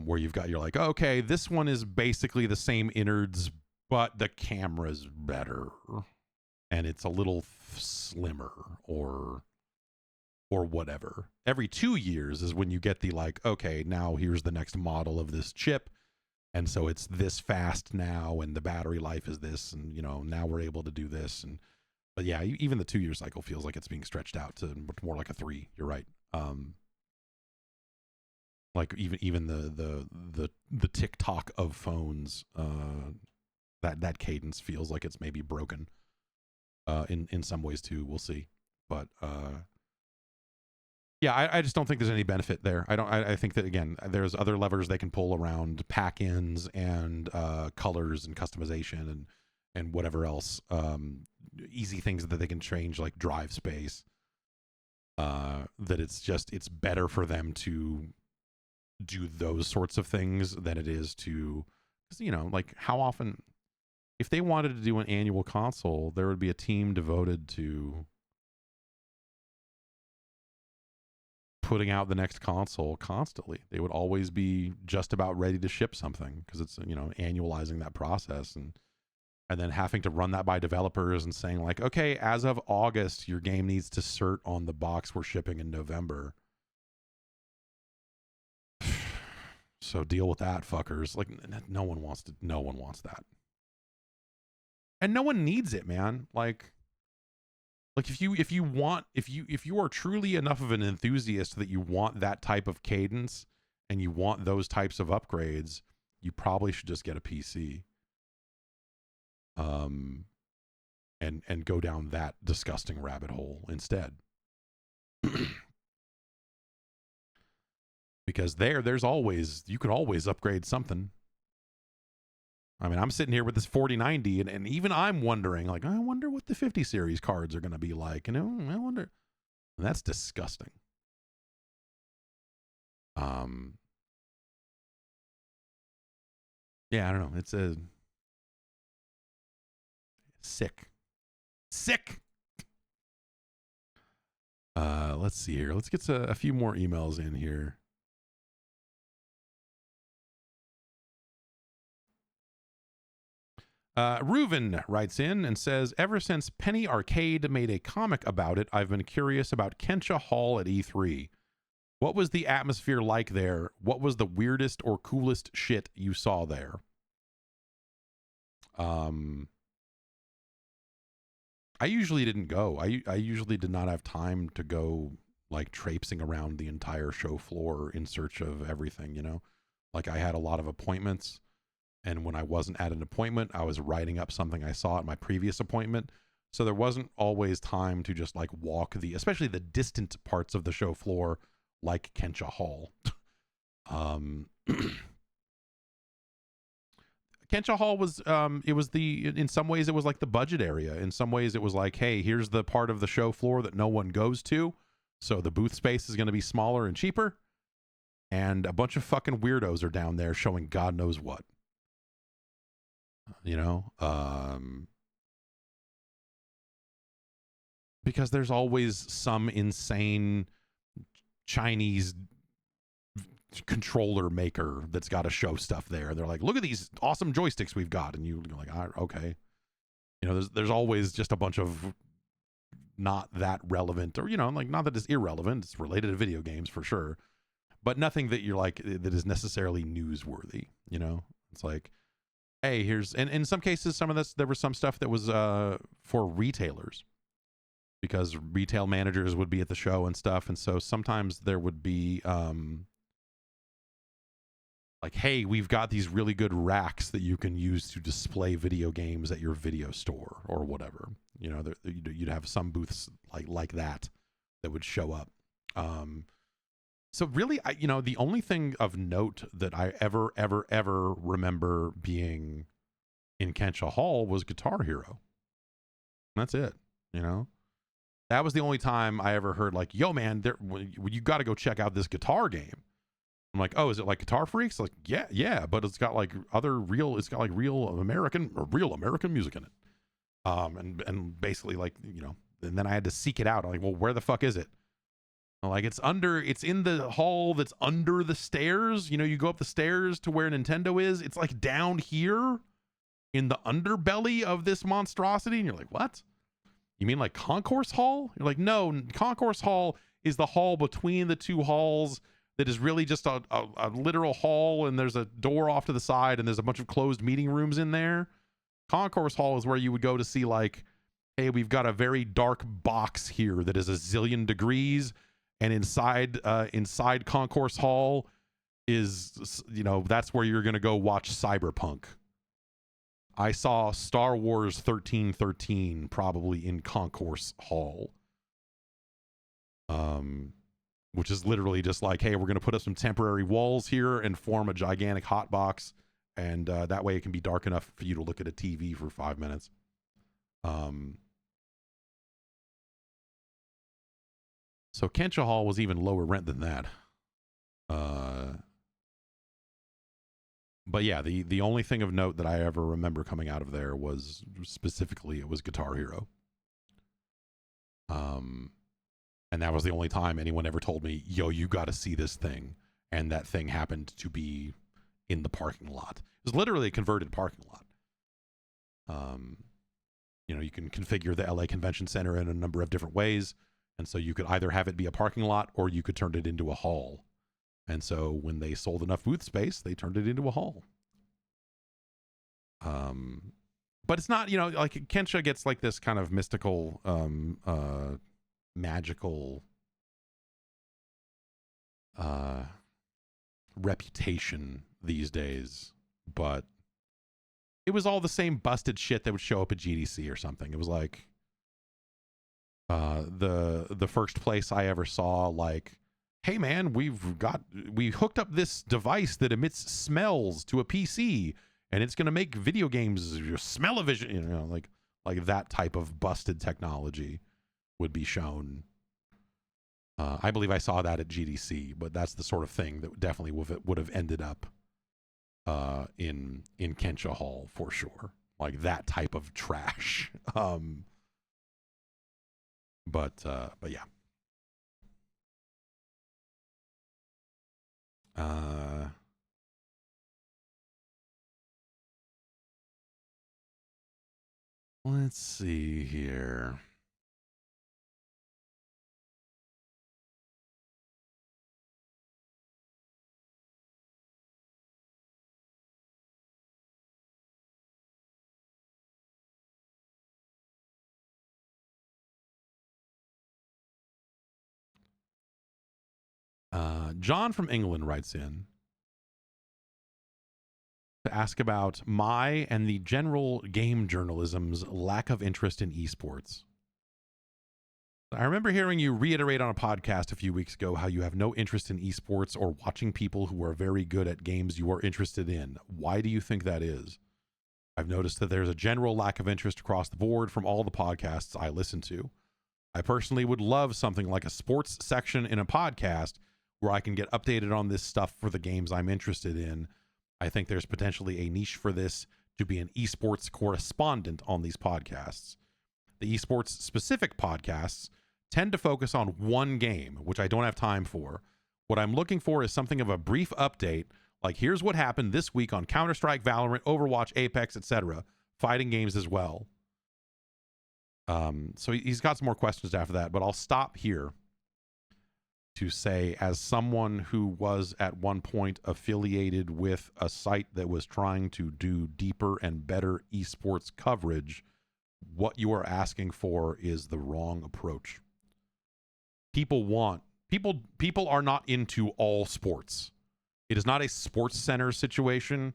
where you're like, okay, this one is basically the same innards, but the camera's better. And it's a little slimmer or whatever. Every 2 years is when you get the like, okay, now here's the next model of this chip. And so it's this fast now, and the battery life is this, and, you know, now we're able to do this. And but yeah, even the 2-year cycle feels like it's being stretched out to more like a 3. You're right. Like even the TikTok of phones, that cadence feels like it's maybe broken. In some ways too, we'll see. But yeah, I just don't think there's any benefit there. I think that, again, there's other levers they can pull around pack-ins and colors and customization and whatever else. Easy things that they can change, like drive space. That it's better for them to do those sorts of things than it is to, you know, like how often. If they wanted to do an annual console, there would be a team devoted to putting out the next console constantly. They would always be just about ready to ship something, because it's, you know, annualizing that process and then having to run that by developers and saying like, okay, as of August, your game needs to cert on the box we're shipping in November. So deal with that, fuckers. Like, no one wants that. And no one needs it, man. Like if you are truly enough of an enthusiast that you want that type of cadence and you want those types of upgrades, you probably should just get a PC. And go down that disgusting rabbit hole instead. Because there's always, you could always upgrade something. I mean, I'm sitting here with this 4090, and even I'm wondering, like, I wonder what the 50 series cards are going to be like. You know, I wonder. And that's disgusting. Yeah, I don't know. It's a sick. Let's see here. Let's get a few more emails in here. Reuven writes in and says, ever since Penny Arcade made a comic about it, I've been curious about Kensha Hall at E3. What was the atmosphere like there? What was the weirdest or coolest shit you saw there? I usually didn't go. I usually did not have time to go, like, traipsing around the entire show floor in search of everything, you know? Like, I had a lot of appointments. And when I wasn't at an appointment, I was writing up something I saw at my previous appointment. So there wasn't always time to just like walk especially the distant parts of the show floor, like Kensha Hall. Kensha Hall was, in some ways it was like the budget area. In some ways it was like, hey, here's the part of the show floor that no one goes to. So the booth space is going to be smaller and cheaper. And a bunch of fucking weirdos are down there showing God knows what. You know, because there's always some insane Chinese controller maker that's got to show stuff there. They're like, look at these awesome joysticks we've got. And you're like, okay. You know, there's always just a bunch of not that relevant, or, you know, like, not that it's irrelevant. It's related to video games for sure, but nothing that you're like, that is necessarily newsworthy. You know, it's like, hey, here's, and in some cases, some of this, there was some stuff that was for retailers. because retail managers would be at the show and stuff. And so sometimes there would be like, hey, we've got these really good racks that you can use to display video games at your video store or whatever. You know, you'd have some booths like that would show up. So really, the only thing of note that I ever remember being in Kensha Hall was Guitar Hero. That's it. You know, that was the only time I ever heard like, yo man, you got to go check out this guitar game. I'm like, oh, is it like Guitar Freaks? Like, yeah, but it's got like real American music in it. And basically like, and then I had to seek it out. I'm like, well, where the fuck is it? I'm like, it's in the hall that's under the stairs. You go up the stairs to where Nintendo is. It's like down here in the underbelly of this monstrosity. And you're like, what? You mean like Concourse Hall? You're like, no, Concourse Hall is the hall between the two halls that is really just a literal hall, and there's a door off to the side, and there's a bunch of closed meeting rooms in there. Concourse Hall is where you would go to see like, hey, we've got a very dark box here that is a zillion degrees, and inside Concourse Hall is, that's where you're going to go watch Cyberpunk. I saw Star Wars 1313 probably in Concourse Hall. Which is literally just like, hey, we're going to put up some temporary walls here and form a gigantic hot box, and that way it can be dark enough for you to look at a TV for 5 minutes. So Kensha Hall was even lower rent than that. But yeah, the only thing of note that I ever remember coming out of there was specifically it was Guitar Hero. And that was the only time anyone ever told me, yo, you got to see this thing. And that thing happened to be in the parking lot. It was literally a converted parking lot. You can configure the LA Convention Center in a number of different ways. And so you could either have it be a parking lot or you could turn it into a hall. And so when they sold enough booth space, they turned it into a hall. But it's not, like Kensha gets like this kind of mystical, magical reputation these days, but it was all the same busted shit that would show up at GDC or something. It was like the first place I ever saw like, hey man, we hooked up this device that emits smells to a PC and it's going to make video games smell-o-vision, like that type of busted technology would be shown. I believe I saw that at GDC, but that's the sort of thing that definitely would have ended up in Kensha Hall for sure. Like that type of trash. But yeah. Let's see here. John from England writes in to ask about my and the general game journalism's lack of interest in esports. I remember hearing you reiterate on a podcast a few weeks ago how you have no interest in esports or watching people who are very good at games you are interested in. Why do you think that is? I've noticed that there's a general lack of interest across the board from all the podcasts I listen to. I personally would love something like a sports section in a podcast where I can get updated on this stuff for the games I'm interested in. I think there's potentially a niche for this to be an esports correspondent on these podcasts. The esports specific podcasts tend to focus on one game, which I don't have time for. What I'm looking for is something of a brief update, like here's what happened this week on Counter-Strike, Valorant, Overwatch, Apex, etc. Fighting games as well. So he's got some more questions after that, but I'll stop here to say, as someone who was at one point affiliated with a site that was trying to do deeper and better esports coverage, what you are asking for is the wrong approach. People are not into all sports. It is not a sports center situation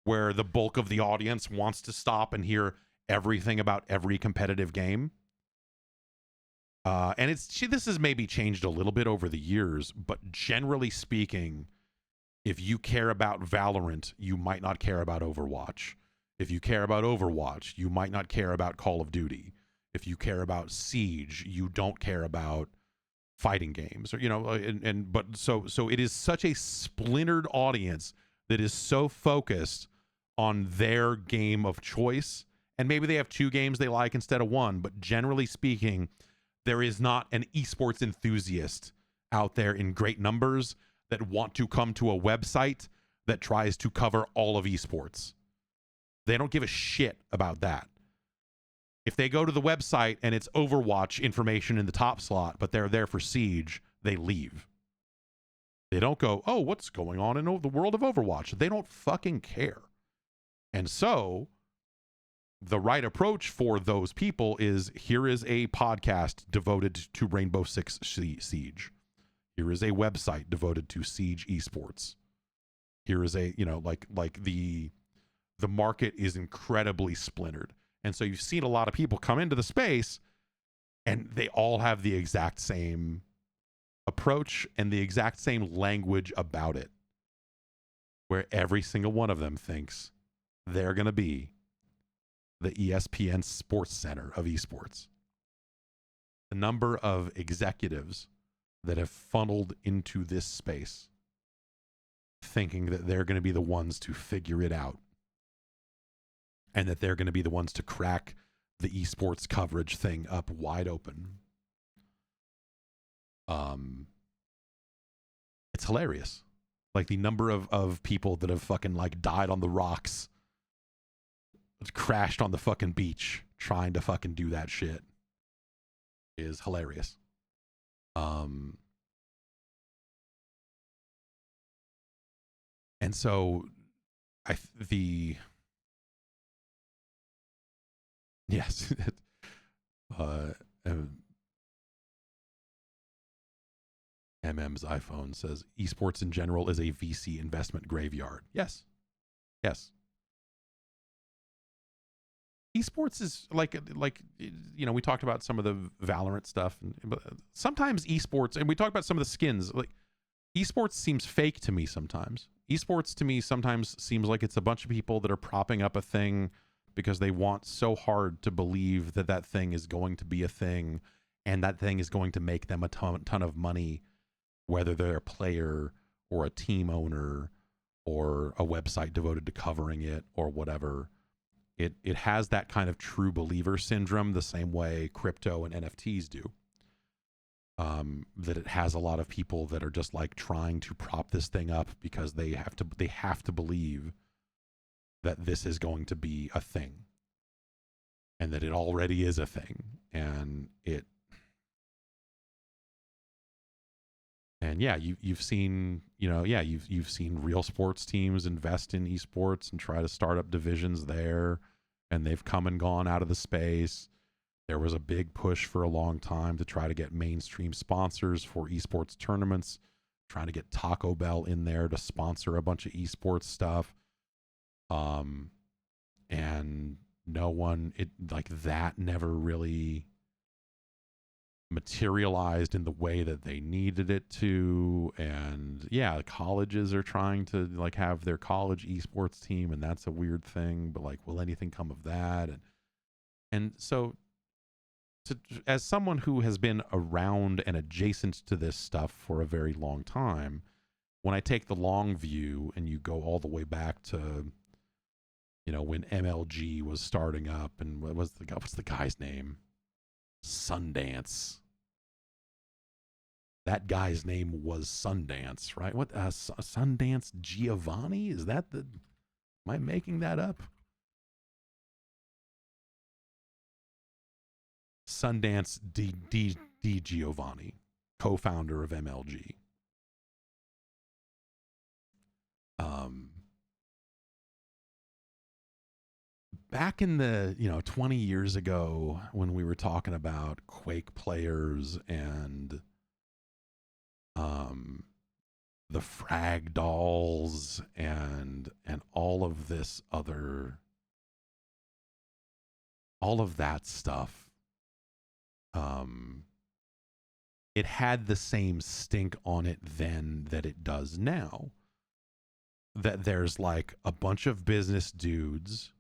where the bulk of the audience wants to stop and hear everything about every competitive game. And this has maybe changed a little bit over the years, but generally speaking, if you care about Valorant, you might not care about Overwatch. If you care about Overwatch, you might not care about Call of Duty. If you care about Siege, you don't care about fighting games, or so it is such a splintered audience that is so focused on their game of choice, and maybe they have 2 games they like instead of 1, but generally speaking, there is not an esports enthusiast out there in great numbers that want to come to a website that tries to cover all of esports. They don't give a shit about that. If they go to the website and it's Overwatch information in the top slot, but they're there for Siege, they leave. They don't go, oh, what's going on in the world of Overwatch? They don't fucking care. And so the right approach for those people is, here is a podcast devoted to Rainbow Six Siege. Here is a website devoted to Siege Esports. Here is a, the market is incredibly splintered. And so you've seen a lot of people come into the space and they all have the exact same approach and the exact same language about it, where every single one of them thinks they're going to be the ESPN Sports Center of esports. The number of executives that have funneled into this space thinking that they're going to be the ones to figure it out, and that they're going to be the ones to crack the esports coverage thing up wide open. It's hilarious. Like, the number of people that have fucking died on the rocks, crashed on the fucking beach trying to fucking do that shit is hilarious. And so yes. MM's iPhone says esports in general is a VC investment graveyard. Yes. Esports is like we talked about some of the Valorant stuff, but sometimes esports, and we talked about some of the skins, esports seems fake to me sometimes. Esports to me sometimes seems like it's a bunch of people that are propping up a thing because they want so hard to believe that that thing is going to be a thing, and that thing is going to make them a ton of money, whether they're a player or a team owner or a website devoted to covering it or whatever. It has that kind of true believer syndrome, the same way crypto and NFTs do. That it has a lot of people that are just trying to prop this thing up because they have to believe that this is going to be a thing, and that it already is a thing, and you've seen you've seen real sports teams invest in esports and try to start up divisions there, and they've come and gone out of the space. There was a big push for a long time to try to get mainstream sponsors for esports tournaments, trying to get Taco Bell in there to sponsor a bunch of esports stuff. And no one, that never really materialized in the way that they needed it to. And colleges are trying to have their college esports team, and that's a weird thing, but will anything come of that? And so as someone who has been around and adjacent to this stuff for a very long time, when I take the long view and you go all the way back to when MLG was starting up, and what's the guy's name? Sundance. That guy's name was Sundance, right? What Sundance Giovanni? Is that am I making that up? Sundance D Giovanni, co-founder of MLG. back in the, 20 years ago when we were talking about Quake players and the frag dolls and all of this other, all of that stuff, it had the same stink on it then that it does now. That there's like a bunch of business dudes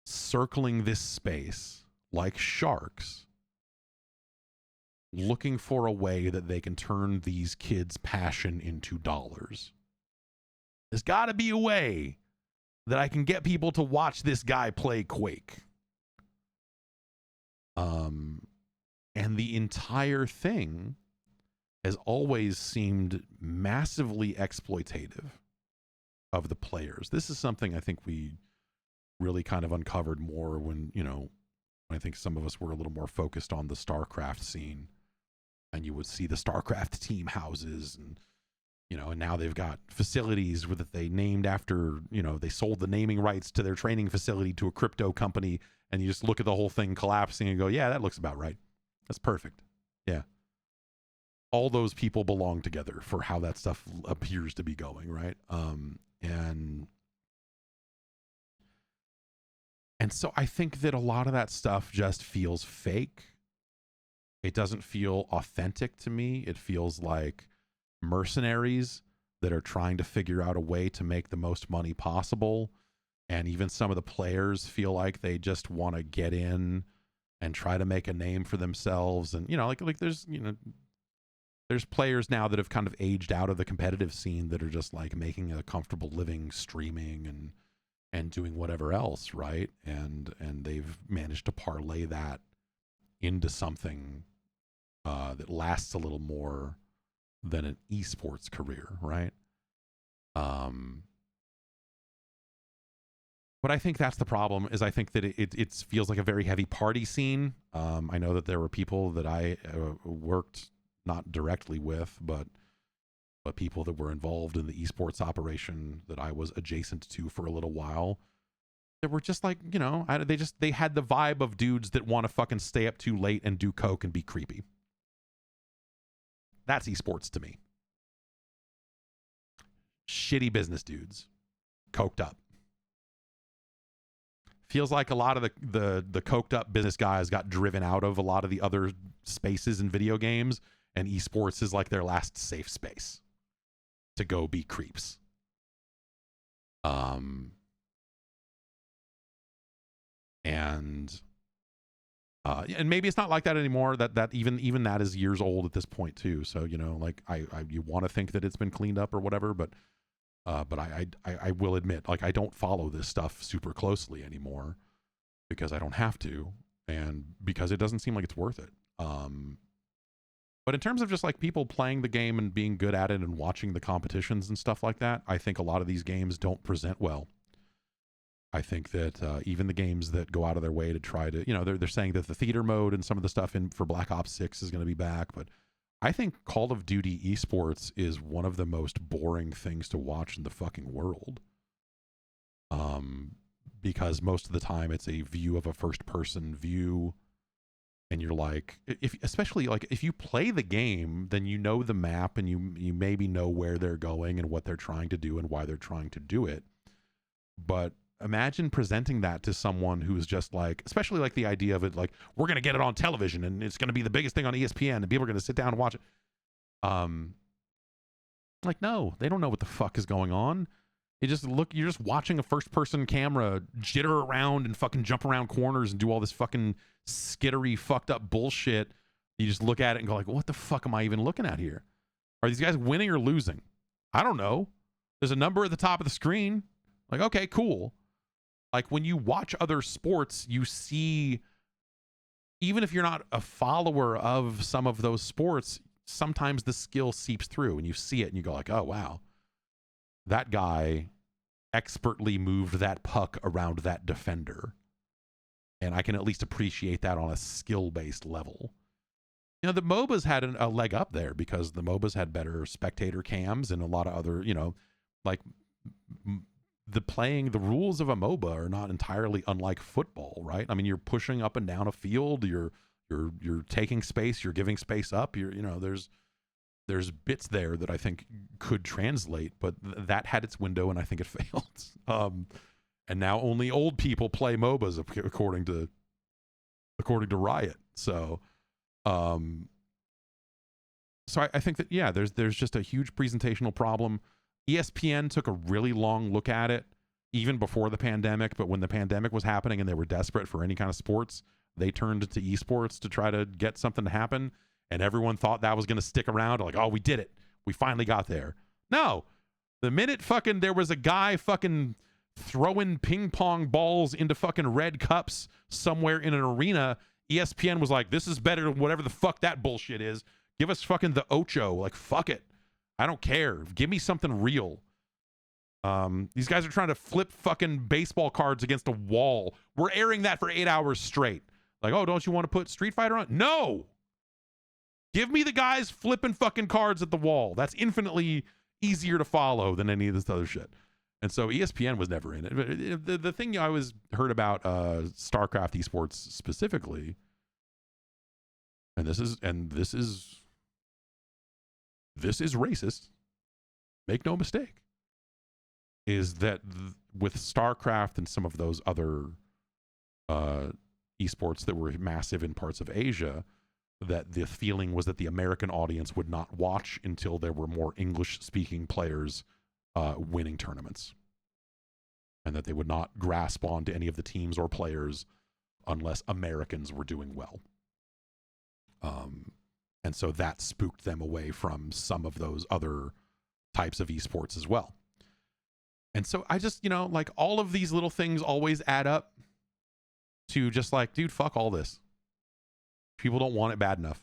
circling this space like sharks, looking for a way that they can turn these kids' passion into dollars. There's got to be a way that I can get people to watch this guy play Quake. And the entire thing has always seemed massively exploitative of the players. This is something I think we really kind of uncovered more when, I think some of us were a little more focused on the StarCraft scene, and you would see the StarCraft team houses and, and now they've got facilities that they named after, they sold the naming rights to their training facility to a crypto company, and you just look at the whole thing collapsing and go, yeah, that looks about right. That's perfect. Yeah. All those people belong together for how that stuff appears to be going, right? And so I think that a lot of that stuff just feels fake. It doesn't feel authentic to me. It feels like mercenaries that are trying to figure out a way to make the most money possible. And even some of the players feel like they just want to get in and try to make a name for themselves. And, like there's, there's players now that have kind of aged out of the competitive scene that are just like making a comfortable living streaming and doing whatever else, right? And they've managed to parlay that into something that lasts a little more than an esports career, right? But I think that's the problem, is I think that it feels like a very heavy party scene. I know that there were people that I worked not directly with, but people that were involved in the esports operation that I was adjacent to for a little while. They were just like, they had the vibe of dudes that want to fucking stay up too late and do coke and be creepy. That's esports to me. Shitty business dudes, coked up. Feels like a lot of the coked up business guys got driven out of a lot of the other spaces in video games, and esports is like their last safe space to go be creeps. And maybe it's not like that anymore. That even that is years old at this point too. So like you want to think that it's been cleaned up or whatever, but I will admit, like, I don't follow this stuff super closely anymore because I don't have to, and because it doesn't seem like it's worth it. But in terms of just like people playing the game and being good at it and watching the competitions and stuff like that, I think a lot of these games don't present well. I think that even the games that go out of their way to try to, they're saying that the theater mode and some of the stuff for Black Ops 6 is going to be back, but I think Call of Duty Esports is one of the most boring things to watch in the fucking world. Because most of the time it's a view of a first-person view, and you're like, especially like if you play the game, then you know the map and you maybe know where they're going and what they're trying to do and why they're trying to do it. But imagine presenting that to someone who's just like, especially like the idea of it, like, we're going to get it on television and it's going to be the biggest thing on ESPN and people are going to sit down and watch it. Like, no, they don't know what the fuck is going on. You're just watching a first person camera jitter around and fucking jump around corners and do all this fucking skittery fucked up bullshit. You just look at it and go like, what the fuck am I even looking at here? Are these guys winning or losing? I don't know. There's a number at the top of the screen. Like, okay, cool. Like when you watch other sports, you see, even if you're not a follower of some of those sports, sometimes the skill seeps through and you see it and you go like, oh, wow, that guy expertly moved that puck around that defender. And I can at least appreciate that on a skill-based level. The MOBAs had a leg up there because the MOBAs had better spectator cams and a lot of other, like the rules of a MOBA are not entirely unlike football, right? I mean, you're pushing up and down a field, you're taking space, you're giving space up, there's bits there that I think could translate, but that had its window and I think it failed. And now only old people play MOBAs according to Riot. So I think that, yeah, there's just a huge presentational problem. ESPN took a really long look at it even before the pandemic, but when the pandemic was happening and they were desperate for any kind of sports, they turned to esports to try to get something to happen, and everyone thought that was going to stick around. Like, oh, we did it. We finally got there. No. The minute fucking there was a guy fucking throwing ping pong balls into fucking red cups somewhere in an arena, ESPN was like, this is better than whatever the fuck that bullshit is. Give us fucking the Ocho. Like, fuck it. I don't care. Give me something real. These guys are trying to flip fucking baseball cards against a wall. We're airing that for 8 hours straight. Like, oh, don't you want to put Street Fighter on? No. Give me the guys flipping fucking cards at the wall. That's infinitely easier to follow than any of this other shit. And so ESPN was never in it. The thing I always heard about StarCraft esports specifically, and this is racist, make no mistake, is that with StarCraft and some of those other esports that were massive in parts of Asia, that the feeling was that the American audience would not watch until there were more English-speaking players winning tournaments, and that they would not grasp onto any of the teams or players unless Americans were doing well. And so that spooked them away from some of those other types of esports as well. And so I just, like, all of these little things always add up to just like, dude, fuck all this. People don't want it bad enough.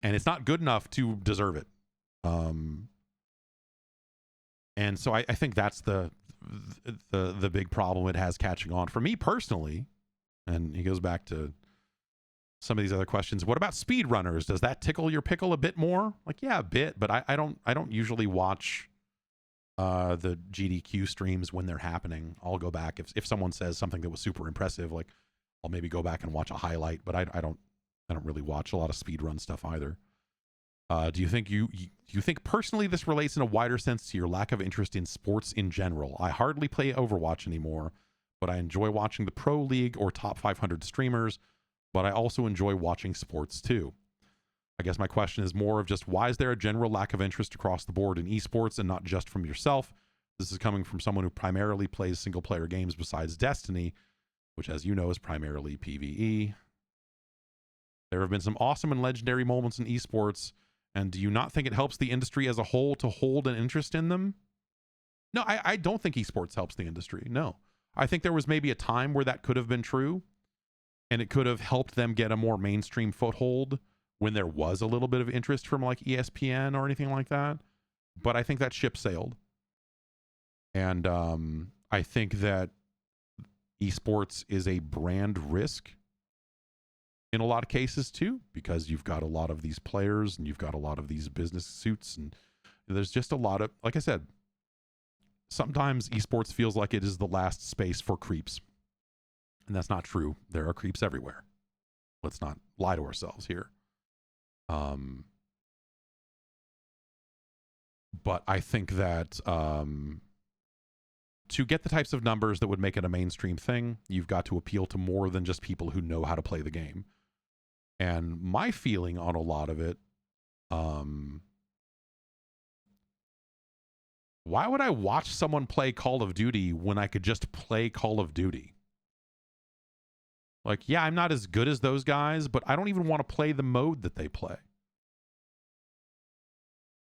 And it's not good enough to deserve it. And so I think that's the big problem it has catching on. For me personally, and he goes back to some of these other questions. What about speedrunners? Does that tickle your pickle a bit more? Like, yeah, a bit, but I don't usually watch the GDQ streams when they're happening. I'll go back if someone says something that was super impressive, like I'll maybe go back and watch a highlight, but I don't really watch a lot of speedrun stuff either. Do you think personally this relates in a wider sense to your lack of interest in sports in general? I hardly play Overwatch anymore, but I enjoy watching the Pro League or top 500 streamers, but I also enjoy watching sports too. I guess my question is more of just, why is there a general lack of interest across the board in esports and not just from yourself? This is coming from someone who primarily plays single player games besides Destiny, which, as you know, is primarily PvE. There have been some awesome and legendary moments in esports, and do you not think it helps the industry as a whole to hold an interest in them? No, I don't think esports helps the industry. No. I think there was maybe a time where that could have been true, and it could have helped them get a more mainstream foothold when there was a little bit of interest from like ESPN or anything like that. But I think that ship sailed. And I think that esports is a brand risk in a lot of cases too, because you've got a lot of these players and you've got a lot of these business suits, and there's just a lot of, like I said, sometimes esports feels like it is the last space for creeps. And that's not true. There are creeps everywhere. Let's not lie to ourselves here. But I think that to get the types of numbers that would make it a mainstream thing, you've got to appeal to more than just people who know how to play the game. And my feeling on a lot of it, why would I watch someone play Call of Duty when I could just play Call of Duty? Like, yeah, I'm not as good as those guys, but I don't even want to play the mode that they play.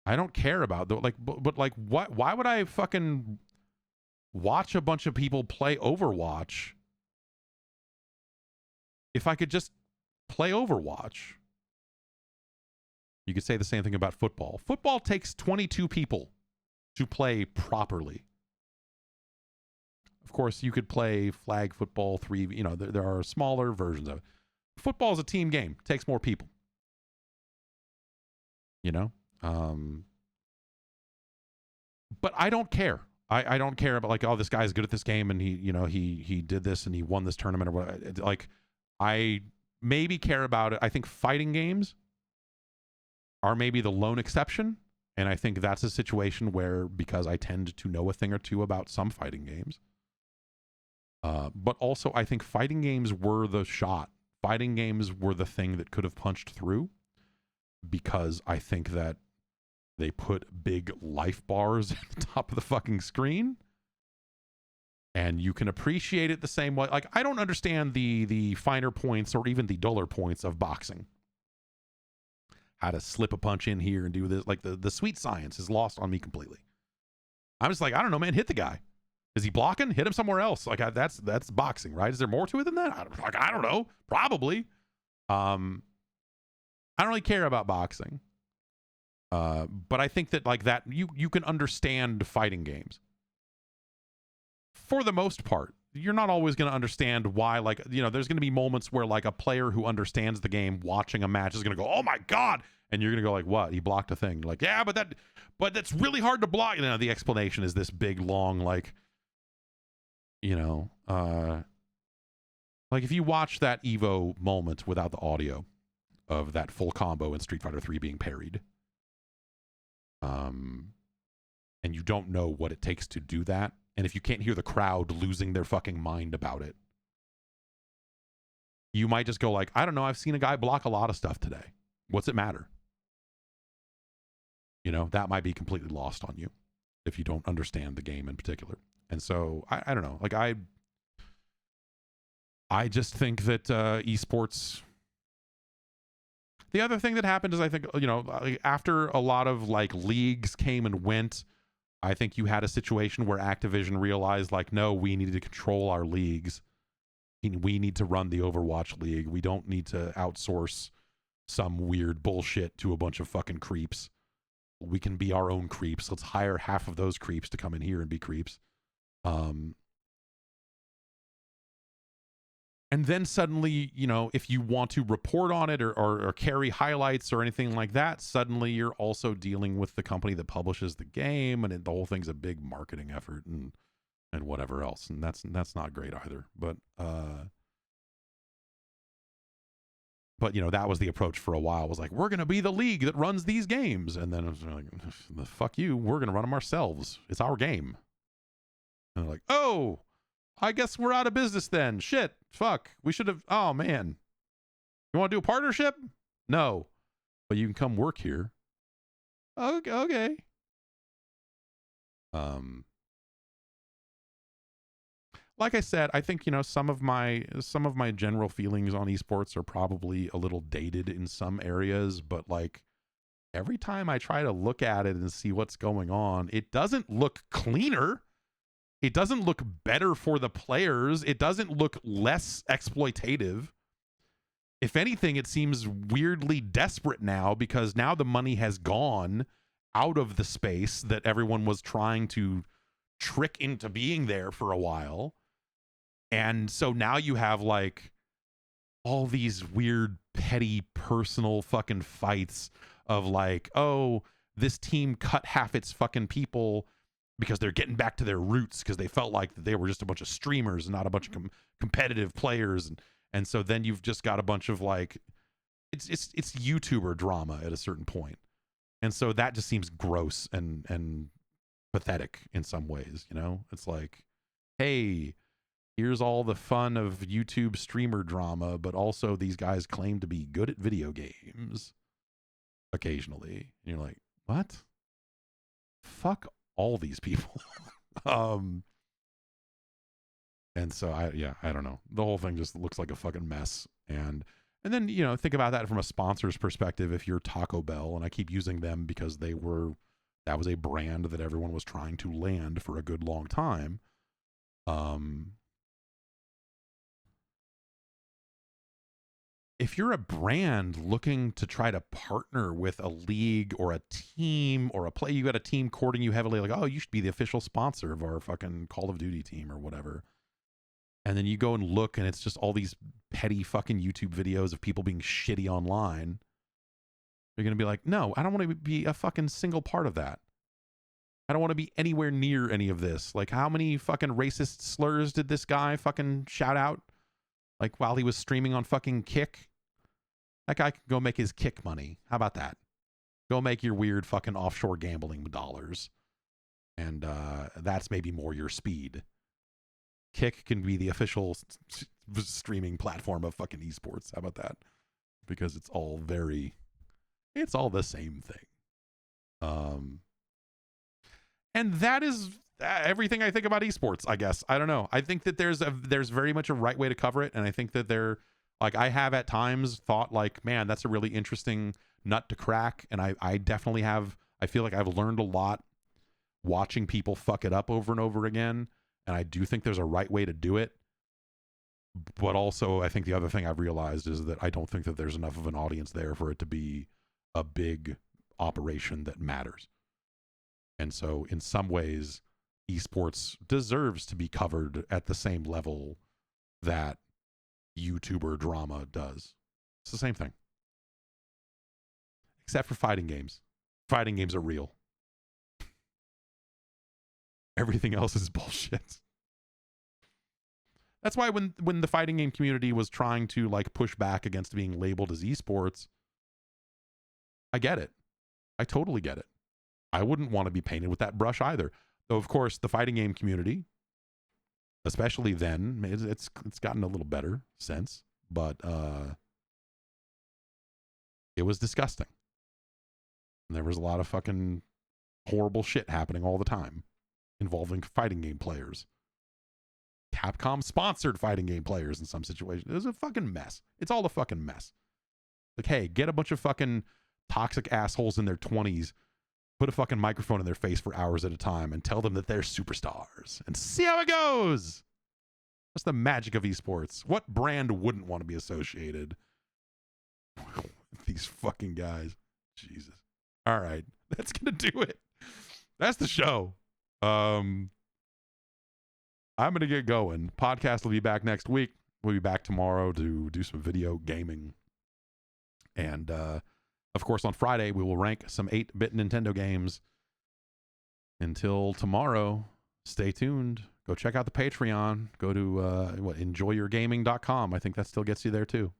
I don't care about the, like, but like, what? Why would I fucking watch a bunch of people play Overwatch if I could just play Overwatch? You could say the same thing about football. Football takes 22 people to play properly. Of course, you could play flag football, there are smaller versions of it. Football is a team game. It takes more people. But I don't care. I don't care about like, oh, this guy's good at this game and he did this and he won this tournament or what. Like, I maybe care about it. I think fighting games are maybe the lone exception. And I think that's a situation where, because I tend to know a thing or two about some fighting games, but also I think fighting games were the shot. Fighting games were the thing that could have punched through, because I think that they put big life bars at the top of the fucking screen, and you can appreciate it the same way. Like, I don't understand the finer points or even the duller points of boxing. How to slip a punch in here and do this. Like, the sweet science is lost on me completely. I'm just like, I don't know, man. Hit the guy. Is he blocking? Hit him somewhere else. Like, that's boxing, right? Is there more to it than that? I don't know. Probably. I don't really care about boxing. But I think that, like, that you can understand fighting games. For the most part, you're not always going to understand why, like, there's going to be moments where, like, a player who understands the game watching a match is going to go, oh my God. And you're going to go like, what? He blocked a thing. Like, yeah, but that's really hard to block. The explanation is this big, long, like, like if you watch that Evo moment without the audio of that full combo in Street Fighter 3 being parried, and you don't know what it takes to do that, and if you can't hear the crowd losing their fucking mind about it, you might just go like, I don't know, I've seen a guy block a lot of stuff today. What's it matter? That might be completely lost on you if you don't understand the game in particular. And so I don't know. Like, I just think that esports. The other thing that happened is, I think, after a lot of like leagues came and went, I think you had a situation where Activision realized, like, no, we need to control our leagues. We need to run the Overwatch League. We don't need to outsource some weird bullshit to a bunch of fucking creeps. We can be our own creeps. Let's hire half of those creeps to come in here and be creeps. And then suddenly, if you want to report on it or carry highlights or anything like that, suddenly you're also dealing with the company that publishes the game, and the whole thing's a big marketing effort and whatever else. And that's not great either. But that was the approach for a while, was like, we're going to be the league that runs these games. And then it was like, the fuck you, we're going to run them ourselves. It's our game. And they're like, oh, I guess we're out of business then. Shit. Fuck. We should have. Oh, man. You want to do a partnership? No. But you can come work here. Okay. Like I said, I think, some of my general feelings on esports are probably a little dated in some areas, but like every time I try to look at it and see what's going on, it doesn't look cleaner. It doesn't look better for the players. It doesn't look less exploitative. If anything, it seems weirdly desperate now, because now the money has gone out of the space that everyone was trying to trick into being there for a while. And so now you have like all these weird, petty, personal fucking fights of like, oh, this team cut half its fucking people because they're getting back to their roots, because they felt like they were just a bunch of streamers and not a bunch of competitive players. And so then you've just got a bunch of like, it's YouTuber drama at a certain point. And so that just seems gross and pathetic in some ways, It's like, hey, here's all the fun of YouTube streamer drama, but also these guys claim to be good at video games occasionally. And you're like, what? Fuck all these people. And so I don't know. The whole thing just looks like a fucking mess. And then, think about that from a sponsor's perspective. If you're Taco Bell, and I keep using them because that was a brand that everyone was trying to land for a good long time. If you're a brand looking to try to partner with a league or a team or you got a team courting you heavily, like, oh, you should be the official sponsor of our fucking Call of Duty team or whatever. And then you go and look, and it's just all these petty fucking YouTube videos of people being shitty online. You're going to be like, no, I don't want to be a fucking single part of that. I don't want to be anywhere near any of this. Like, how many fucking racist slurs did this guy fucking shout out? Like, while he was streaming on fucking Kick? That guy can go make his Kick money. How about that? Go make your weird fucking offshore gambling dollars. And that's maybe more your speed. Kick can be the official streaming platform of fucking esports. How about that? Because it's all the same thing. And that is everything I think about esports, I guess. I don't know. I think that there's very much a right way to cover it. And I think that I have at times thought like, man, that's a really interesting nut to crack. And I definitely have, I feel like I've learned a lot watching people fuck it up over and over again. And I do think there's a right way to do it. But also, I think the other thing I've realized is that I don't think that there's enough of an audience there for it to be a big operation that matters. And so in some ways, esports deserves to be covered at the same level that YouTuber drama does. It's the same thing. Except for fighting games. Fighting games are real. Everything else is bullshit. That's why when the fighting game community was trying to like push back against being labeled as esports, I get it. I totally get it. I wouldn't want to be painted with that brush either. Though, of course, the fighting game community, especially then, it's gotten a little better since, but it was disgusting. And there was a lot of fucking horrible shit happening all the time involving fighting game players. Capcom sponsored fighting game players in some situations. It was a fucking mess. It's all a fucking mess. Like, hey, get a bunch of fucking toxic assholes in their 20s, put a fucking microphone in their face for hours at a time and tell them that they're superstars and see how it goes. That's the magic of esports. What brand wouldn't want to be associated with these fucking guys? Jesus. All right. That's going to do it. That's the show. I'm going to get going. Podcast will be back next week. We'll be back tomorrow to do some video gaming. And, of course, on Friday, we will rank some 8-bit Nintendo games. Until tomorrow, stay tuned. Go check out the Patreon. Go to enjoyyourgaming.com. I think that still gets you there, too.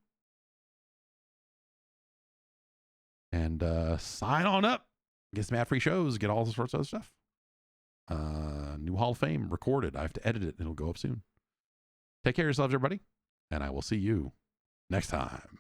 And sign on up. Get some ad-free shows. Get all sorts of other stuff. New Hall of Fame recorded. I have to edit it. It'll go up soon. Take care of yourselves, everybody. And I will see you next time.